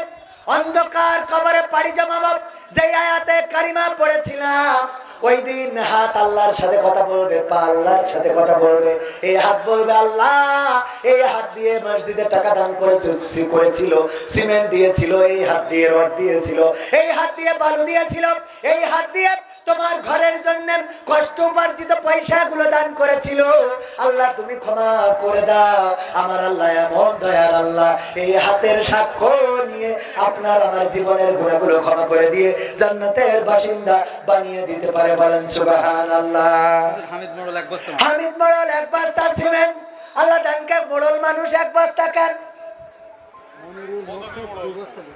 অন্ধকার কবরে পাড়ি জমাবো। যে আয়াতে কারিমা পড়েছিলাম, ওই দিন হাত আল্লাহর সাথে কথা বলবে, পা আল্লাহর সাথে কথা বলবে। এই হাত বলবে আল্লাহ, এই হাত দিয়ে মসজিদে টাকা দান করেছিল, সিমেন্ট দিয়েছিল, এই হাত দিয়ে রড দিয়েছিল, এই হাত দিয়ে বালু দিয়েছিল, এই হাত দিয়ে তোমার ঘরের জন্য কষ্ট উপার্জিত পয়সাগুলো দান করেছিল। আল্লাহ তুমি ক্ষমা করে দাও। আমার আল্লাহ এমন দয়ার আল্লাহ, এই হাতের সাক্ষ্য নিয়ে আপনার আমার জীবনের গুনাহগুলো ক্ষমা করে দিয়ে জান্নাতের বাসিন্দা বানিয়ে দিতে পারে। বলেন সুবহানাল্লাহ। হামিদ মোড়ল এক বস্তা হামিদ মোড়ল এক বস্তা সিমেন্ট। আল্লাহ দানকে মোড়ল মানুষ এক বস্তা কেন?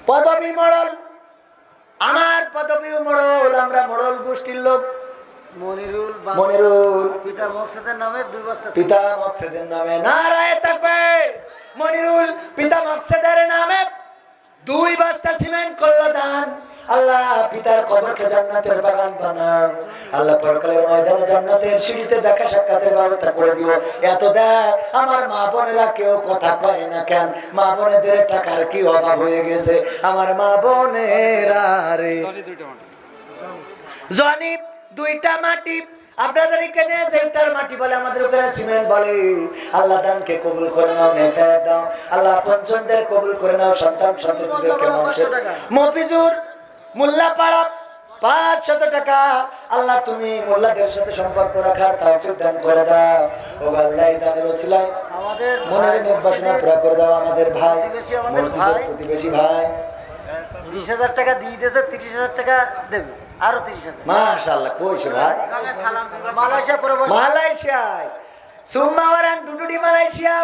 পদবী মোড়ল, আমার পদবী মোড়ল, আমরা মোড়ল গোষ্ঠীর লোক। মনিরুল মনিরুল পিতা মকসেদের নামে 2 বস্তা পিতা মকসেদের নামে নারায়ে তাকবীর। মনিরুল পিতা মকসেদের নামে 2 বস্তা সিমেন্ট করলো দান। আল্লাহ পিতার কবরকে জান্নাতের বাগান বানাও। আল্লাহ পরকালের ময়দানে জান্নাতের সিঁড়িতে দেখা সাক্ষাতের ব্যবস্থা করে দিও। এত দেয় আমার মা বোনেরা কেউ কথা কয় না কেন? মা বোনেদের টাকার কি অভাব হয়ে গেছে? আমার মা বোনেরা রে জনি 2টা মাটি, আপনাদের এখানে যেটার মাটি বলে আমাদের ওখানে সিমেন্ট বলে। আল্লাহ দানকে কবুল করে নাও, নেকায়াত দাও। আল্লাহ পঞ্চমদের কবুল করে নাও, সন্তান সন্ততিদেরকে মফিজুর মোল্লাপাড়া 500 টাকা। আল্লাহ তুমি মোল্লাদের সাথে সম্পর্ক রাখার তৌফিক দান করে দাও। ও আল্লাহ এই দানের ওসিলায় আমাদের মনের নেক বাসনা পুরা করে দাও। আমাদের ভাই, মসজিদের প্রতিবেশী ভাই 20,000 টাকা দিয়ে দিয়েছে, 30,000 টাকা দেবে, আরো 30,000। মাশাআল্লাহ। কইছে ভাই? মালয়েশিয়া প্রবাসী। মালয়েশিয়ায় সুম্মা ওয়ারান ডুডুডি মালয়েশিয়া।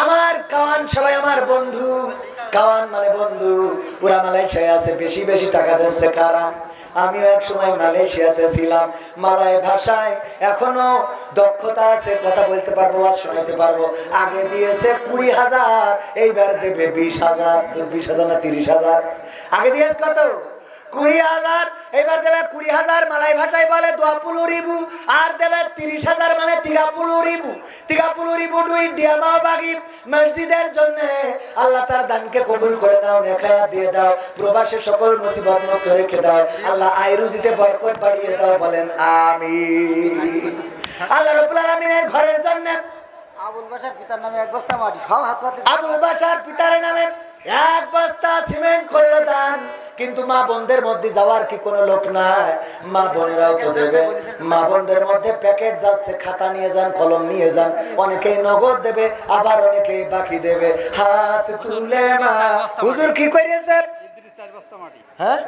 আমার কাওয়ান সবাই আমার বন্ধু, কাওয়ান মানে বন্ধু। ওরা মালয়েশিয়ায় আছে, বেশি বেশি টাকা দিচ্ছে কারা? আমিও এক সময় মালয়েশিয়াতে ছিলাম। মালয় ভাষায় এখনো দক্ষতা আছে, কথা বলতে পারবো, আর শোনাতে পারবো। আগে দিয়েছে 20,000, এইবার দেবে 20,000। 20,000 না 30,000? আগে দিয়েছে কত? 20,000, এবার দেবে 20,000। মালাই ভাষায় বলে 20,000 আর দেবে 30,000 মানে 30,000। 30,000 দুই ডিয়ামাও বাগি মসজিদের জন্য। আল্লাহ তার দানকে কবুল করে নাও, নেকায়াত দিয়ে দাও, প্রবাসে সকল মুসিবত মুক্ত রেখে দাও। আল্লাহ আয় রুজিতে বরকত বাড়িয়ে দাও। বলেন আমিন। আল্লাহ রাব্বুল আলামিনের ঘরের জন্য আবুল বাশার পিতার নামে 1 বস্তা মাটি, সব হাত পাতে। আবুল বাশার পিতার নামে 1 বস্তা সিমেন্ট করলো দান। কিন্তু মা বোনদের মধ্যে যাওয়ার কি কোনো লোক নাই? মা বোনেরাও তো দেবে। মা বোনদের মধ্যে প্যাকেট যাচ্ছে, খাতা নিয়ে যান, কলম নিয়ে যান। অনেকেই নগদ দেবে, আবার অনেকেই বাকি দেবে। হাত তুলে মা হুজুর কি কইরেছে? ইদ্রিস 4 বস্তা মাটি। হ্যাঁ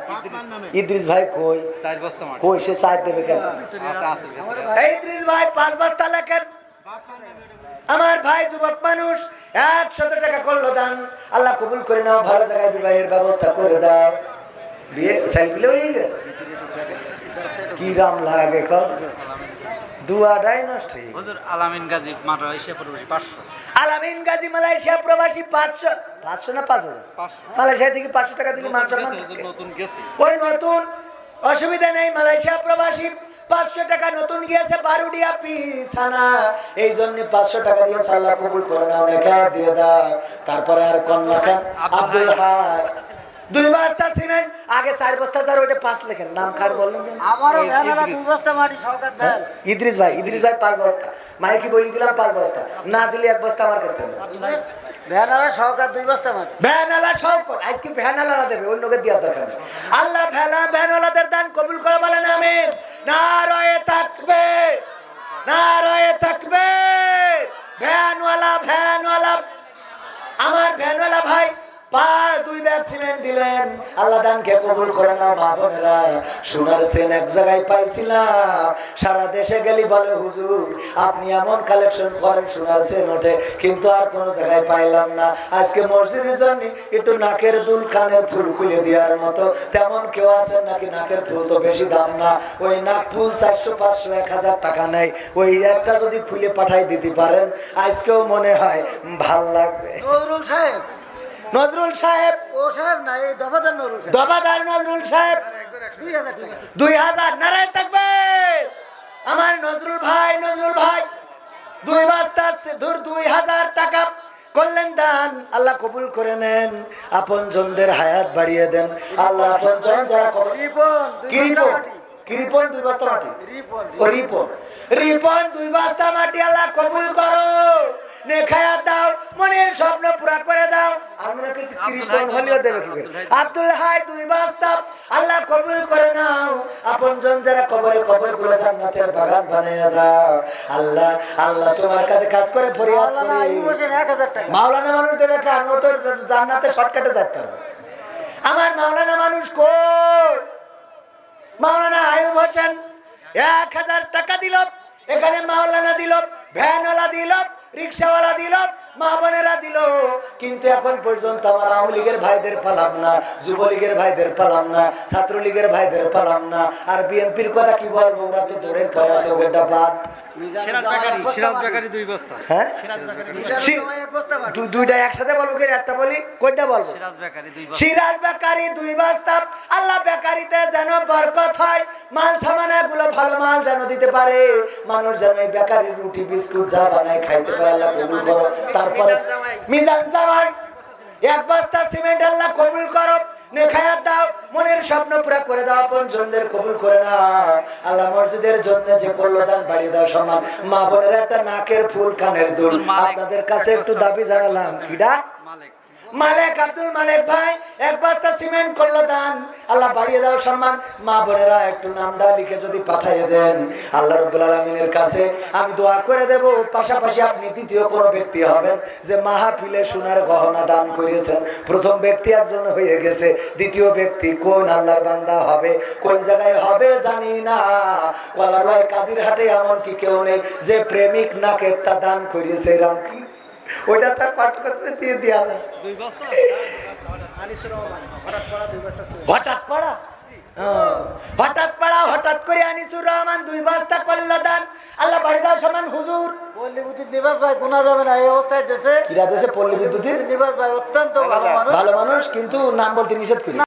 ইদ্রিস ভাই কই? 4 বস্তা মাটি কই সে সাইড দেবে কেন? আছে এই ইদ্রিস ভাই 5 বস্তা লেখেন। আমার ভাই যুবক মানুষ 100 টাকা করলো দান। আল্লাহ কবুল করে নাও, ভালো জায়গায় বিবাহের ব্যবস্থা করে দাও। বিয়ে সাইকেলে হয়ে গেছে, কি রাম লাগে কর, দুয়াটাই নষ্ট হয়ে গেছে। হুজুর আলামিন গাজী মালয়েশিয়া প্রবাসী 500। আলামিন গাজী মালয়েশিয়া প্রবাসী 500। 500 না 5,000? 500 মালয়েশিয়া থেকে 500 টাকা দিলে মান সম্মান থাকে। নতুন গেছে ওই নতুন, অসুবিধা নেই। মালয়েশিয়া প্রবাসী 500 টাকা নতুন গিয়েছে, বারুডিয়া পিছানা। এই জন্য 500 টাকা দিয়ে আল্লাহ কবুল করে নাও, নেকায়াত দিয়ে দাও। তারপরে আর কন্যা খান আব্দুল হাই 2 বস্তা সিমেন্ট। আগে 4 বস্তা, স্যার ওইটা 5 লেখেন। নাম কার বললেন? আমারও ভ্যানালা 2 বস্তা মাটি, শওকত ভ্যান। ইদ্রিস ভাই 5 বস্তা। মাইকি বলি দিলাম 5 বস্তা, না দিলে 1 বস্তা আমার কাছে। ভ্যানালা শওকত 2 বস্তা মাটি। ভ্যানালা শওকত আজকে ভ্যানালারা দেবে, অন্যকে দেওয়ার দরকার নেই। আল্লাহ ভ্যানালাদের দান কবুল করে। বলেন আমিন। নারায়ে তাকবীর, নারায়ে তাকবীর। ভ্যানওয়ালা আমার ভ্যানওয়ালা ভাই 2 ব্যাগ সিমেন্ট দিলেন। আল্লাহ দানকে কবুল করে নাও। মা বোনেরা সোনার চেন এক জায়গায় পাইছিলাম, সারা দেশে গেলি বলে হুজুর আপনি এমন কালেকশন করেন, সোনার চেন ওঠে, কিন্তু আর কোনো জায়গায় পাইলাম না। আজকে মসজিদের জন্য একটু নাকের দুল, কানের ফুল খুলে দেওয়ার মতো তেমন কেউ আছেন নাকি? নাকের ফুল তো বেশি দাম না, ওই নাক ফুল 400, 500, 1,000 টাকা নেয়। ওই একটা যদি খুলে পাঠাই দিতে পারেন আজকেও মনে হয় ভাল লাগবে। নজরুল সাহেব, নজরুল সাহেব, ও সাহেব না, এই দফাদার নজরুল সাহেব, দফাদার নজরুল সাহেব 2,000 টাকা। 2,000। নারায়ে তাকবীর। আমার নজরুল ভাই 2 বস্তা 2,000 টাকা করলেন দান। আল্লাহ কবুল করে নেন, আপন জনদের হায়াত বাড়িয়ে দেন। আল্লাহ আপন জন যারা রিপন 2 বস্তা মাটি। কি রিপন 2 বস্তা মাটি রিপন ও রিপন রিপন 2 বস্তা মাটি আল্লাহ কবুল করো নেখায়া দাও মনের স্বপ্ন পুরা করে দাও আর মনে কিছু রিপন হলিও দেবে কি করে আব্দুল হাই 2 বস্তা আল্লাহ কবুল করে নাও আপনজন যারা কবরে কবরগুলো জান্নাতের বাগান বানায়া দাও আল্লাহ আল্লাহ তোমার কাছে কাজ করে ফরিয়াদ মাওলানা করি আইয়ুব হোসেন 1000 টাকা মাওলানা মানুষ দেবে কেন ও তো জান্নাতে শর্টকাটে যেতে পারবে আমার মাওলানা মানুষ কই মাওলানা আইয়ুব হোসেন 1000 টাকা দিল এখানে মাওলানা দিল ভ্যানওয়ালা দিল রিক্সাওয়ালা দিল মা বোনেরা দিল কিন্তু এখন পর্যন্ত আমার আওয়ামী লীগের ভাইদের পালাম না যুবলীগের ভাইদের পালাম না ছাত্রলীগের ভাইদের পালাম না আর বিএনপির কথা কি বলবো ওরা তো দৌড়ে পড়ে আছে ওটা বাদ সিরাজ বেকারি 2 বস্তা হ্যাঁ এক বস্তা মাটি দুইটা একসাথে বলবো কি একটা বলি কোনটা বলবো সিরাজ বেকারি 2 বস্তা সিরাজ বেকারি 2 বস্তা আল্লাহ বেকারিতে যেন বরকত হয় মাল সামানা গুলো ভালো মাল যেন দিতে পারে মানুষ যেন এই বেকারি রুটি বিস্কুট যা বানায় খাইতে পারে আল্লাহ কবুল করো তারপরে মিজান জামাই 1 বস্তা সিমেন্ট আল্লাহ কবুল করো নেখায়াত দাও মনের স্বপ্ন পুরা করে দাও আপনজনদের কবুল করে না আল্লাহ মসজিদের জন্য যে কল্যাণ বাড়িয়ে দাও সম্মান মা বোনের একটা নাকের ফুল কানের দুল আপনাদের কাছে একটু দাবি জানালাম কিডা মালিক মালিক আব্দুল মালিক ভাই 1 বস্তা সিমেন্ট করলো দান আল্লাহ বাড়িয়ে দাও সম্মান মা বোনেরা একটু নামটা লিখে যদি পাঠিয়ে দেন আল্লাহ রাব্বুল আলামিনের কাছে আমি দোয়া করে দেব পাশাপাশি আপনি দ্বিতীয় কোন ব্যক্তি হবেন যে মাহফিলে সোনার গহনা দান করেছেন প্রথম ব্যক্তি একজন হয়ে গেছে দ্বিতীয় ব্যক্তি কোন আল্লাহর বান্দা হবে কোন জায়গায় হবে জানি না কলারওয়াই কাজিরহাটে এমন কি কেউ নেই যে প্রেমিক নাকে তা দান করেছে এরকম কি ওইটা তার পাঠকত্রে দিয়ে দেওয়া না 2 বস্তা হঠাৎ পড়া হঠাৎ করে আনিসুর রহমান 2 বস্তা করলো দান আল্লাহ বাড়ি দাও সমান হুজুর পল্লী বিদ্যুৎ নিবাস ভাই গোনা যাবে না এই অবস্থায় দেশে কিরা দেশে পল্লী বিদ্যুতের নিবাস ভাই অত্যন্ত ভালো মানুষ ভালো মানুষ কিন্তু নাম বলতে নিষেধ করি